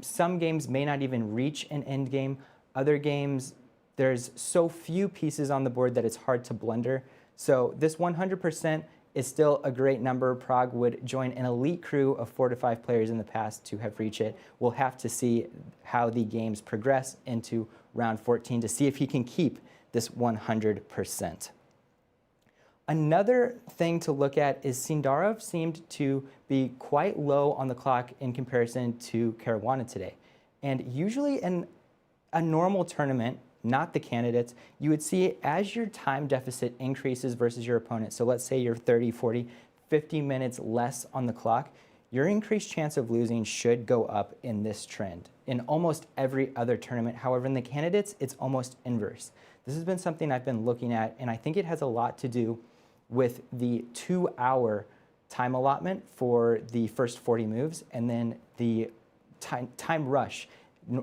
some games may not even reach an end game. Other games, there's so few pieces on the board that it's hard to blunder. So this 100% is still a great number. Prague would join an elite crew of 4 to 5 players in the past to have reached it. We'll have to see how the games progress into round 14 to see if he can keep this 100%. Another thing to look at is Sindarov seemed to be quite low on the clock in comparison to Caruana today. And usually in a normal tournament, not the candidates, you would see as your time deficit increases versus your opponent, so let's say you're 30, 40, 50 minutes less on the clock, your increased chance of losing should go up in this trend. In almost every other tournament, however, in the candidates, it's almost inverse. This has been something I've been looking at, and I think it has a lot to do with the 2-hour time allotment for the first 40 moves, and then the time rush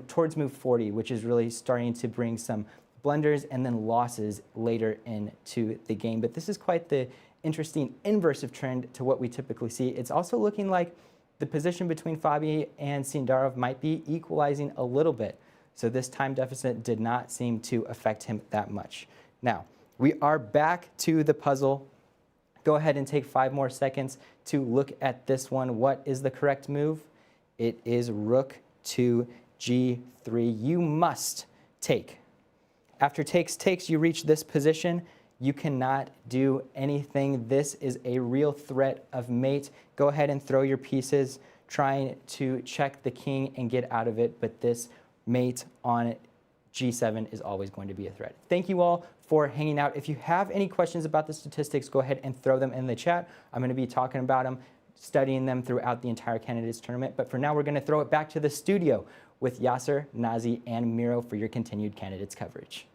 towards move 40, which is really starting to bring some blunders and then losses later into the game. But this is quite the interesting inverse of trend to what we typically see. It's also looking like the position between Fabi and Sindarov might be equalizing a little bit. So this time deficit did not seem to affect him that much. Now, we are back to the puzzle. Go ahead and take 5 more seconds to look at this one. What is the correct move? It is rook to G3. You must take. After takes, you reach this position. You cannot do anything. This is a real threat of mate. Go ahead and throw your pieces, trying to check the king and get out of it, but this mate on G7 is always going to be a threat. Thank you all for hanging out. If you have any questions about the statistics, go ahead and throw them in the chat. I'm going to be talking about them, studying them throughout the entire candidates tournament. But for now, we're going to throw it back to the studio with Yasser, Nazi, and Miro for your continued candidates coverage.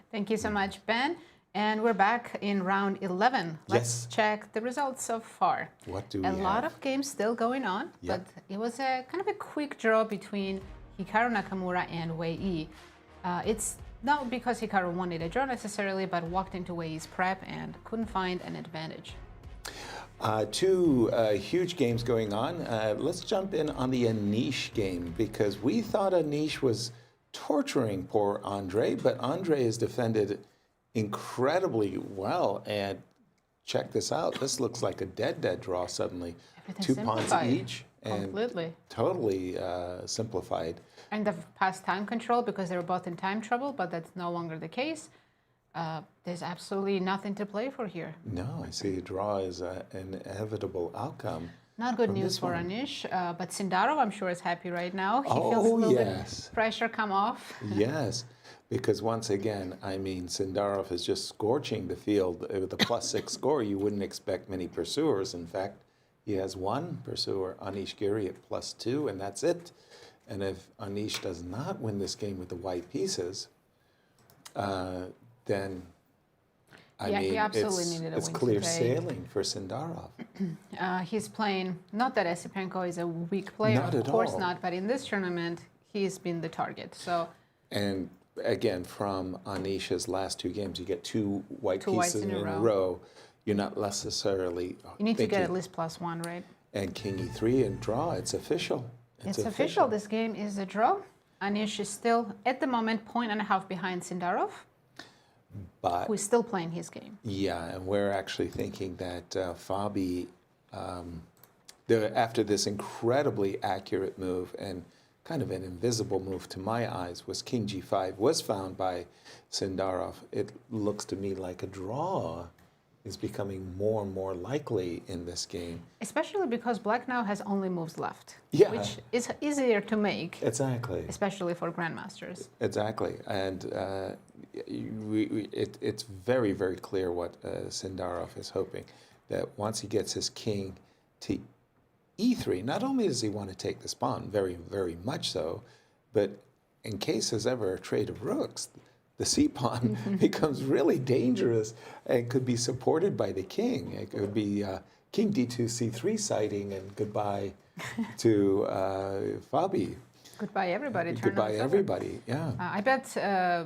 Thank you so much, Ben. And we're back in round 11. Let's check the results so far. What do we have? A lot of games still going on, but it was a kind of a quick draw between Hikaru Nakamura and Wei Yi. It's not because Hikaru wanted a draw necessarily, but walked into Wei Yi's prep and couldn't find an advantage. 2 huge games going on. Let's jump in on the Anish game because we thought Anish was torturing poor Andrey, but Andrey has defended incredibly well. And check this out. This looks like a dead draw suddenly. 2 pawns each. Completely. And totally simplified. And the past time control because they were both in time trouble, but that's no longer the case. There's absolutely nothing to play for here. No, I see a draw is an inevitable outcome. Not good news for Anish, but Sindarov, I'm sure, is happy right now. He feels a little bit pressure come off. Yes, because once again, I mean, Sindarov is just scorching the field with a +6 score. You wouldn't expect many pursuers. In fact, He has one pursuer, Anish Giri, at +2, and that's it. And if Anish does not win this game with the white pieces, then I mean, he absolutely needed a it's win clear today. sailing for Sindarov. He's playing, not that Esipenko is a weak player, Not of at course all. not, but in this tournament, he's been the target. So And again, from Anish's last 2 games, you get 2 white Two whites pieces in a a row. row. You're not necessarily you need to get at thinking- least +1, right? And King E3 and draw, it's official. It's official. This game is a draw. Anish is still, at the moment, 1.5 behind Sindarov, But who is still playing his game. yeah, and we're actually thinking that Fabi, after this incredibly accurate move and kind of an invisible move to my eyes, was King G5 was found by Sindarov. It looks to me like a draw is becoming more and more likely in this game. Especially because Black now has only moves left, Yeah. which is easier to make, Exactly. especially for grandmasters. Exactly, and it's very, very clear what Sindarov is hoping, that once he gets his king to E3, not only does he want to take this pawn, very, very much so, but in case there's ever a trade of rooks, the c-pawn becomes really dangerous and could be supported by the king. It could be king d2, c3 sighting, and goodbye to Fabi. Goodbye, everybody. Turn Goodbye, over. everybody. Yeah. I bet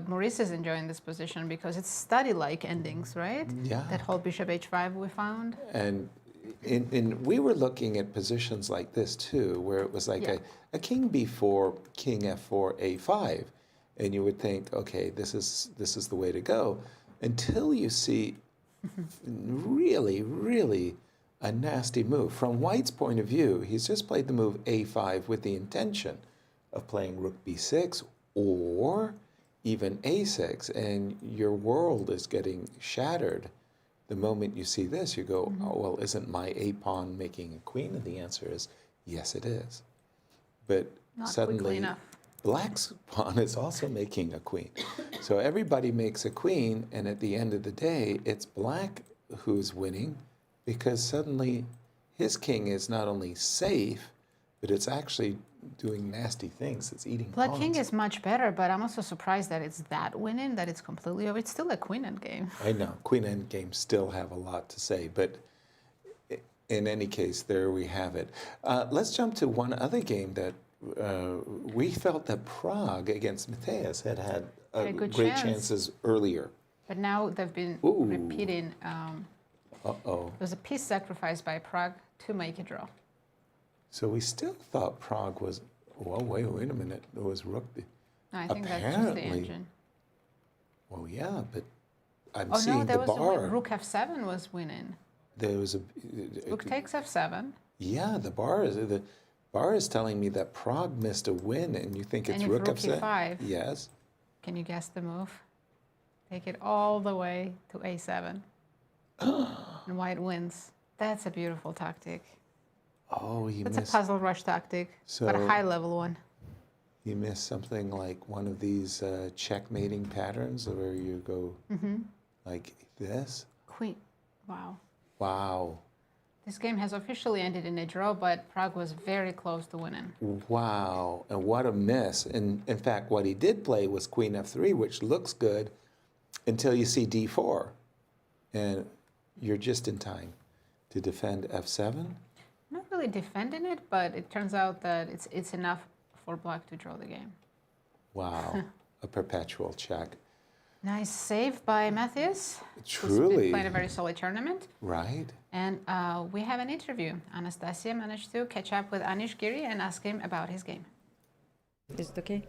Maurice is enjoying this position because it's study-like endings, right? Yeah. That whole bishop h5 we found. And we were looking at positions like this too, where it was like Yeah. a king b4, king f4, a5, and you would think, okay, this is the way to go, until you see really, really a nasty move. From White's point of view, he's just played the move a5 with the intention of playing rook b6 or even a6, and your world is getting shattered. The moment you see this, you go, oh, well, isn't my a pawn making a queen? And the answer is, yes, it is. But Not quickly suddenly, enough. Black's pawn is also making a queen. So everybody makes a queen, and at the end of the day, it's Black who's winning, because suddenly his king is not only safe, but it's actually doing nasty things. It's eating Black pawns. king is much better, but I'm also surprised that it's that winning, that it's completely over. It's still a queen endgame. I know, queen endgame still have a lot to say, but in any case, there we have it. Let's jump to one other game that we felt that Prague against Mateus had Had a good great chance. chances earlier. But now they've been Ooh. repeating. Uh-oh. There was a piece sacrificed by Prague to make a draw. So we still thought Prague was, well, wait a minute, it was rook. No, I think that's just the Apparently. engine. Well, yeah, but I'm Oh seeing no, there the was a bar. win. Rook f7 was winning. There was a. Rook takes f7. Yeah, the bar is telling me that Prague missed a win, and you think it's And if rook rook f7? e5. Yes. Can you guess the move? Take it all the way to a7. And White wins. That's a beautiful tactic. Oh, you That's a missed. puzzle rush tactic, but a So- high level one. You missed something like one of these checkmating patterns where you go like this. Queen. Wow. Wow. This game has officially ended in a draw, but Prague was very close to winning. Wow, and what a miss. And in fact, what he did play was queen f3, which looks good until you see d4. And you're just in time to defend f7. Not really defending it, but it turns out that it's enough for Black to draw the game. Wow, a perpetual check. Nice save by Matthias. Who's Truly, been playing a very solid tournament. right? And we have an interview. Anastasiya managed to catch up with Anish Giri and ask him about his game. Is it okay?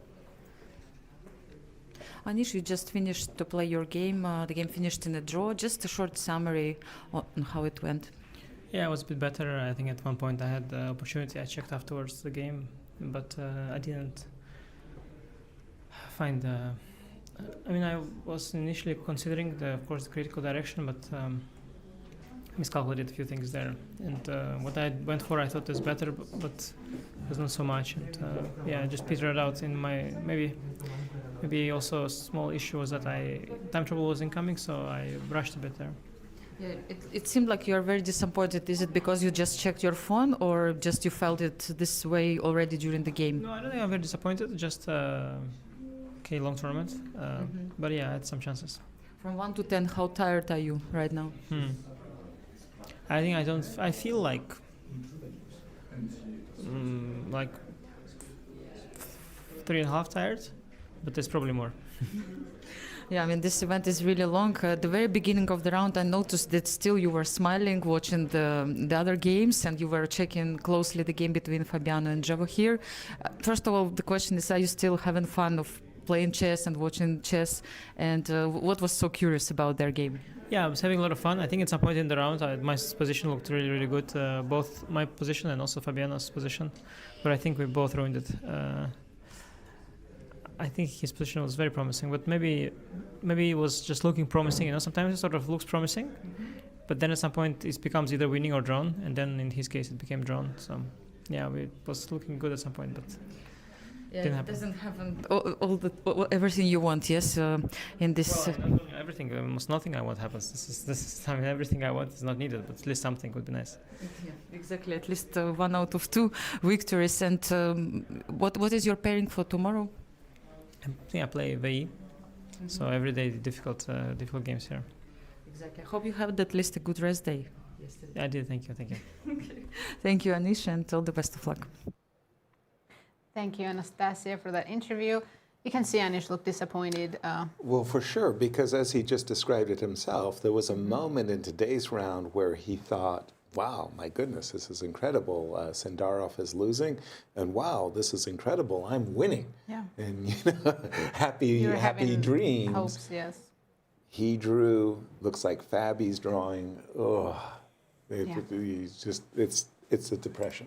Anish, you just finished to play your game. The game finished in a draw. Just a short summary on how it went. Yeah, it was a bit better. I think at one point I had the opportunity. I checked afterwards the game, but I didn't find the. I mean, I was initially considering, of course, the critical direction, but miscalculated a few things there. And what I went for, I thought was better, but it was not so much. And yeah, I just petered out in my maybe also a small issue was that time trouble was incoming, so I rushed a bit there. Yeah, it seemed like you are very disappointed. Is it because you just checked your phone, or just you felt it this way already during the game? No, I don't think I'm very disappointed. Just okay, long tournament. But yeah, I had some chances. From 1 to 10, how tired are you right now? I think I don't. I feel like 3.5 tired, but there's probably more. Yeah, I mean, this event is really long. At the very beginning of the round, I noticed that still you were smiling watching the other games, and you were checking closely the game between Fabiano and Javokhir. First of all, the question is, are you still having fun of playing chess and watching chess? And what was so curious about their game? Yeah, I was having a lot of fun. I think at some point in the round, my position looked really, really good. Both my position and also Fabiano's position. But I think we both ruined it. I think his position was very promising, but maybe it was just looking promising. You know, sometimes it sort of looks promising, but then at some point it becomes either winning or drawn, and then in his case it became drawn. So yeah, it was looking good at some point, but didn't happen. It doesn't happen everything you want. Yes, in this. Well, not only everything, almost nothing I want happens. This is. I mean, everything I want is not needed, but at least something would be nice. Yeah, exactly. At least 1 out of 2 victories. And what is your pairing for tomorrow? I think I play Wei Yi, so every day difficult games here. Exactly. I hope you had at least a good rest day yesterday. I did. Thank you. Okay. Thank you, Anish, and all the best of luck. Thank you, Anastasiya, for that interview. You can see Anish looked disappointed. Well, for sure, because as he just described it himself, there was a moment in today's round where he thought, wow, my goodness, this is incredible. Sindarov is losing, and wow, this is incredible. I'm winning. Yeah. And happy dreams. Hopes, yes. He drew. Looks like Fabi's drawing. Oh, it's a depression.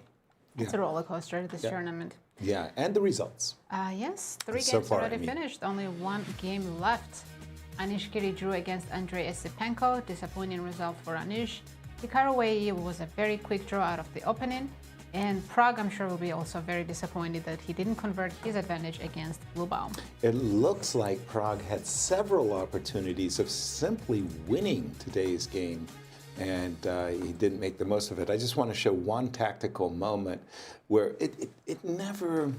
It's a roller coaster, this tournament. Yeah, and the results. Yes, 3 So games far, already finished. Only 1 game left. Anish Giri drew against Andrey Esipenko. Disappointing result for Anish. Hikaru Wei Yi was a very quick draw out of the opening. And Prague, I'm sure, will be also very disappointed that he didn't convert his advantage against Bluebaum. It looks like Prague had several opportunities of simply winning today's game, and he didn't make the most of it. I just want to show one tactical moment where it never...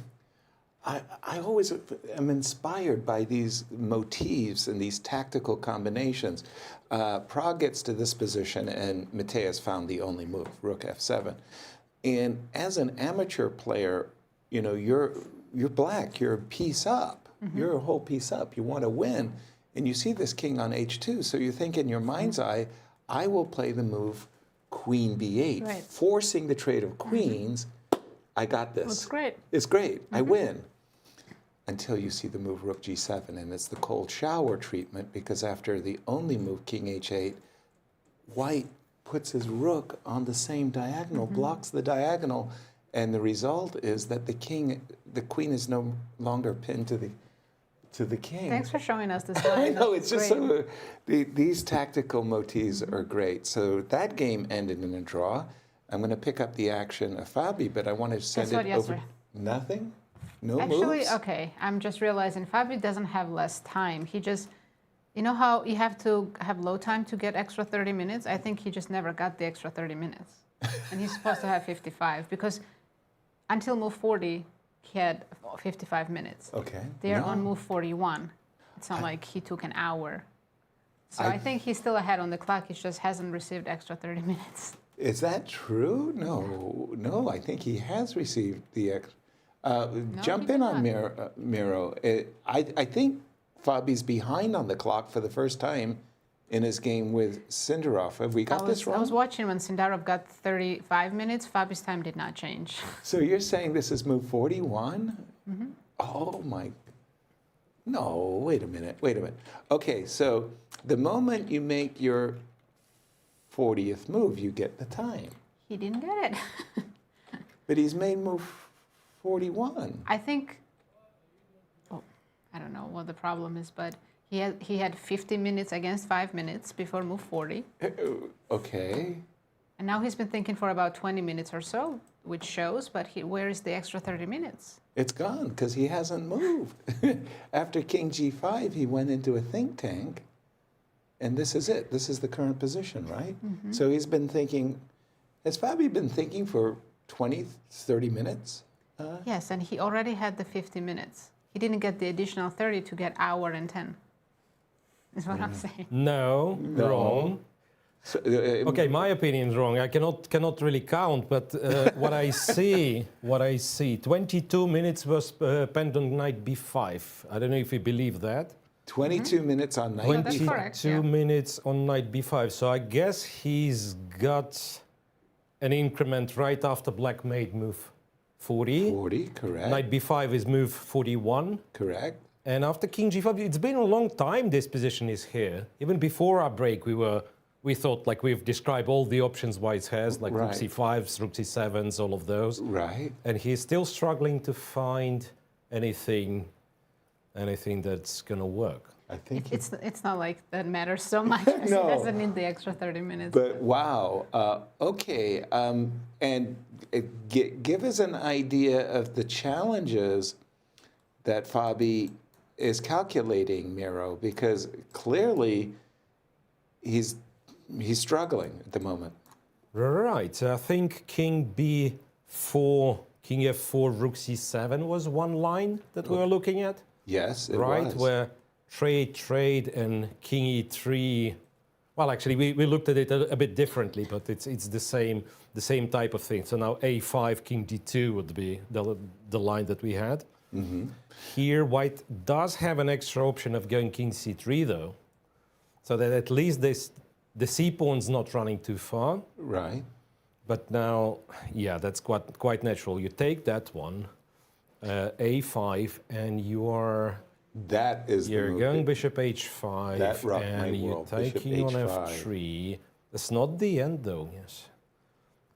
I always am inspired by these motifs and these tactical combinations. Prague gets to this position, and Mateus found the only move, rook f7. And as an amateur player, you know, you're black, you're a piece up. You're a whole piece up. You want to win. And you see this king on h2, so you think in your mind's eye, I will play the move queen b8, right, forcing the trade of queens. I got this. Looks great. It's great. I win. Until you see the move rook g7, and it's the cold shower treatment, because after the only move, king h8, white puts his rook on the same diagonal, blocks the diagonal, and the result is that the queen is no longer pinned to the king. Thanks for showing us this. I know, it's just great. so, these tactical motifs are great. So that game ended in a draw. I'm going to pick up the action of Fabi, but I want to send it over. Nothing? No Actually, moves? okay, I'm just realizing Fabi doesn't have less time. He just, you know how you have to have low time to get extra 30 minutes? I think he just never got the extra 30 minutes. And he's supposed to have 55, because until move 40, he had 55 minutes. Okay. They're on move 41. It's not like he took an hour. So I think he's still ahead on the clock. He just hasn't received extra 30 minutes. Is that true? No, I think he has received the extra. Jump in on Miro. I think Fabi's behind on the clock for the first time in his game with Sindarov. Have we got this wrong? I was watching when Sindarov got 35 minutes. Fabi's time did not change. So you're saying this is move 41? Oh my... No, wait a minute. Okay, so the moment you make your 40th move, you get the time. He didn't get it. But he's made move 41. I think, I don't know what the problem is, but he had 50 minutes against 5 minutes before move 40. Okay. And now he's been thinking for about 20 minutes or so, which shows, but where is the extra 30 minutes? It's gone, because he hasn't moved. After king g5, he went into a think tank. And this is it. This is the current position, right? So he's been thinking, has Fabi been thinking for 20, 30 minutes? Yes, and he already had the 50 minutes. He didn't get the additional 30 to get hour and 10. Is what I'm saying. No, wrong. So, Okay, my opinion is wrong. I cannot really count, but what I see, 22 minutes was spent on knight b5. I don't know if you believe that. 22 minutes on knight that's b5. correct. 22 minutes on knight b5. So I guess he's got an increment right after black made move 40. 40, correct. Knight b5 is move 41. Correct. And after king g5, it's been a long time this position is here. Even before our break, we thought, like we've described all the options white has, like rook Right. c5s, rook c7s, all of those. Right. And he's still struggling to find anything that's gonna work. I think It's not like that matters so much. As No. He doesn't need the extra 30 minutes. But wow, okay, and give us an idea of the challenges that Fabi is calculating, Miro, because clearly he's struggling at the moment. Right, so I think king b4, king f4, rook c7 was one line that we were looking at, Yes, it right? was. Where trade, and king e3. Well, actually, we looked at it a bit differently, but it's the same type of thing. So now a5, king d2 would be the line that we had. Here, white does have an extra option of going king c3, though, so that at least the c pawn's not running too far. Right. But now, yeah, that's quite natural. You take that one, a5, and you're going bishop h5, That rocked my and you're world, bishop taking on h5. f3. That's not the end, though. Yes,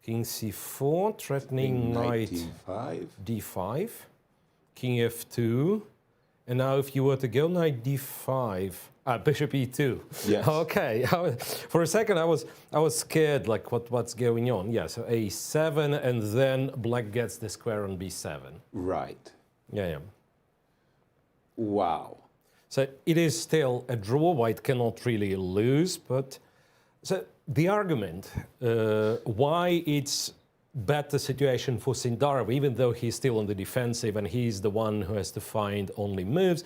king c4, threatening knight d5. d5, king f2, and now if you were to go knight d5, bishop e2. Yes. Okay. For a second, I was scared, like what's going on. Yeah. So a7, and then black gets the square on b7. Right. Yeah. Wow. So it is still a draw. White cannot really lose, but so the argument why it's better situation for Sindarov, even though he's still on the defensive and he's the one who has to find only moves,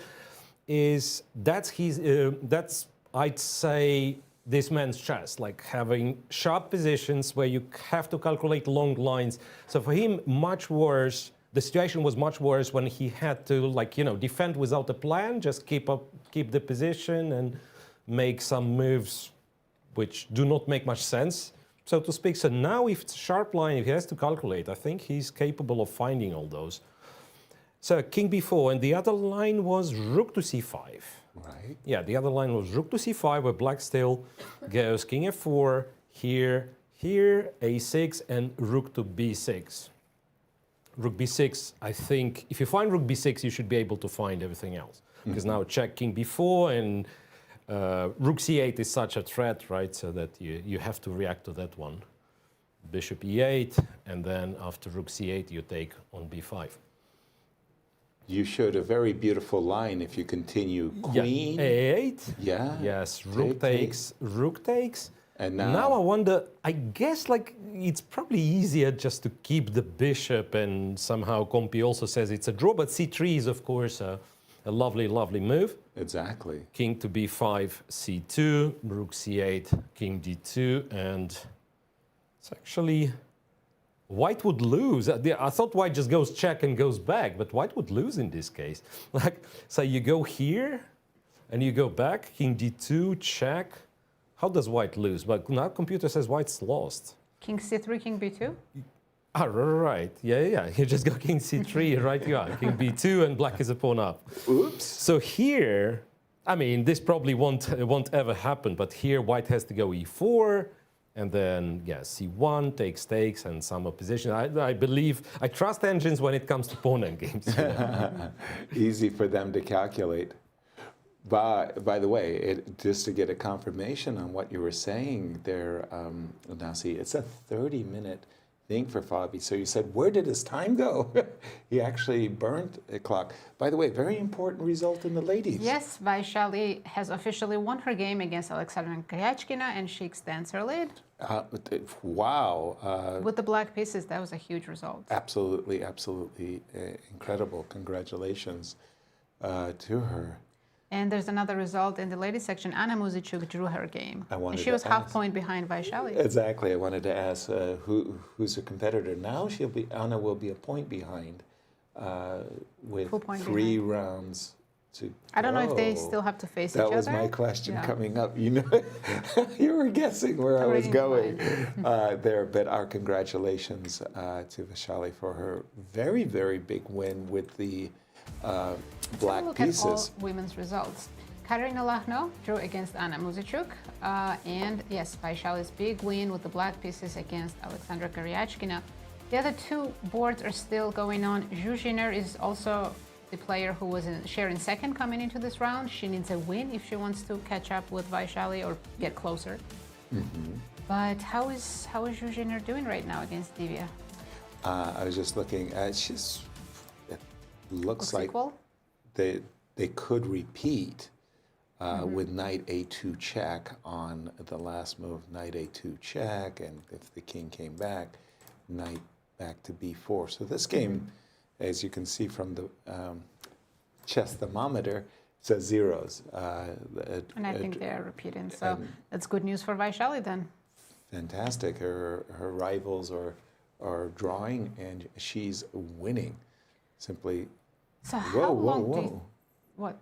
is that's I'd say this man's chess, like having sharp positions where you have to calculate long lines. So for him, much worse. The situation was much worse when he had to, defend without a plan, just keep the position and make some moves which do not make much sense, so to speak. So now if it's a sharp line, if he has to calculate, I think he's capable of finding all those. So king b4, and the other line was rook to c5. Right. Yeah, the other line was rook to c5, where black still goes king f4, here, a6, and rook to b6. Rook b6, I think, if you find rook b6, you should be able to find everything else. Because now check king b4, and rook c8 is such a threat, right? So that you have to react to that one. Bishop e8, and then after rook c8, you take on b5. You showed a very beautiful line if you continue queen. Yeah, a8. Yeah. Yes, rook takes, rook takes. And now I wonder, I guess it's probably easier just to keep the bishop, and somehow Compi also says it's a draw, but c3 is of course a lovely, lovely move. Exactly. King to b5, c2, rook c8, king d2, and it's actually, white would lose. I thought white just goes check and goes back, but white would lose in this case. So you go here, and you go back, king d2, check. How does white lose? But now computer says white's lost. King c3, king b2? Ah, right. Yeah. You just go king c3, right you are. King b2, and black is a pawn up. Oops. So here, I mean, this probably won't ever happen, but here white has to go e4, and then, yeah, c1 takes, and some opposition. I believe, I trust engines when it comes to pawn endgames. Easy for them to calculate. By the way, just to get a confirmation on what you were saying there, Nazi, it's a 30-minute thing for Fabi. So you said, where did his time go? He actually burned a clock. By the way, very important result in the ladies. Yes, Vaishali has officially won her game against Alexandra Kryachkina, and she extends her lead. Wow. With the black pieces, that was a huge result. Absolutely, absolutely incredible. Congratulations to her. And there's another result in the ladies section. Anna Muzichuk drew her game. And she was half point behind Vaishali. Exactly. I wanted to ask who's her competitor. Now Anna will be a point behind with three rounds to I don't know if they still have to face each other. That was my question coming up. You know, you were guessing where I was going there. But our congratulations to Vaishali for her very, very big win with the black pieces. Look at all women's results. Katerina Lahno drew against Anna Muzichuk. And yes, Vaishali's big win with the black pieces against Alexandra Kryachkina. The other two boards are still going on. Zhuzhiner is also the player who was sharing second coming into this round. She needs a win if she wants to catch up with Vaishali or get closer. But how is Zhuzhiner doing right now against Divya? I was just looking at it looks like equal? they could repeat with knight a2 check on the last move, knight a2 check, and if the king came back, knight back to b4. So this game, as you can see from the chess thermometer, says zeros. And I think they're repeating. So that's good news for Vaishali then. Fantastic. Her rivals are drawing and she's winning. Simply. So how long what?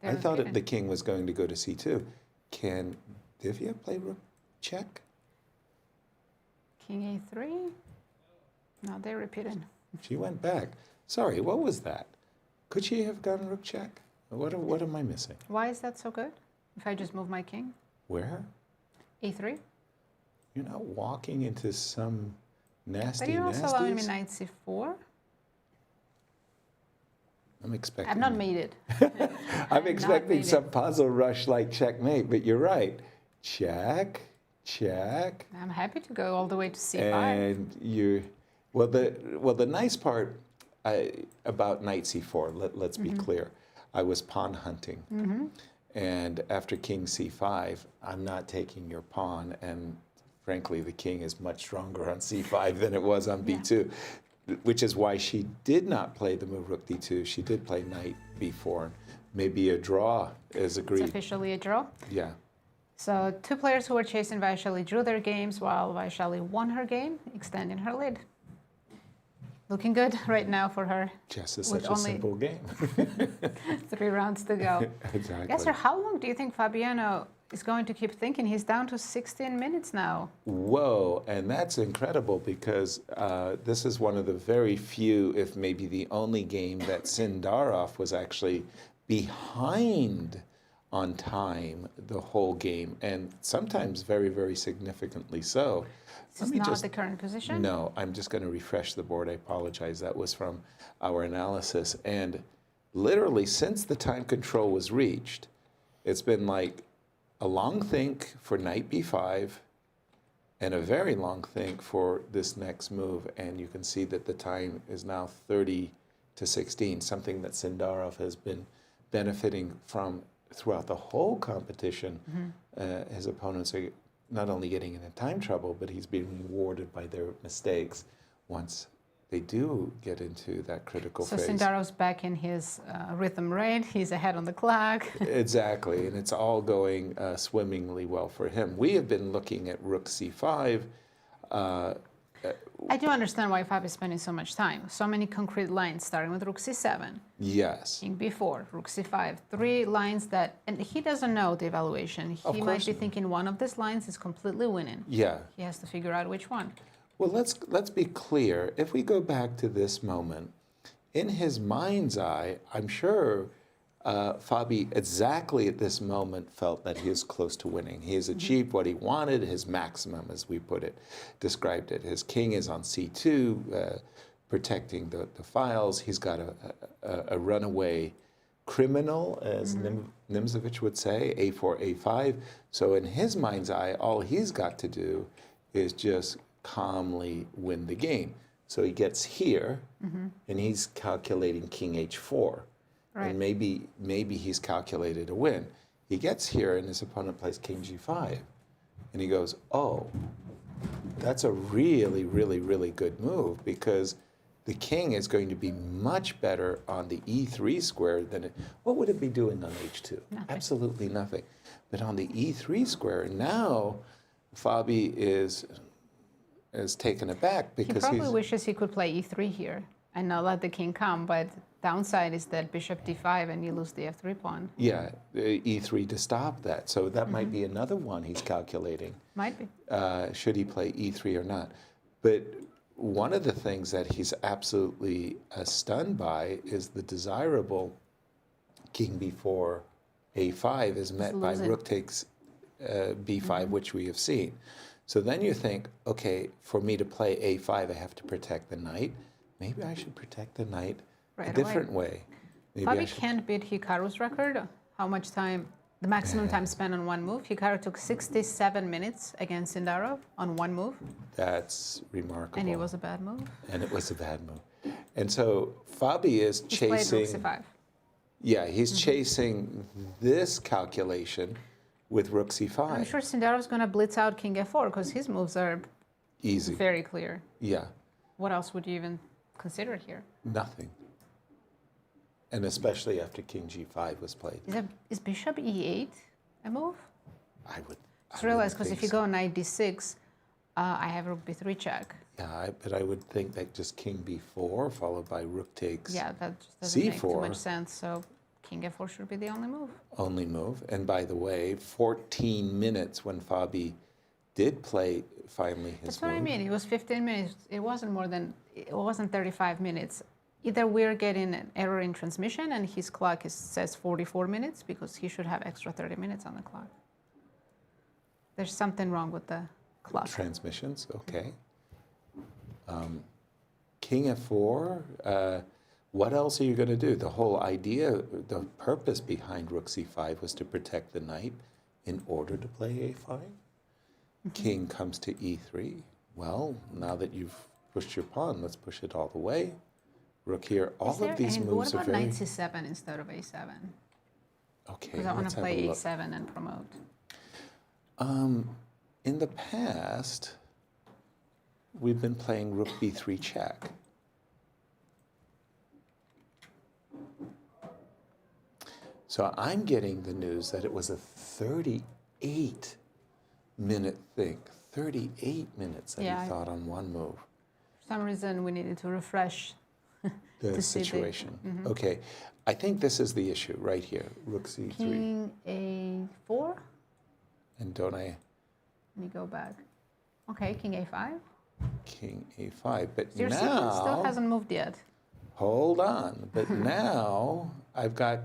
I thought the king was going to go to c2. Can Divya play rook check? King a3? No, they're repeating. She went back. Sorry, what was that? Could she have gone rook check? What am I missing? Why is that so good? If I just move my king? Where? a3? You're not walking into some nasty But you're also allowing me knight c4? I'm expecting. I've not made it. I'm expecting some puzzle rush like checkmate, but you're right. Check, check. I'm happy to go all the way to c5. And the nice part about knight c4. Let's be clear. I was pawn hunting, and after king c5, I'm not taking your pawn, and frankly, the king is much stronger on c5 than it was on b2. Which is why she did not play the move rook d2. She did play knight b4. Maybe a draw is agreed. It's officially a draw? Yeah. So two players who were chasing Vaishali drew their games while Vaishali won her game, extending her lead. Looking good right now for her. Chess is such a simple game. 3 rounds to go. Exactly. Yasser, how long do you think Fabiano is going to keep thinking? He's down to 16 minutes now. Whoa, and that's incredible because this is one of the very few, if maybe the only game that Sindarov was actually behind on time the whole game, and sometimes very, very significantly so. This is not the current position? No, I'm just going to refresh the board. I apologize. That was from our analysis. And literally, since the time control was reached, it's been like a long think for knight b5 and a very long think for this next move. And you can see that the time is now 30 to 16, something that Sindarov has been benefiting from throughout the whole competition. His opponents are not only getting into time trouble, but he's being rewarded by their mistakes once they do get into that critical phase. So Sindarov's back in his rhythm rate. He's ahead on the clock. Exactly, and it's all going swimmingly well for him. We have been looking at rook c5. I do understand why Fab is spending so much time. So many concrete lines, starting with rook c7. Yes. King b4, rook c5. 3 lines that, and he doesn't know the evaluation. He might be thinking one of these lines is completely winning. Yeah. He has to figure out which one. Well, let's be clear. If we go back to this moment, in his mind's eye, I'm sure Fabi exactly at this moment felt that he is close to winning. He has achieved what he wanted, his maximum, as we put it, described it. His king is on c2, protecting the files. He's got a runaway criminal, as Nimzovich would say, a4, a5. So in his mind's eye, all he's got to do is just calmly win the game. So he gets here, and he's calculating king h4. Right. And maybe he's calculated a win. He gets here, and his opponent plays king g5. And he goes, oh, that's a really, really, really good move, because the king is going to be much better on the e3 square than it. What would it be doing on h2? Nothing. Absolutely nothing. But on the e3 square, now Fabi is taken aback He because probably wishes he could play e3 here and not let the king come, but downside is that bishop d5 and you lose the f3 pawn. yeah, e3 to stop that. So that might be another one he's calculating. Might be. Should he play e3 or not? But one of the things that he's absolutely stunned by is the desirable king b4 a5 is met by losing. rook takes b5, which we have seen. So then you think, okay, for me to play a5, I have to protect the knight. Maybe I should protect the knight Right a away. different way. Maybe I Fabi should- can't beat Hikaru's record. How much time, the maximum time spent on one move. Hikaru took 67 minutes against Sindarov on one move, That's remarkable. and it was a bad move. And it was a bad move. And so Fabi is He played chasing. rook c5. Yeah, he's chasing this calculation with rook c5. I'm sure Sindarov's going to blitz out king f4 because his moves are Easy. very clear. Yeah, What else would you even consider here? nothing. And especially after king g5 was played. Is bishop e8 a move? I would. Just realize, because if you go knight d6, I have rook b3 check. Yeah, but I would think that just king b4 followed by rook takes Yeah, that just doesn't make too c4. much sense. So king f4 should be the only move. Only move. And by the way, 14 minutes when Fabi did play finally his That's what I move. mean. It was 15 minutes. It wasn't 35 minutes. Either we're getting an error in transmission and his clock says 44 minutes because he should have extra 30 minutes on the clock. There's something wrong with the clock. Transmissions, okay. King f4, what else are you going to do? The whole idea, the purpose behind rook c5 was to protect the knight in order to play a5. King comes to e3. Well, now that you've pushed your pawn, let's push it all the way. Rook here. All of these moves what are about very... knight c7 instead of a7? Okay, Because I want let's to have a play look. a7 and promote. In the past, we've been playing rook b3 check. So I'm getting the news that it was a 38-minute thing. 38 minutes that Yeah, he thought on one move. For some reason, we needed to refresh The to see the- situation. Okay, I think this is the issue right here. Rook c3. King a4. And don't I? Let me go back. Okay, king a5. King a5. But Your sequence still now, hasn't moved yet. hold on. But now I've got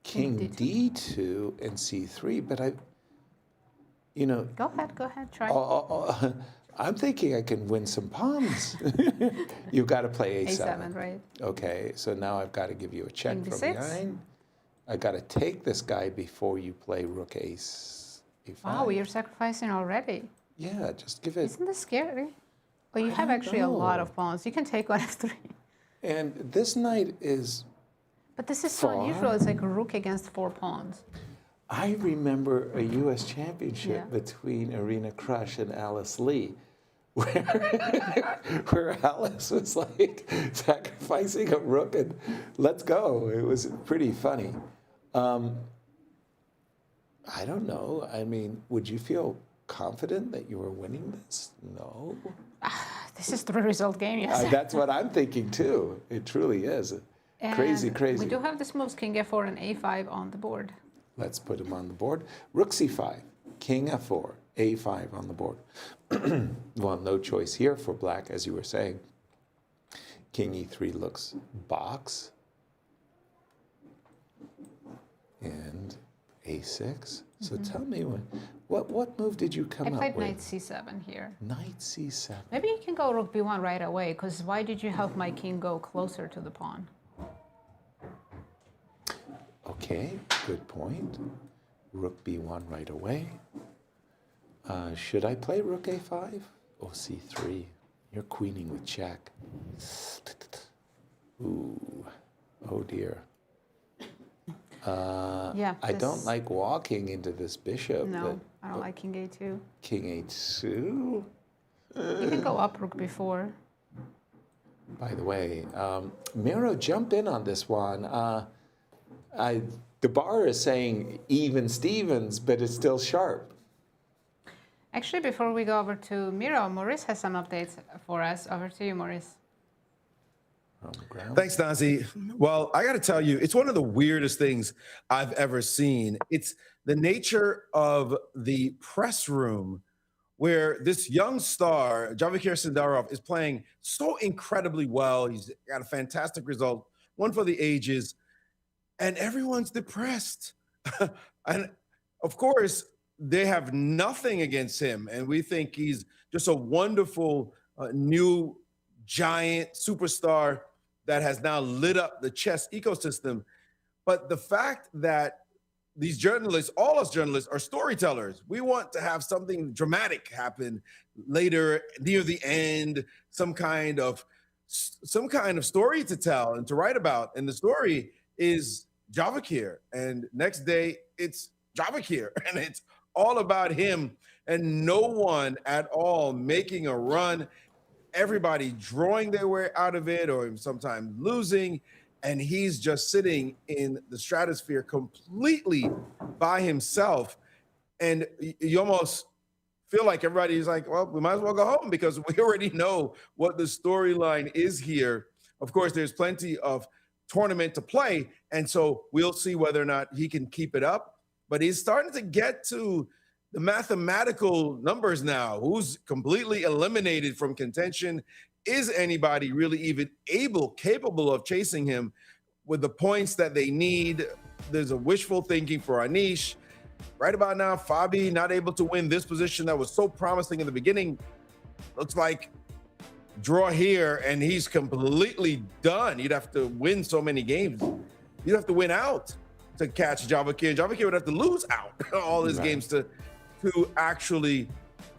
king King d2 and c3. But Go ahead, try. I'm thinking I can win some pawns. You've got to play a7. a7, right? Okay, so now I've got to give you a check King from d6. behind. I've got to take this guy before you play rook a5. Wow, you're sacrificing already. Yeah, just give it. Isn't this scary? Well, you I have don't actually a lot know. of pawns. You can take one f3. And this knight is. But this is so Far. unusual. It's like a rook against 4 pawns. I remember a U.S. championship Yeah. between Irina Krush and Alice Lee, where Alice was like sacrificing a rook and let's go. It was pretty funny. I don't know. I mean, would you feel confident that you were winning this? No. This is 3-result game, yes. That's what I'm thinking too. It truly is. Crazy, And crazy. We do have this moves, king f4 and a5 on the board. Let's put him on the board. Rook c5, king f4, a5 on the board. Well, no choice here for black, as you were saying. King e3 looks box. And a6. So tell me, what move did you come I up played with? knight c7 here. Knight c7. Maybe you can go rook b1 right away, because why did you help my king go closer to the pawn? Okay, good point. Rook b1 right away. Should I play rook a5? Oh, c3. You're queening with check. Ooh. Oh, dear. I don't like walking into this bishop. No, I don't like king a2. King a2? You can go up rook b4. By the way, Miro, jump in on this one. The bar is saying even Stevens, but it's still sharp. Actually, before we go over to Miro, Maurice has some updates for us. Over to you, Maurice. On the ground. Thanks, Nazi. Well, I got to tell you, it's one of the weirdest things I've ever seen. It's the nature of the press room where this young star, Javokhir Sindarov, is playing so incredibly well. He's got a fantastic result, one for the ages, and everyone's depressed. And of course, they have nothing against him, and we think he's just a wonderful new giant superstar that has now lit up the chess ecosystem. But the fact that these journalists, all us journalists, are storytellers. We want to have something dramatic happen later, near the end, some kind of story to tell and to write about. And the story is Javokhir. And next day, it's Javokhir. And it's all about him and no one at all making a run. Everybody drawing their way out of it or sometimes losing. And he's just sitting in the stratosphere completely by himself. And you almost feel like everybody's like, well, we might as well go home because we already know what the storyline is here. Of course, there's plenty of tournament to play. And so we'll see whether or not he can keep it up. But he's starting to get to the mathematical numbers now. Who's completely eliminated from contention? Is anybody really even capable of chasing him with the points that they need? There's a wishful thinking for Anish. Right about now, Fabi not able to win this position that was so promising in the beginning. Looks like draw here and he's completely done. You'd have to win so many games. You'd have to win out to catch Javokhir. Javokhir would have to lose out all his games to actually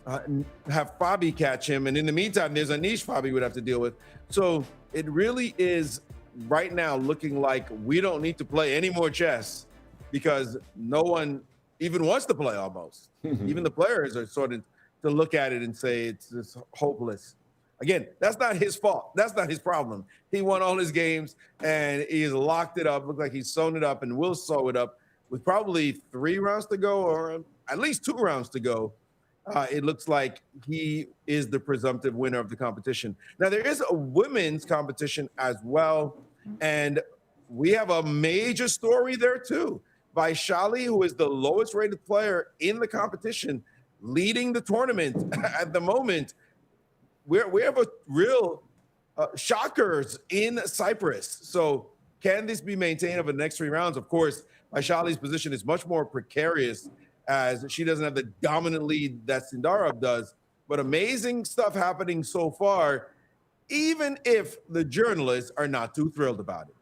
have Fabi catch him. And in the meantime, there's Anish Fabi would have to deal with. So it really is right now looking like we don't need to play any more chess because no one even wants to play almost. Even the players are sort of to look at it and say it's hopeless. Again, that's not his fault. That's not his problem. He won all his games and he's locked it up. Looks like he's sewn it up and will sew it up with probably 3 rounds to go or at least 2 rounds to go. It looks like he is the presumptive winner of the competition. Now, there is a women's competition as well, and we have a major story there too. Vaishali, who is the lowest rated player in the competition, leading the tournament at the moment. We have a real shockers in Cyprus. So can this be maintained over the next 3 rounds? Of course, Vaishali's position is much more precarious as she doesn't have the dominant lead that Sindarov does. But amazing stuff happening so far, even if the journalists are not too thrilled about it.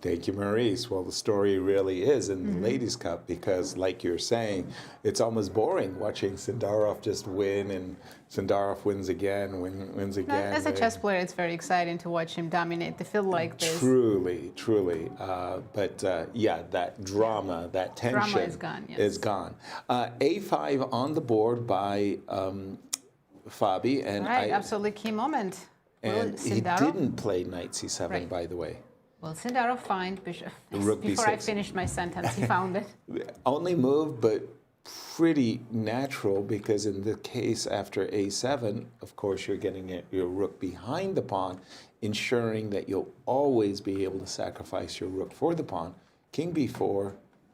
Thank you, Maurice. Well, the story really is in the Ladies' Cup because, like you're saying, it's almost boring watching Sindarov just win and Sindarov wins again, wins again. As a chess player, it's very exciting to watch him dominate the field like this. Truly, truly. Yeah, that drama, that tension drama is gone. Yes. Is gone. A5 on the board by Fabi. And right, absolutely key moment. And he didn't play knight c7, by the way. Will Sindarov find bishop? Rook Before b6. I finished my sentence, he found it. Only move, but pretty natural because in the case after a7, of course, you're getting your rook behind the pawn, ensuring that you'll always be able to sacrifice your rook for the pawn. King b4,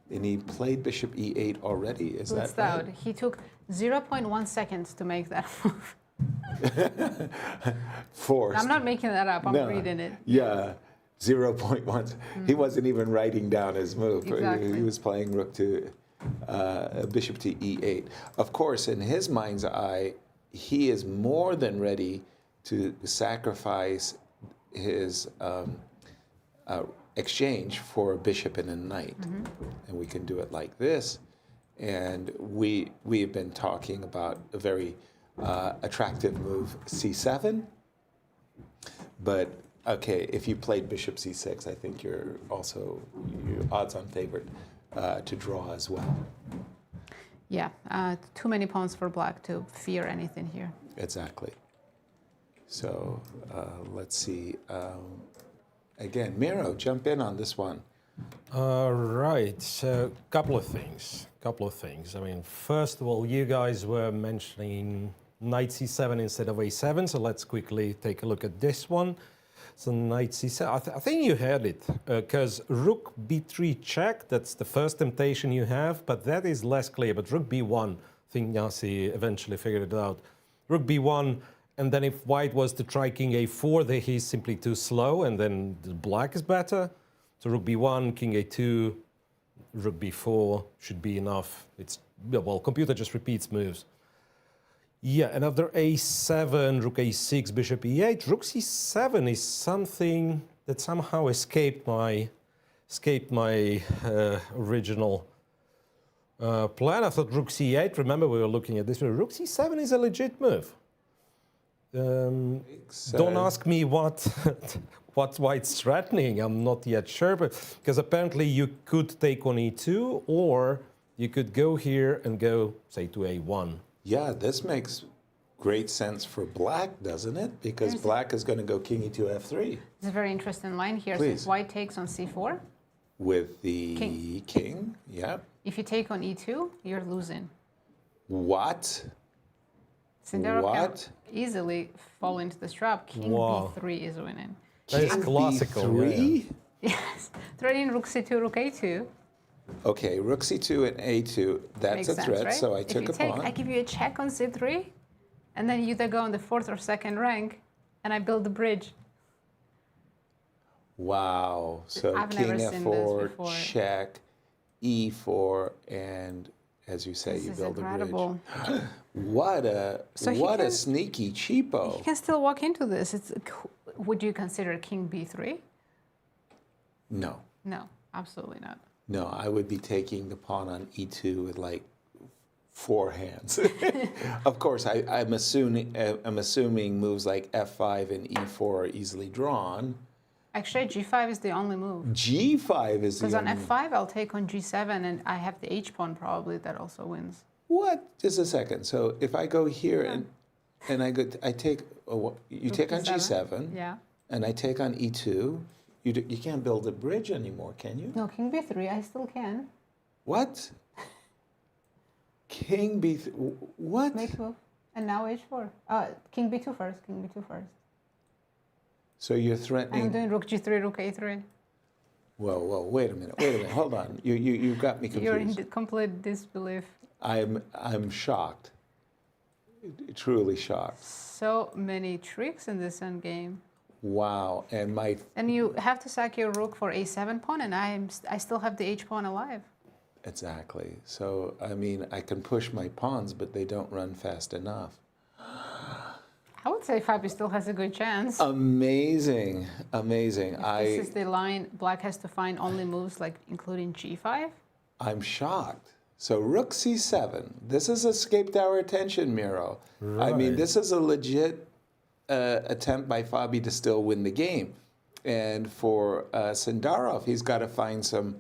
and he played bishop e8 already. Is that right? He took 0.1 seconds to make that move. Forced. I'm not making that up. I'm reading it. Yeah. 0.1. He wasn't even writing down his move. Exactly. He was playing rook to bishop to e8. Of course, in his mind's eye, he is more than ready to sacrifice his exchange for a bishop and a knight. And we can do it like this. And we have been talking about a very attractive move c7. But okay, if you played bishop c6, I think you're odds-on favorite to draw as well. Yeah, too many pawns for black to fear anything here. Exactly. So let's see. Again, Miro, jump in on this one. Right, so couple of things. I mean, first of all, you guys were mentioning knight c7 instead of a7, so let's quickly take a look at this one. So knight c7, I think you heard it, because rook b3 check, that's the first temptation you have, but that is less clear. But rook b1, I think Nazi eventually figured it out. Rook b1, and then if white was to try king a4, then he's simply too slow, and then the black is better. So rook b1, king a2, rook b4 should be enough. It's, well, computer just repeats moves. Yeah, and after a7, rook a6, bishop e8, rook c7 is something that somehow escaped my original plan. I thought rook c8, remember we were looking at this, rook c7 is a legit move. Don't ask me what white's threatening, I'm not yet sure, but because apparently you could take on e2, or you could go here and go, say, to a1. Yeah, this makes great sense for black, doesn't it? Because black is going to go king e2 f3. It's a very interesting line here. Please. Since white takes on c4. With the king, yeah. If you take on e2, you're losing. What? Sindarov can easily fall into this trap. King b3 is winning. That is classical. b3? Yes. Threatening rook c2, rook a2. Okay, rook c2 and a2, that's Makes a sense, threat, right? so I If took you a pawn. I give you a check on c3, and then you either go on the 4th or 2nd rank, and I build the bridge. Wow, so I've king never seen this f4, before. check, e4, and as you say, This you is build a incredible. bridge. What a sneaky cheapo. You can still walk into this. Would you consider king b3? No. No, absolutely not. No, I would be taking the pawn on e2 with like 4 hands. Of course, I'm assuming moves like f5 and e4 are easily drawn. Actually, g5 is the only move. G5 is the Because on only f5, I'll take on g7, and I have the h-pawn probably that also wins. What? Just a second. So if I go here and I take you take on g7, Yeah. and I take on e2, you can't build a bridge anymore, can you? No, king b3, I still can. What? King b3. What? Make move. And now h4. King b2 first, king b2 first. So you're threatening. I'm doing rook g3, rook a3. Whoa, wait a minute, hold on. You got me confused. You're in complete disbelief. I'm shocked. Truly shocked. So many tricks in this endgame. Wow, and you have to sack your rook for a7 pawn, and I still have the h pawn alive. Exactly. So I mean, I can push my pawns, but they don't run fast enough. I would say Fabi still has a good chance. Amazing. This is the line. Black has to find only moves like including g5. I'm shocked. So rook c7. This has escaped our attention, Miro. Right. I mean, this is a legit attempt by Fabi to still win the game. And for Sindarov, he's got to find some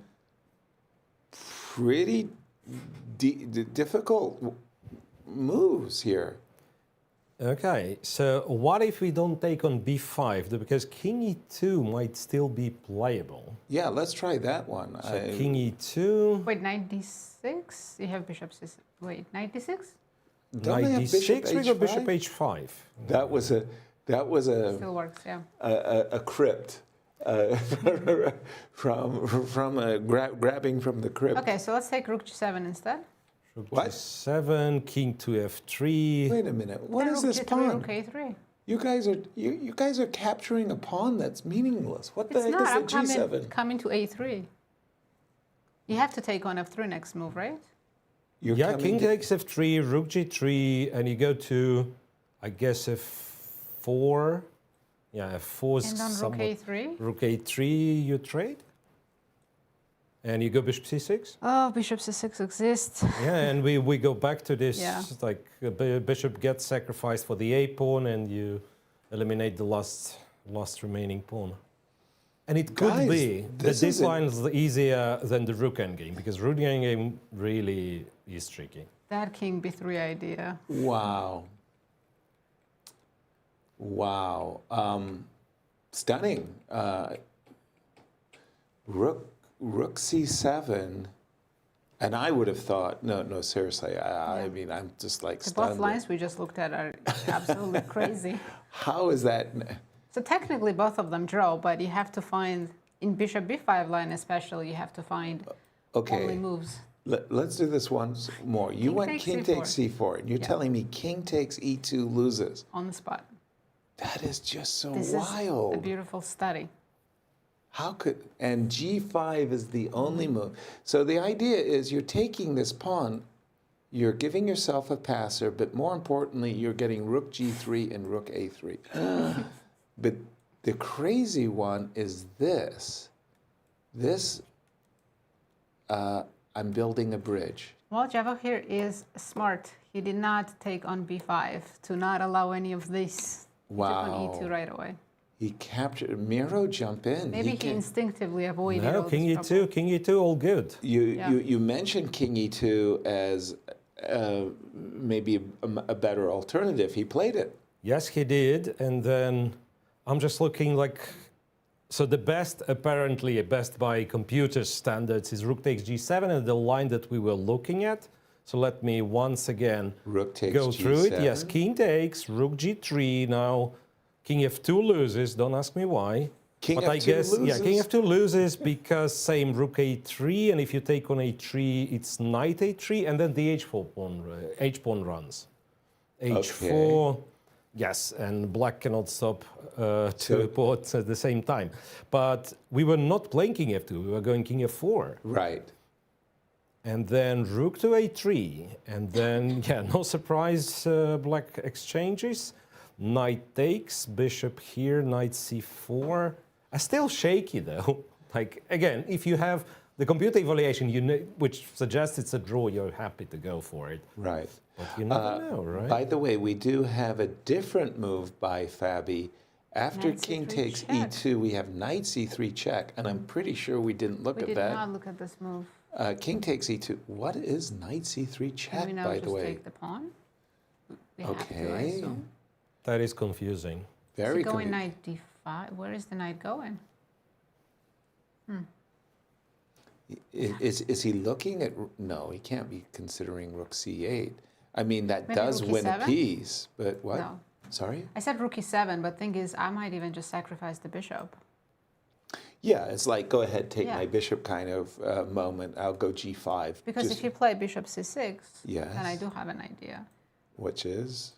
pretty difficult moves here. Okay, so what if we don't take on b5? Because king e2 might still be playable. Yeah, let's try that one. So king e2. Wait, knight d6? You have bishop c6. Wait, knight d6? Knight d6, we got bishop h5. That was a Still works, yeah. A crypt from grabbing from the crypt. Okay, so let's take rook g7 instead. Rook g7, king to f3. Wait a minute. What is this pawn? Rook a3. You guys are capturing a pawn that's meaningless. What the heck is the g7? Coming to a3. You have to take on f3 next move, right? King takes f3, rook g3, and you go to, I guess, f4. Yeah, f4 is and on rook a3? Rook a3, you trade? And you go bishop c6? Oh, bishop c6 exists. Yeah, and we go back to this, Yeah. like bishop gets sacrificed for the a pawn, and you eliminate the last remaining pawn. And it could Guys, be that this this is an- line is easier than the rook endgame, because rook endgame really is tricky. That king b3 idea. Wow. Wow. Stunning. Rook c7. And I would have thought, no, seriously. I mean, I'm just like The stunned. both lines we just looked at are absolutely crazy. How is that? So technically both of them draw, but you have to find, in bishop b5 line especially, you have to find Okay. only moves. Let's do this once more. You King went takes king c4. takes c4, and you're Yeah. telling me king takes e2 loses. On the spot. That is just so This is wild. a beautiful study. How could, and g5 is the only move. So the idea is you're taking this pawn, you're giving yourself a passer, but more importantly, you're getting rook g3 and rook a3. But the crazy one is this. I'm building a bridge. Well, Javokhir is smart. He did not take on b5 to not allow any of this. He took on Wow. e2 right away. He captured, Miro jump in. Maybe he can- instinctively avoided No, all king this trouble. e2, king e2, all good. You mentioned king e2 as maybe a better alternative. He played it. Yes, he did, and then I'm just looking like, so the best, apparently best by computer standards, is rook takes g7, and the line that we were looking at. So let me once again Rook takes go through it. G7. Yes, king takes, rook g3. Now king f2 loses. Don't ask me why. King but I F2 guess yeah, king loses? f2 loses because same rook a3, and if you take on a3, it's knight a3, and then the h4 pawn, h-pawn runs. h4. Yes, and black cannot stop two pawns at the same time. But we were not playing king f2, we were going king f4. Right. And then rook to a3. And then, yeah, no surprise, black exchanges. Knight takes, bishop here, knight c4. Still shaky, though. Like, again, if you have the computer evaluation, which suggests it's a draw, you're happy to go for it. Right. But you never know, right? By the way, we do have a different move by Fabi. After Knight king c3 takes check. e2, we have knight c3 check, and I'm pretty sure we didn't look We at did that. not look at this move. King takes e2. What is knight c3 Can check, we now by just the way? take the pawn? We have to, I Okay. assume. That is confusing. Very Is he going convenient. knight d5? Where is the knight going? Is he looking at? No, he can't be considering rook c8. I mean, that Maybe does rook win a e7? piece, but what? No. Sorry? I said rook e7, but thing is, I might even just sacrifice the bishop. Yeah, it's like go ahead, take Yeah. my bishop kind of moment. I'll go g5. Because just- if you play bishop c6, Yes. then I do have an idea. which is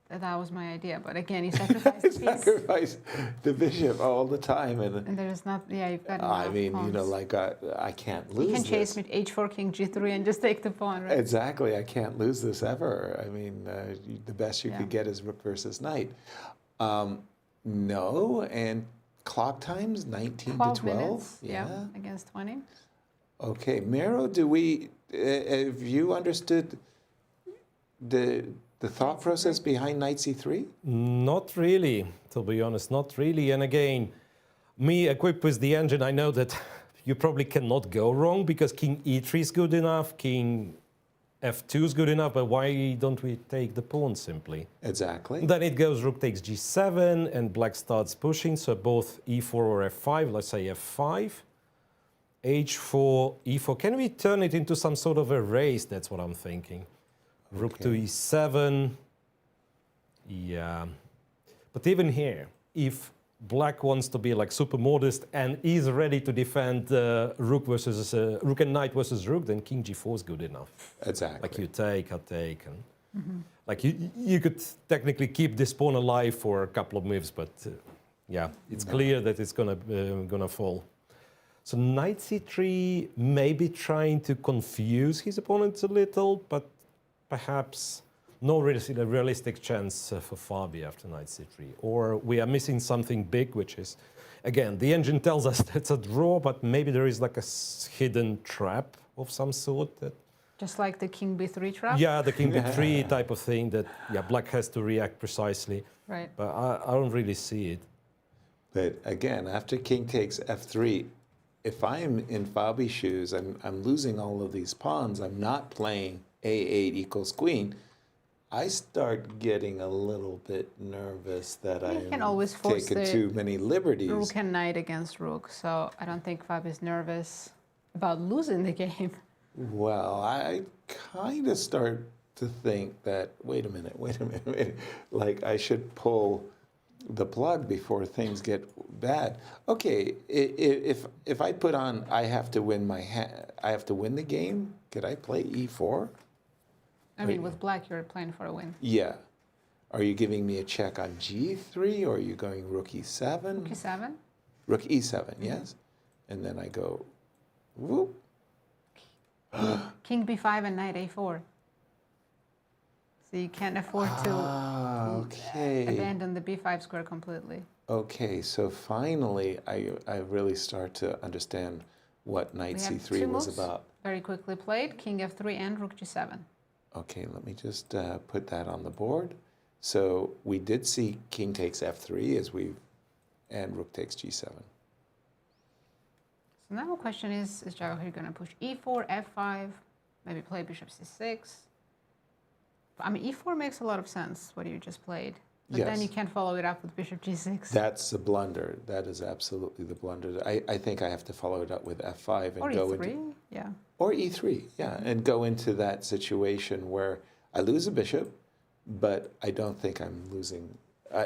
That was my idea. But again, you sacrifice the piece. sacrifice the bishop all the time, and And there's not, yeah, you've got I enough mean, pawns. like I can't lose You can chase this. me h4, king g3, and just take the pawn, right? Exactly, I can't lose this ever. I mean, the best you Yeah. could get is rook versus knight. No, and clock times 19 to 12. minutes, yeah, against 20. Okay, Miro, have you understood the thought process behind knight c3? Not really, to be honest, not really. And again, me equipped with the engine, I know that you probably cannot go wrong because king e3 is good enough, king f2 is good enough, but why don't we take the pawn simply? Exactly. Then it goes rook takes g7 and black starts pushing, so both e4 or f5, let's say f5, h4, e4. Can we turn it into some sort of a race? That's what I'm thinking. Rook to e7, yeah. But even here, if black wants to be like super modest and is ready to defend rook and knight versus rook, then king g4 is good enough. Exactly. Like you take, I take, and like you could technically keep this pawn alive for a couple of moves, but yeah, it's clear that it's gonna fall. So knight c3, maybe trying to confuse his opponents a little, but perhaps no realistic chance for Fabi after knight c3. Or we are missing something big, which is, again, the engine tells us it's a draw, but maybe there is like a hidden trap of some sort. That, Just like the king b3 trap? yeah, the king b3 type of thing that, yeah, black has to react precisely. Right. But I don't really see it. But again, after king takes f3, if I'm in Fabi's shoes, I'm losing all of these pawns. I'm not playing a8 equals queen. I start getting a little bit nervous that can always I'm force taking the too many liberties. Rook and knight against rook, so I don't think Fabi is nervous about losing the game. Well, I kind of start to think that, wait a minute, like I should pull the plug before things get bad. Okay, if I put on, I have to win I have to win the game. Could I play e4? I mean, with black, you're playing for a win. Yeah. Are you giving me a check on g3, or are you going rook e7? Rook e7? Rook e7, yes. And then I go, whoop. King b5 and knight a4. So you can't afford to abandon the b5 square completely. Okay, so finally I really start to understand what knight We have c3 two was moves about. very quickly played, king f3 and rook g7. Okay, let me just put that on the board. So we did see king takes f3 and rook takes g7. So now the question is Javokhir going to push e4, f5, maybe play bishop c6? I mean, e4 makes a lot of sense, what you just played. But then Yes. you can't follow it up with bishop g6. That's the blunder. That is absolutely the blunder. I think I have to follow it up with f5 and Or go e3, into... yeah. Or e3, yeah, and go into that situation where I lose a bishop, but I don't think I'm losing...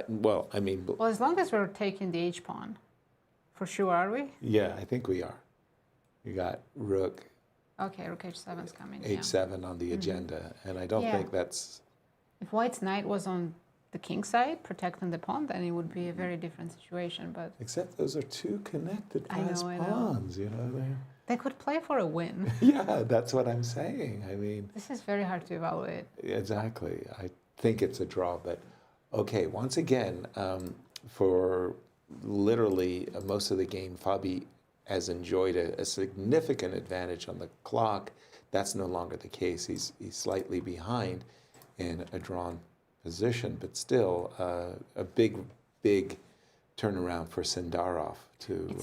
Well, Well, as long as we're taking the h-pawn, for sure, are we? yeah, I think we are. You got rook Okay, rook h7 is coming. h7 on the agenda, and I don't Yeah. think that's... If white's knight was on the king side, protecting the pawn, then it would be a very different situation. But Except those are two connected I know, fast I know. pawns, you know? they could play for a win. Yeah, that's what I'm saying. I mean, This is very hard to evaluate. exactly. I think it's a draw, but okay, once again, for literally most of the game, Fabi has enjoyed a significant advantage on the clock. That's no longer the case. He's slightly behind in a drawn position, but still a big turnaround for Sindarov to...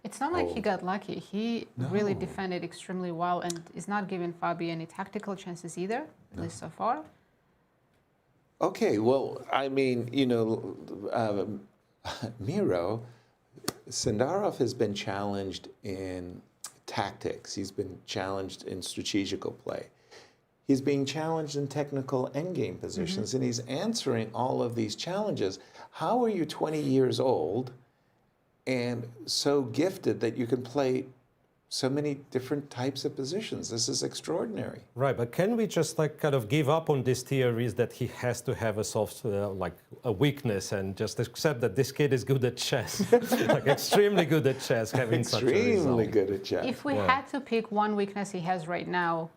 It's not like he hold. got lucky. He really No. defended extremely well and is not giving Fabi any tactical chances either, at least so far. Okay, well, I mean, you know, Miro, Sindarov has been challenged in tactics. He's been challenged in strategical play. He's being challenged in technical endgame positions, and he's answering all of these challenges. How are you 20 years old and so gifted that you can play so many different types of positions? This is extraordinary. Right, but can we just like kind of give up on these theories that he has to have a soft, like a weakness, and just accept that this kid is good at chess, like extremely good at chess, having such a Extremely result? good at chess. If we had to pick one weakness he has right now,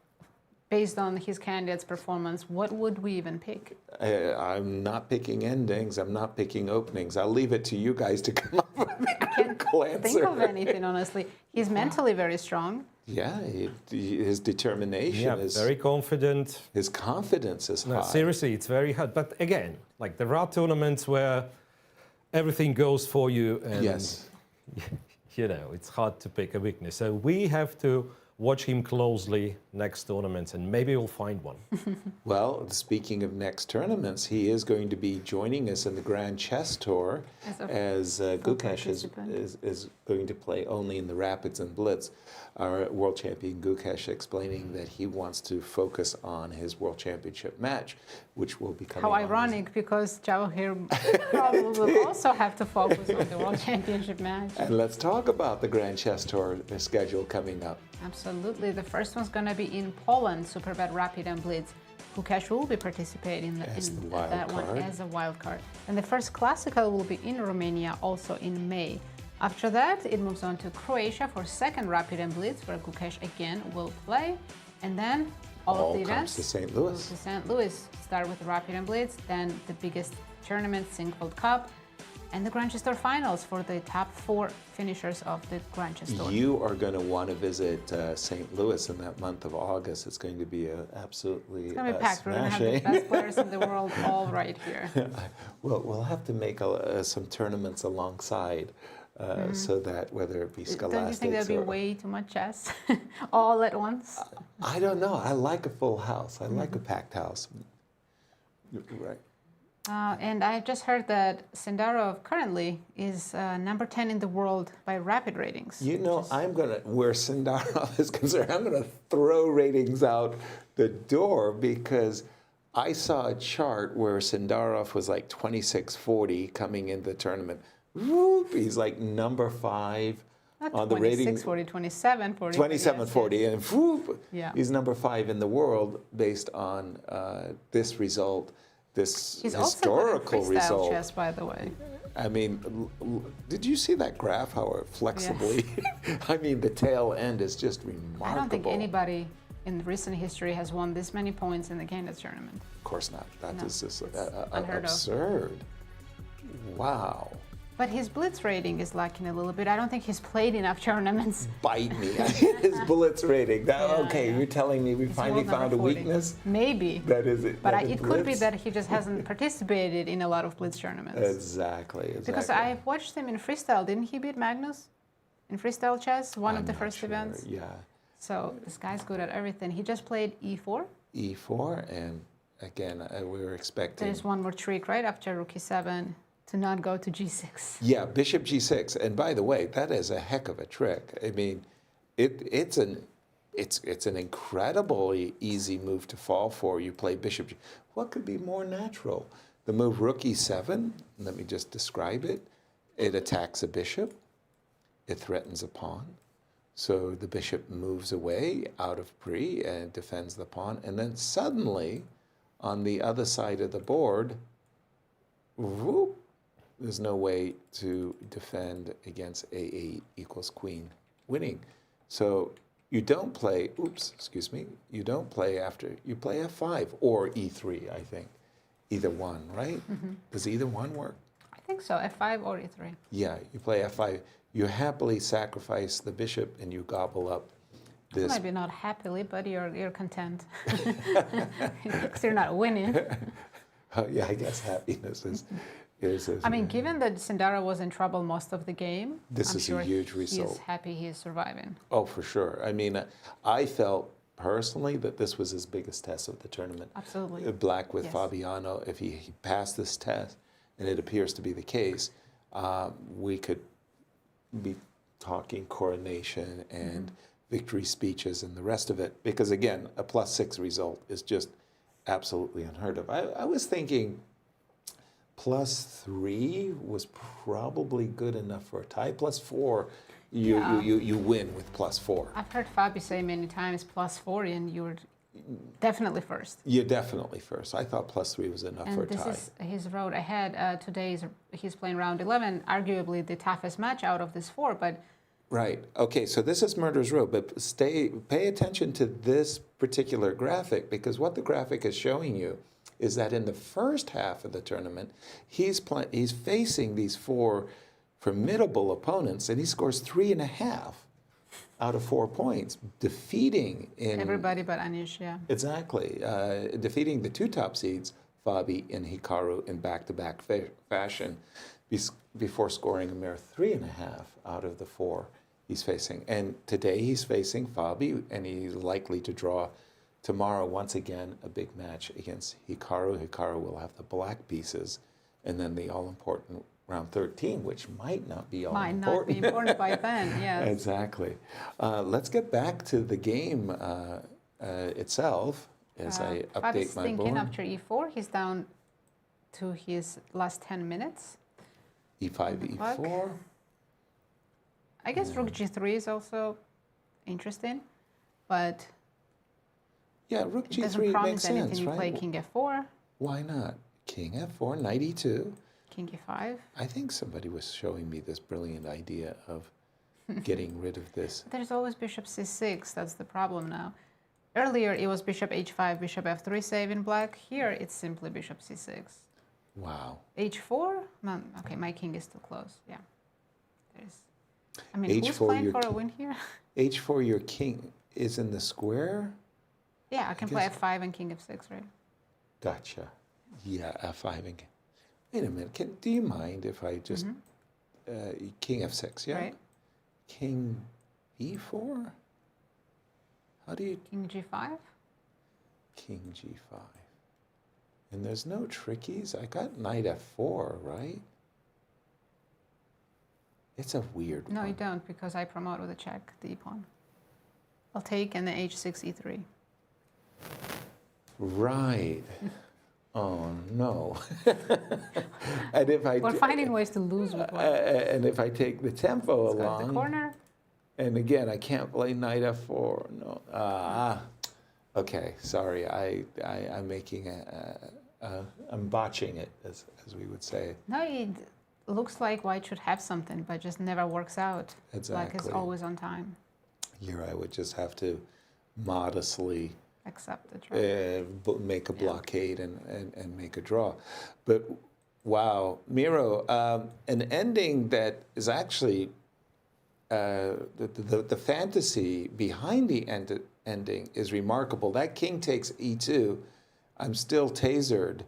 based on his candidate's performance, what would we even pick? I'm not picking endings. I'm not picking openings. I'll leave it to you guys to come up with a critical answer. Think of anything, honestly. He's mentally very strong. Yeah, his determination Yeah, is... very confident. His confidence is No, high. seriously, it's very hard. But again, like there are tournaments where everything goes for you, and Yes. you know, it's hard to pick a weakness. So we have to watch him closely next tournaments, and maybe we'll find one. Well, speaking of next tournaments, he is going to be joining us in the Grand Chess Tour as Gukesh is going to play only in the Rapids and Blitz. Our world champion Gukesh explaining that he wants to focus on his world championship match, which will be coming How on ironic, because Javokhir probably will also have to focus on the World Championship match. And let's talk about the Grand Chess Tour schedule coming up. Absolutely. The first one's going to be in Poland, Superbet Rapid and Blitz. Gukesh will be participating in that one as a wild card. And the first Classical will be in Romania, also in May. After that, it moves on to Croatia for second Rapid and Blitz, where Gukesh again will play. And then all of the comes events. to St. Goes Louis. to St. Louis. Start with Rapid and Blitz, then the biggest tournament, Sinquefield Cup, and the Grandchester Finals for the top 4 finishers of the Grandchester. You are going to want to visit St. Louis in that month of August. It's going to be absolutely It's going to be packed. We're going to have the best players in the world all right here. We'll have to make some tournaments alongside so that whether it be scholastics. Don't you think there'll be way too much chess all at once? I don't know. I like a full house. I like a packed house. Right. And I just heard that Sindarov currently is number 10 in the world by rapid ratings. You know, where Sindarov is concerned, I'm going to throw ratings out the door because I saw a chart where Sindarov was like 2640 coming into the tournament. Whoop, he's like number 5 Not on the rating. 2640, 2740. 2740, yes. and whoop, Yeah. he's number 5 in the world based on this result. This He's historical also good at freestyle result. chess, by the way. I mean, did you see that graph? How it flexibly? I mean, the tail end is just remarkable. I don't think anybody in recent history has won this many points in the candidates tournament. Of course not. That is just unheard of. absurd. Wow. But his blitz rating is lacking a little bit. I don't think he's played enough tournaments. Bite me. His bullets rating. You're telling me we finally found a 40. weakness? Maybe. That is it. But that is it could be blitz? that he just hasn't participated in a lot of blitz tournaments. Exactly. Because I've watched him in freestyle. Didn't he beat Magnus in freestyle chess? One I'm of the not first sure. events. Yeah. So this guy's good at everything. He just played e4. E4, and again, we were expecting. There's one more trick right after rook e7 to not go to g6. Yeah, bishop g6. And by the way, that is a heck of a trick. I mean, it's an incredibly easy move to fall for. You play bishop. What could be more natural? The move rook e7. Let me just describe it. It attacks a bishop. It threatens a pawn. So the bishop moves away out of pre and defends the pawn. And then suddenly, on the other side of the board, whoop, there's no way to defend against a8 equals queen winning. So you don't play, you don't play after, you play f5 or e3, I think. Either one, right? Mm-hmm. Does either one work? I think so, f5 or e3. Yeah, you play f5. You happily sacrifice the bishop and you gobble up this. Maybe not happily, but you're content. Because you're not winning. Yeah, I guess happiness is I mean, given that Sindarov was in trouble most of the game, this I'm is sure a huge result. He's happy he's surviving. Oh, for sure. I mean, I felt personally that this was his biggest test of the tournament. Absolutely. Black with Yes. Fabiano, if he passed this test, and it appears to be the case, we could be talking coronation and victory speeches and the rest of it. Because again, a +6 result is just absolutely unheard of. I was thinking +3 was probably good enough for a tie. +4, you win with +4. I've heard Fabi say many times +40, and you were definitely first. You're definitely first. I thought +3 was enough for a And tie. this is his road ahead. Today he's playing round 11, arguably the toughest match out of this 4, but Right. Okay, so this is Murder's Row, but pay attention to this particular graphic, because what the graphic is showing you is that in the first half of the tournament, he's facing these 4 formidable opponents, and he scores 3.5 out of 4 points, defeating everybody but Anish, yeah. Exactly, defeating the 2 top seeds, Fabi and Hikaru, in back-to-back fashion, before scoring a mere 3.5 out of the 4 he's facing. And today he's facing Fabi, and he's likely to draw tomorrow once again a big match against Hikaru. Hikaru will have the black pieces, and then the all-important round 13, which might not be all important. Might not be important by then, yes. Exactly. Let's get back to the game itself as I update Fabi's my thinking board. after e4, he's down to his last 10 minutes. E5, clock. E4. I guess rook g3 is also interesting, but Yeah, rook it doesn't g3 promise makes anything. sense, You play right? king f4, Why not? King f4, knight e2. king e5. I think somebody was showing me this brilliant idea of getting rid of this. There's always bishop c6, that's the problem now. Earlier it was bishop h5, bishop f3 save in black. Here it's simply bishop c6. Wow. h4? No, okay, my king is too close. Yeah. I mean, who's H4, playing for a win here? H4, your king is in the square? Yeah, I can play f5 and king f6, right? Gotcha. Yeah, f5 and wait a minute. Do you mind if I just king f6? Yeah. Right. King e4. How do you king g5? King g5. And there's no trickies. I got knight f4, right? It's a weird one. No, you don't, because I promote with a check the e-pawn. I'll take and then h6 e3. Right. Oh no. And if I we're finding ways to lose with white. And if I take the tempo along, the corner. And again, I can't play knight f4. No. Okay. Sorry. I'm making I'm botching it, as we would say. No, it looks like white should have something, but just never works out. Exactly. Black is always on time. Here, I would just have to modestly accept the draw. Make a blockade and make a draw. But wow, Miro, an ending that is actually the fantasy behind the ending is remarkable. That king takes e2. I'm still tasered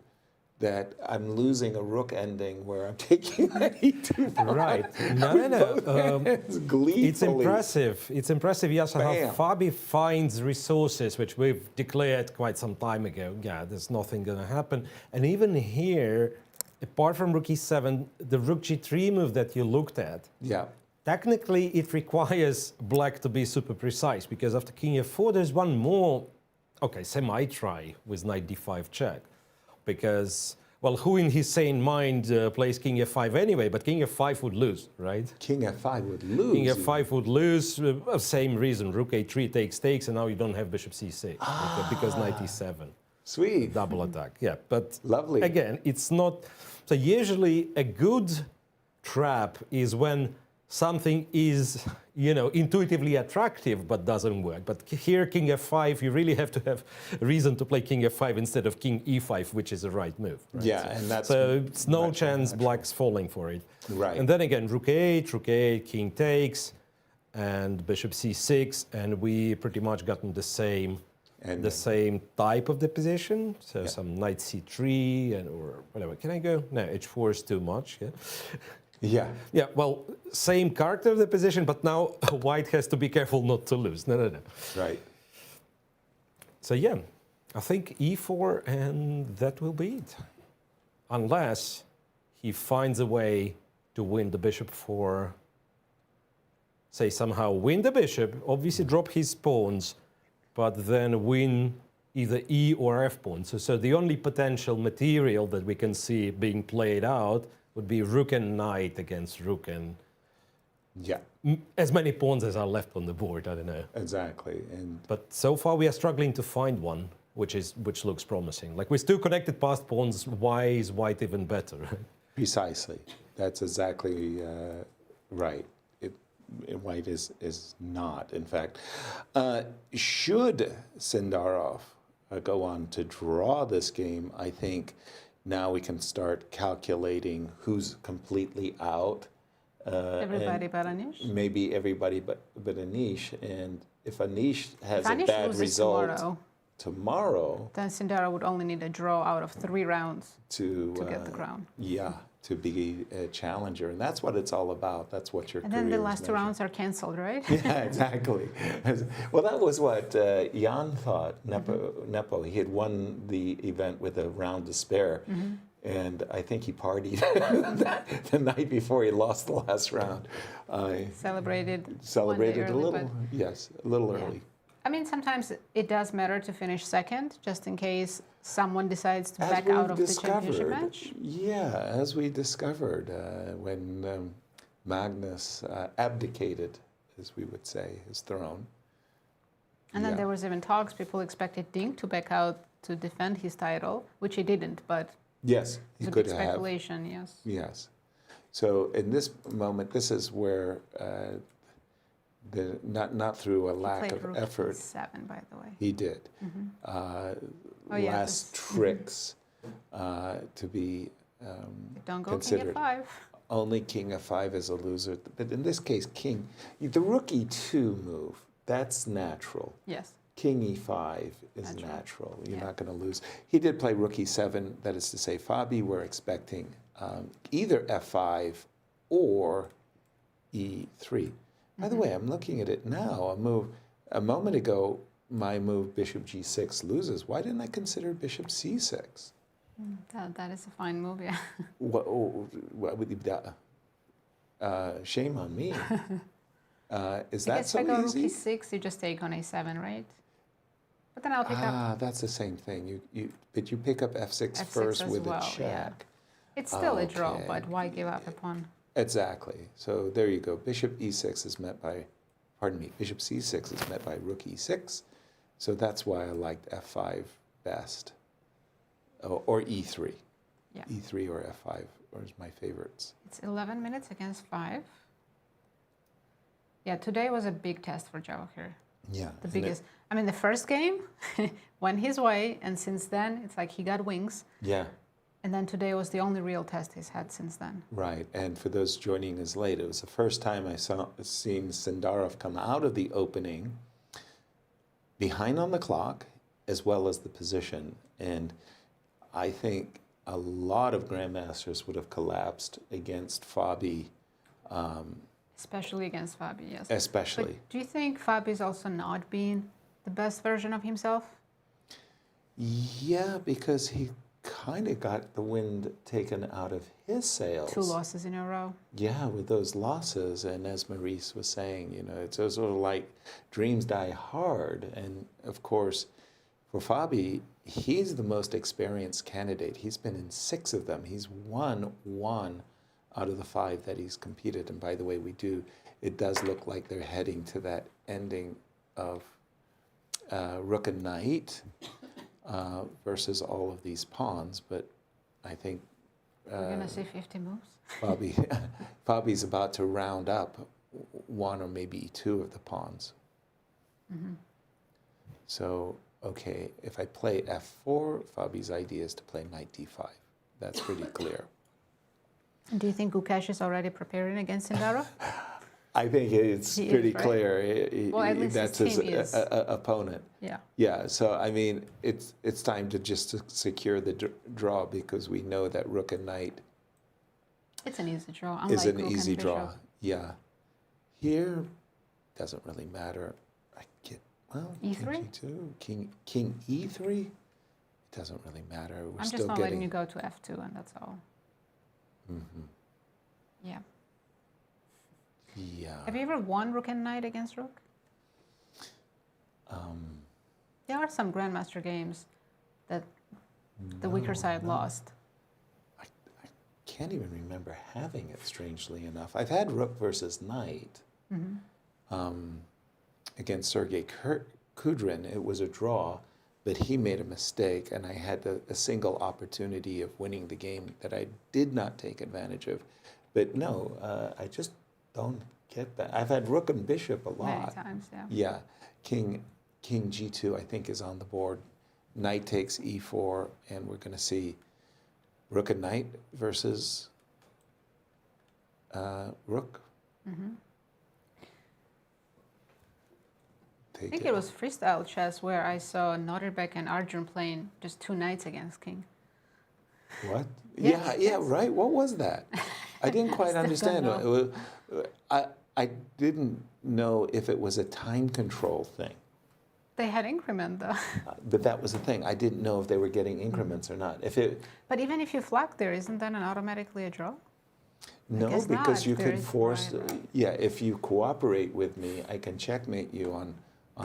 that I'm losing a rook ending where I'm taking that e2 pawn. Right. No. It's impressive. It's impressive, yes, how Fabi finds resources, which we've declared quite some time ago. Yeah, there's nothing going to happen. And even here, apart from rook e7, the rook g3 move that you looked at, technically it requires black to be super precise, because after king f4, there's one more, semi-try with knight d5 check. Because, well, who in his sane mind plays king f5 anyway? But king f5 would lose, right? King f5 would lose. King f5 would lose. Same reason. Rook a3 takes, and now you don't have bishop c6 because knight e7. Sweet. Double attack. Yeah, but lovely. Again, it's not. So usually a good trap is when something is, intuitively attractive but doesn't work. But here, king f5, you really have to have a reason to play king f5 instead of king e5, which is the right move. Right? Yeah, and that's so it's no chance black's falling for it. Right. And then again, rook a8, king takes, and bishop c6, and we pretty much gotten the same type of the position. So some knight c3 or whatever. Can I go? No, h4 is too much. Yeah. Yeah, well, same character of the position, but now white has to be careful not to lose. No. Right. So yeah, I think e4, and that will be it. Unless he finds a way to win the bishop for, say, somehow win the bishop, obviously drop his pawns, but then win either e or f pawns. So the only potential material that we can see being played out would be rook and knight against rook and as many pawns as are left on the board. I don't know exactly. But so far we are struggling to find one which looks promising. Like with two connected passed pawns, why is white even better? Precisely. That's exactly right. White is not. In fact, should Sindarov go on to draw this game, I think. Now we can start calculating who's completely out. Everybody but Anish? Maybe everybody but Anish. And if Anish has a bad result tomorrow, then Sindarov would only need a draw out of 3 rounds to get the crown. Yeah, to be a challenger. And that's what it's all about. That's what your career is. And then the last 2 rounds are canceled, right? Yeah, exactly. Well, that was what Jan thought. Nepo, he had won the event with a round to spare. And I think he partied the night before he lost the last round. Celebrated a little, yes, a little early. I mean, sometimes it does matter to finish second, just in case someone decides to back out of the championship match. Yeah, as we discovered when Magnus abdicated, as we would say, his throne. And then there was even talks, people expected Dink to back out to defend his title, which he didn't, but yes, he could have. Speculation, yes. Yes. So in this moment, this is where not through a lack Played of rook effort. E7, by the way. He did. Oh, yeah, Last this- tricks to be Don't go considered. king f5. Only king f5 is a loser. But in this case, the rook e2 move, that's natural. Yes. King e5 is Natural. natural. You're Yeah. not going to lose. He did play rook e7. That is to say, Fabi were expecting either f5 or e3. By the way, I'm looking at it now. A moment ago, my move bishop g6 loses. Why didn't I consider bishop c6? That is a fine move, yeah. Shame on me. Is that Because so if I go rook easy? e6, you just take on a7, right? But then I'll pick up That's the same thing. But you pick up f6, f6 first as with well, a check. yeah. It's still a draw, Okay. but why give up a pawn? Exactly. So there you go. Bishop e6 is met by, bishop c6 is met by rook e6. So that's why I liked f5 best. Or e3. Yeah. e3 or f5 are my favorites. It's 11 minutes against 5. Yeah, today was a big test for Javokhir. Yeah. The biggest. I mean, the first game went his way, and since then, it's like he got wings. Yeah. And then today was the only real test he's had since then. Right, and for those joining us late, it was the first time I seen Sindarov come out of the opening behind on the clock, as well as the position. And I think a lot of grandmasters would have collapsed against Fabi. Especially against Fabi, yes. Especially. But do you think Fabi's also not being the best version of himself? Yeah, because he kind of got the wind taken out of his sails. 2 losses in a row. Yeah, with those losses, and as Maurice was saying, it's sort of like dreams die hard. And of course, for Fabi, he's the most experienced candidate. He's been in 6 of them. He's won 1 out of the 5 that he's competed. And by the way, it does look like they're heading to that ending of rook and knight versus all of these pawns. But I think We're going to see 50 moves. Fabi's about to round up 1 or maybe 2 of the pawns. So, okay, if I play f4, Fabi's idea is to play knight d5. That's pretty clear. Do you think Gukesh is already preparing against Sindarov? I think it's He is, pretty right? clear. Well, at least That's his his team is. opponent. Yeah. Yeah, so I mean, it's time to just secure the draw, because we know that rook and knight It's an easy draw. is unlike an rook easy and draw. bishop. Yeah. Here, doesn't really matter. E3? King G2, king e3. It doesn't really matter. We're I'm still just not letting getting. you go to f2, and that's all. Yeah. Yeah. Have you ever won rook and knight against rook? There are some grandmaster games that the weaker side lost. I can't even remember having it, strangely enough. I've had rook versus knight against Sergei Kudrin. It was a draw, but he made a mistake, and I had a single opportunity of winning the game that I did not take advantage of. But no, I just don't get that. I've had rook and bishop a lot. Many times, yeah. Yeah. King G2, I think, is on the board. Knight takes E4, and we're going to see rook and knight versus rook. I think it was freestyle chess where I saw Norbek and Arjun playing just 2 knights against king. What? Yes, yeah, yes. right. What was that? I didn't quite still understand. don't It was, I didn't know if it was a time control thing. They had increment though. But that was the thing. I didn't know if they were getting increments or not. If it But even if you flag there, isn't that an automatically a draw? no, guess because not, you if there could is- force. right. Yeah, if you cooperate with me, I can checkmate you on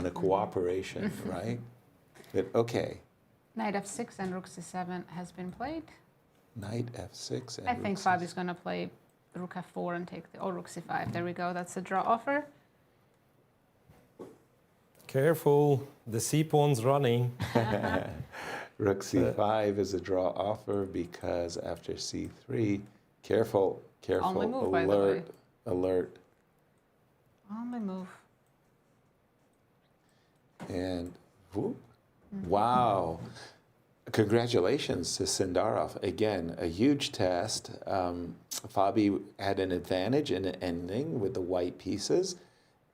a cooperation, right? But okay, Knight f6 and rook c7 has been played. knight f6 and I think rook Fabi's going to play rook f4 and take or rook c5. There we go. That's a draw offer. Careful, the c-pawn's running. Rook c5 is a draw offer because after c3, careful, Only move, by the way. alert. Only move. And whoop, wow. Congratulations to Sindarov. Again, a huge test. Fabi had an advantage in the ending with the white pieces,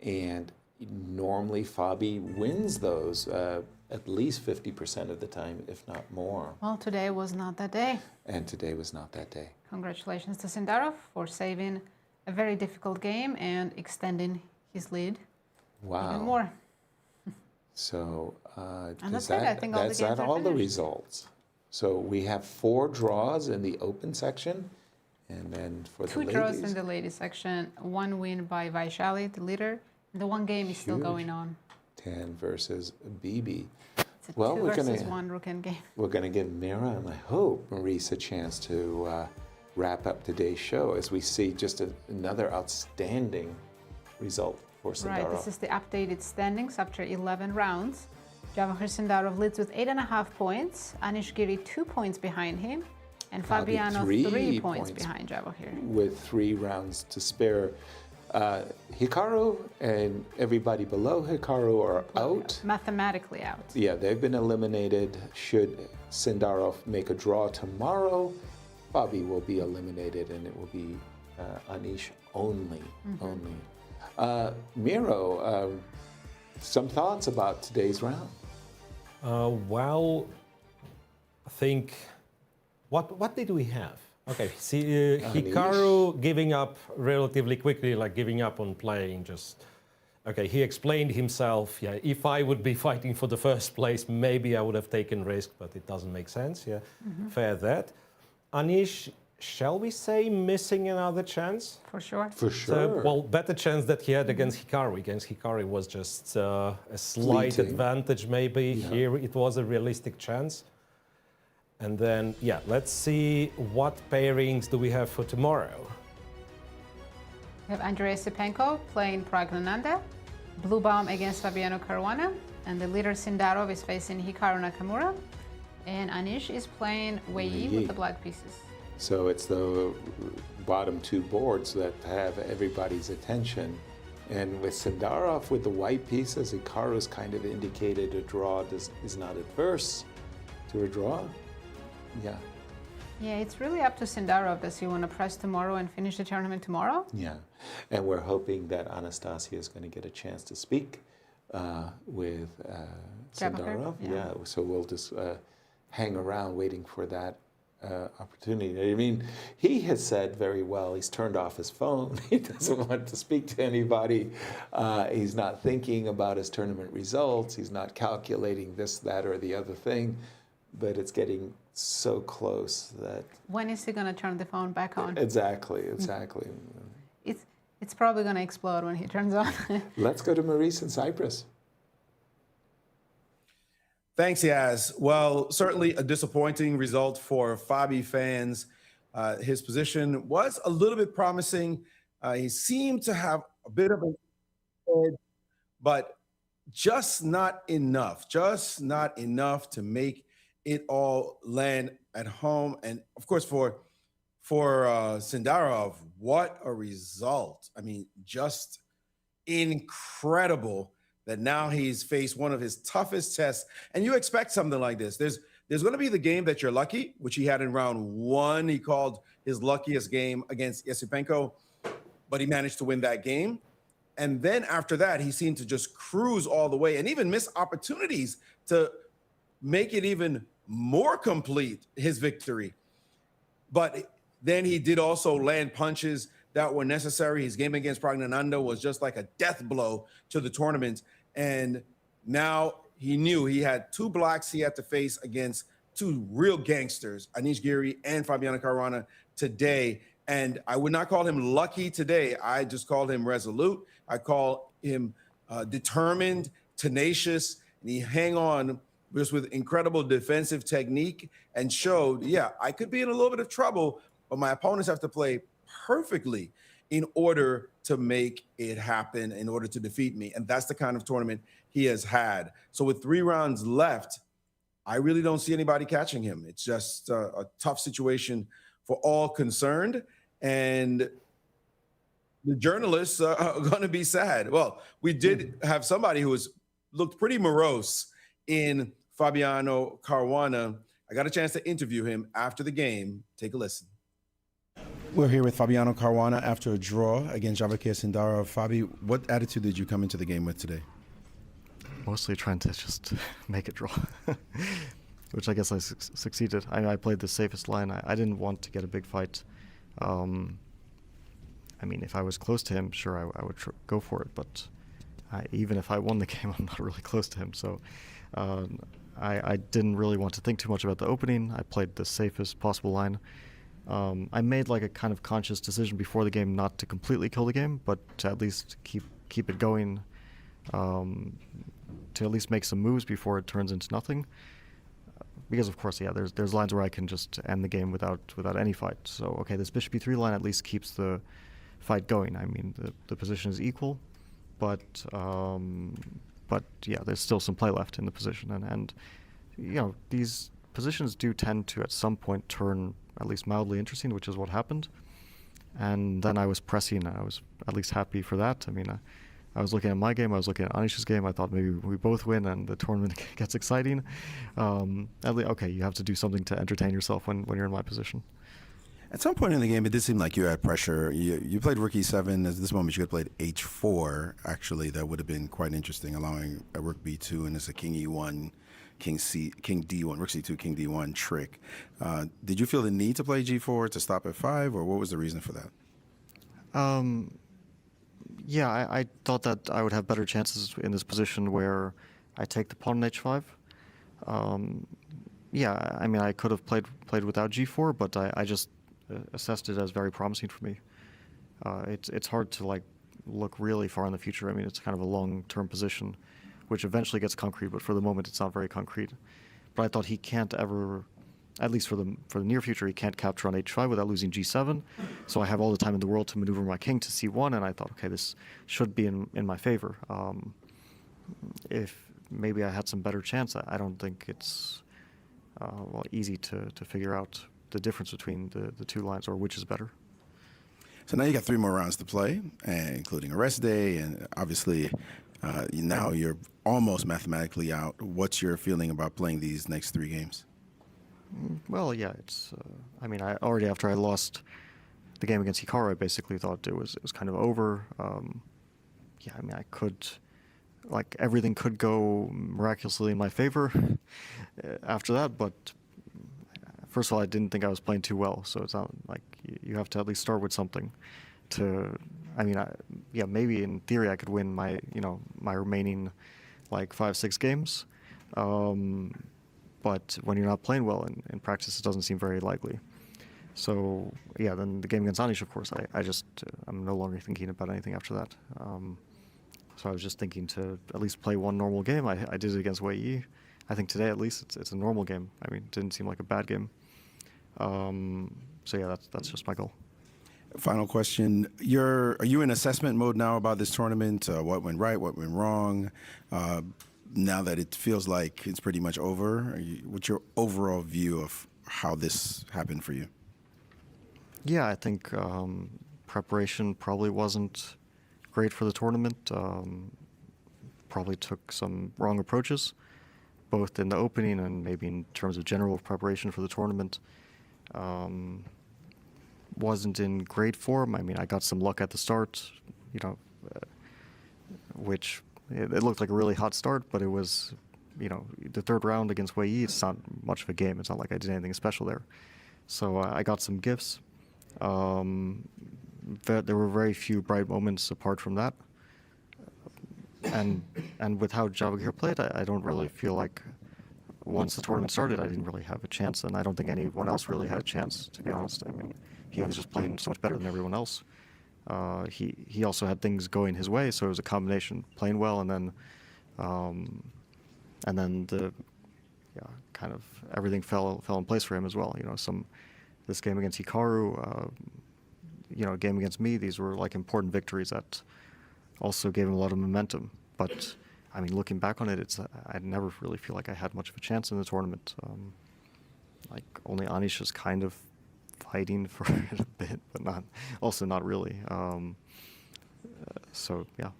and normally Fabi wins those at least 50% of the time, if not more. Well, today was not that day. And today was not that day. Congratulations to Sindarov for saving a very difficult game and extending his lead even more. So and that's it. I think all the games are all the finished. results. So we have 4 draws in the open section, and then for the 2 ladies, draws in the ladies section, 1 win by Vaishali, the leader. And the 1 game is still Huge. going on. 10 versus BB. It's a Well, 2 we're versus gonna 1 Ruken game. we're gonna give Mira and I hope Maurice a chance to wrap up today's show as we see just another outstanding result for Sindarov. Right, this is the updated standings after 11 rounds. Javokhir Sindarov leads with 8.5 points. Anish Giri 2 points behind him. And Fabi, Fabiano 3 3 points behind Javokhir. with 3 rounds to spare. Hikaru and everybody below Hikaru are out. Mathematically out. Yeah, they've been eliminated. Should Sindarov make a draw tomorrow, Fabi will be eliminated, and it will be Anish only. Miro, some thoughts about today's round? Well, I think, what did we have? Okay, see, Hikaru giving up relatively quickly, like giving up on playing, just, okay, he explained himself, yeah, if I would be fighting for the first place, maybe I would have taken risk, but it doesn't make sense, yeah, fair that. Anish, shall we say missing another chance? For sure. For sure. So, well, better chance that he had against Hikaru. Against Hikaru was just a slight Fleeting. advantage, maybe. Yeah. Here it was a realistic chance. And then, yeah, let's see what pairings do we have for tomorrow. We have Andrey Esipenko playing Pragnananda, Blue Bomb against Fabiano Caruana, and the leader Sindarov is facing Hikaru Nakamura, and Anish is playing Wei Yi with the black pieces. So it's the bottom 2 boards that have everybody's attention. And with Sindarov with the white pieces, Hikaru's kind of indicated a draw is not adverse to a draw. Yeah. Yeah, it's really up to Sindarov. Does he want to press tomorrow and finish the tournament tomorrow? Yeah, and we're hoping that Anastasiya is going to get a chance to speak with Sindarov. Yeah. So we'll just hang around waiting for that opportunity. I mean, he has said very well, he's turned off his phone. He doesn't want to speak to anybody. He's not thinking about his tournament results. He's not calculating this, that, or the other thing. But it's getting so close that... When is he going to turn the phone back on? Exactly. It's probably going to explode when he turns on. Let's go to Maurice in Cyprus. Thanks, Yaz. Well, certainly a disappointing result for Fabi fans. His position was a little bit promising. He seemed to have a bit of an edge, but just not enough to make it all land at home. And of course, for Sindarov, what a result. I mean, just incredible that now he's faced one of his toughest tests. And you expect something like this. There's going to be the game that you're lucky, which he had in round 1. He called his luckiest game against Esipenko, but he managed to win that game. And then after that, he seemed to just cruise all the way and even miss opportunities to make it even more complete, his victory. But then he did also land punches that were necessary. His game against Pragnananda was just like a death blow to the tournament. And now he knew he had 2 blacks he had to face against 2 real gangsters, Anish Giri and Fabiano Caruana today. And I would not call him lucky today. I just called him resolute. I call him determined, tenacious, and he hang on just with incredible defensive technique and showed, yeah, I could be in a little bit of trouble, but my opponents have to play perfectly in order to make it happen, in order to defeat me. And that's the kind of tournament he has had. So with 3 rounds left, I really don't see anybody catching him. It's just a tough situation for all concerned. And the journalists are going to be sad. Well, we did have somebody who was looked pretty morose in Fabiano Caruana. I got a chance to interview him after the game. Take a listen. We're here with Fabiano Caruana after a draw against Javokhir Sindarov. Fabi, what attitude did you come into the game with today? Mostly trying to just make a draw, which I guess I succeeded. I played the safest line. I didn't want to get a big fight. I mean, if I was close to him, sure, I would go for it. But even if I won the game, I'm not really close to him. So I didn't really want to think too much about the opening. I played the safest possible line. I made like a kind of conscious decision before the game not to completely kill the game, but to at least keep it going, to at least make some moves before it turns into nothing. Because of course, yeah, there's lines where I can just end the game without any fight. So okay, this bishop e3 line at least keeps the fight going. I mean, the position is equal, but yeah, there's still some play left in the position, and you know, these positions do tend to at some point turn at least mildly interesting, which is what happened. And then I was pressing, and I was at least happy for that. I mean, I was looking at my game, I was looking at Anish's game. I thought maybe we both win and the tournament gets exciting. Okay, you have to do something to entertain yourself when you're in my position. At some point in the game, it did seem like you had pressure. You played rook e7. At this moment, you could have played h4. Actually, that would have been quite interesting, allowing a rook b2, and it's a king e1, king d1, rook c2, king d1 trick. Did you feel the need to play g4 to stop at 5, or what was the reason for that? Yeah, I thought that I would have better chances in this position where I take the pawn on h5. Yeah, I mean, I could have played without g4, but I just assessed it as very promising for me. It's hard to like look really far in the future. I mean, it's kind of a long-term position, which eventually gets concrete, but for the moment, it's not very concrete. But I thought he can't ever, at least for the near future, he can't capture on h5 without losing g7. So I have all the time in the world to maneuver my king to c1, and I thought, okay, this should be in my favor. If maybe I had some better chance, I don't think it's easy to figure out the difference between the two lines, or which is better. So now you got 3 more rounds to play, including a rest day, and obviously now you're almost mathematically out. What's your feeling about playing these next 3 games? Well, yeah, it's. I mean, I already after I lost the game against Hikaru, I basically thought it was kind of over. Yeah, I mean, I could, like, everything could go miraculously in my favor after that, but first of all, I didn't think I was playing too well, so it's not like you have to at least start with something. I mean, yeah, maybe in theory I could win my remaining like 5-6 games. But when you're not playing well in practice, it doesn't seem very likely. So yeah, then the game against Anish, of course, I'm no longer thinking about anything after that. So I was just thinking to at least play one normal game. I did it against Wei Yi. I think today at least it's a normal game. I mean, it didn't seem like a bad game. So yeah, that's just my goal. Final question: Are you in assessment mode now about this tournament? What went right? What went wrong? Now that it feels like it's pretty much over, what's your overall view of how this happened for you? Yeah, I think preparation probably wasn't great for the tournament. Probably took some wrong approaches, both in the opening and maybe in terms of general preparation for the tournament. Wasn't in great form. I mean, I got some luck at the start, which it looked like a really hot start, but it was, the third round against Wei Yi, it's not much of a game. It's not like I did anything special there. So I got some gifts. There were very few bright moments apart from that. And with how Javokhir played, I don't really feel like once the tournament started, I didn't really have a chance, and I don't think anyone else really had a chance, to be honest. I mean, he was just playing so much better than everyone else. He also had things going his way, so it was a combination, playing well, and then kind of everything fell in place for him as well. This game against Hikaru, game against me, these were like important victories that also gave him a lot of momentum. But I mean, looking back on it, I never really feel like I had much of a chance in the tournament. Like only Anish is kind of fighting for it a bit, but not really. So yeah.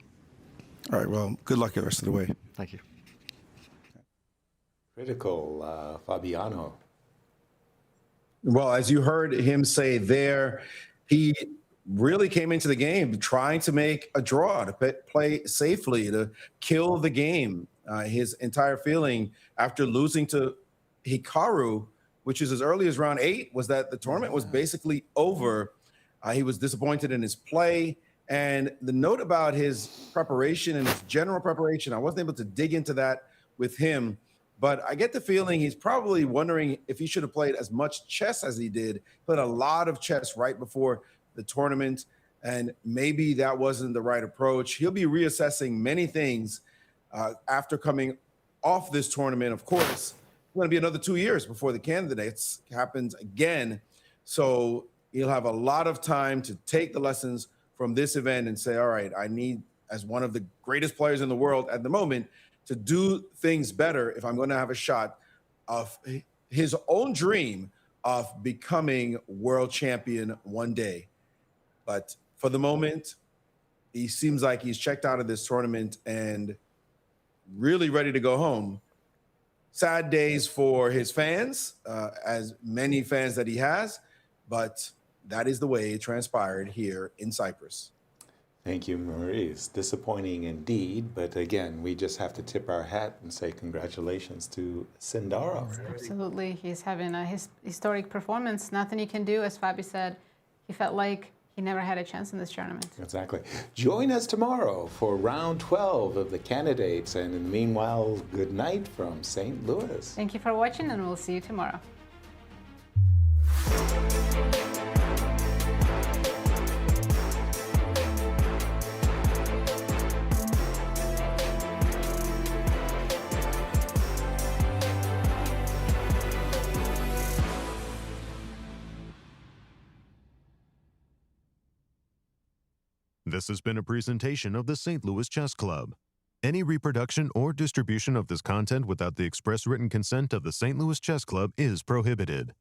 All right, well, good luck the rest of the way. Thank you. Critical, Fabiano. Well, as you heard him say there, he really came into the game trying to make a draw, to play safely, to kill the game. His entire feeling after losing to Hikaru, which is as early as round 8, was that the tournament was basically over. He was disappointed in his play. And the note about his preparation and his general preparation, I wasn't able to dig into that with him, but I get the feeling he's probably wondering if he should have played as much chess as he did. Played a lot of chess right before the tournament, and maybe that wasn't the right approach. He'll be reassessing many things after coming off this tournament. Of course, it's going to be another 2 years before the candidates happens again. So he'll have a lot of time to take the lessons from this event and say, all right, I need, as one of the greatest players in the world at the moment, to do things better if I'm going to have a shot of his own dream of becoming world champion one day. But for the moment, he seems like he's checked out of this tournament and really ready to go home. Sad days for his fans, as many fans that he has, but that is the way it transpired here in Cyprus. Thank you, Maurice. Disappointing indeed, but again, we just have to tip our hat and say congratulations to Sindarov. Absolutely. He's having a historic performance. Nothing he can do. As Fabi said, he felt like he never had a chance in this tournament. Exactly. Join us tomorrow for round 12 of the candidates. And in the meanwhile, good night from St. Louis. Thank you for watching, and we'll see you tomorrow. This has been a presentation of the St. Louis Chess Club. Any reproduction or distribution of this content without the express written consent of the St. Louis Chess Club is prohibited.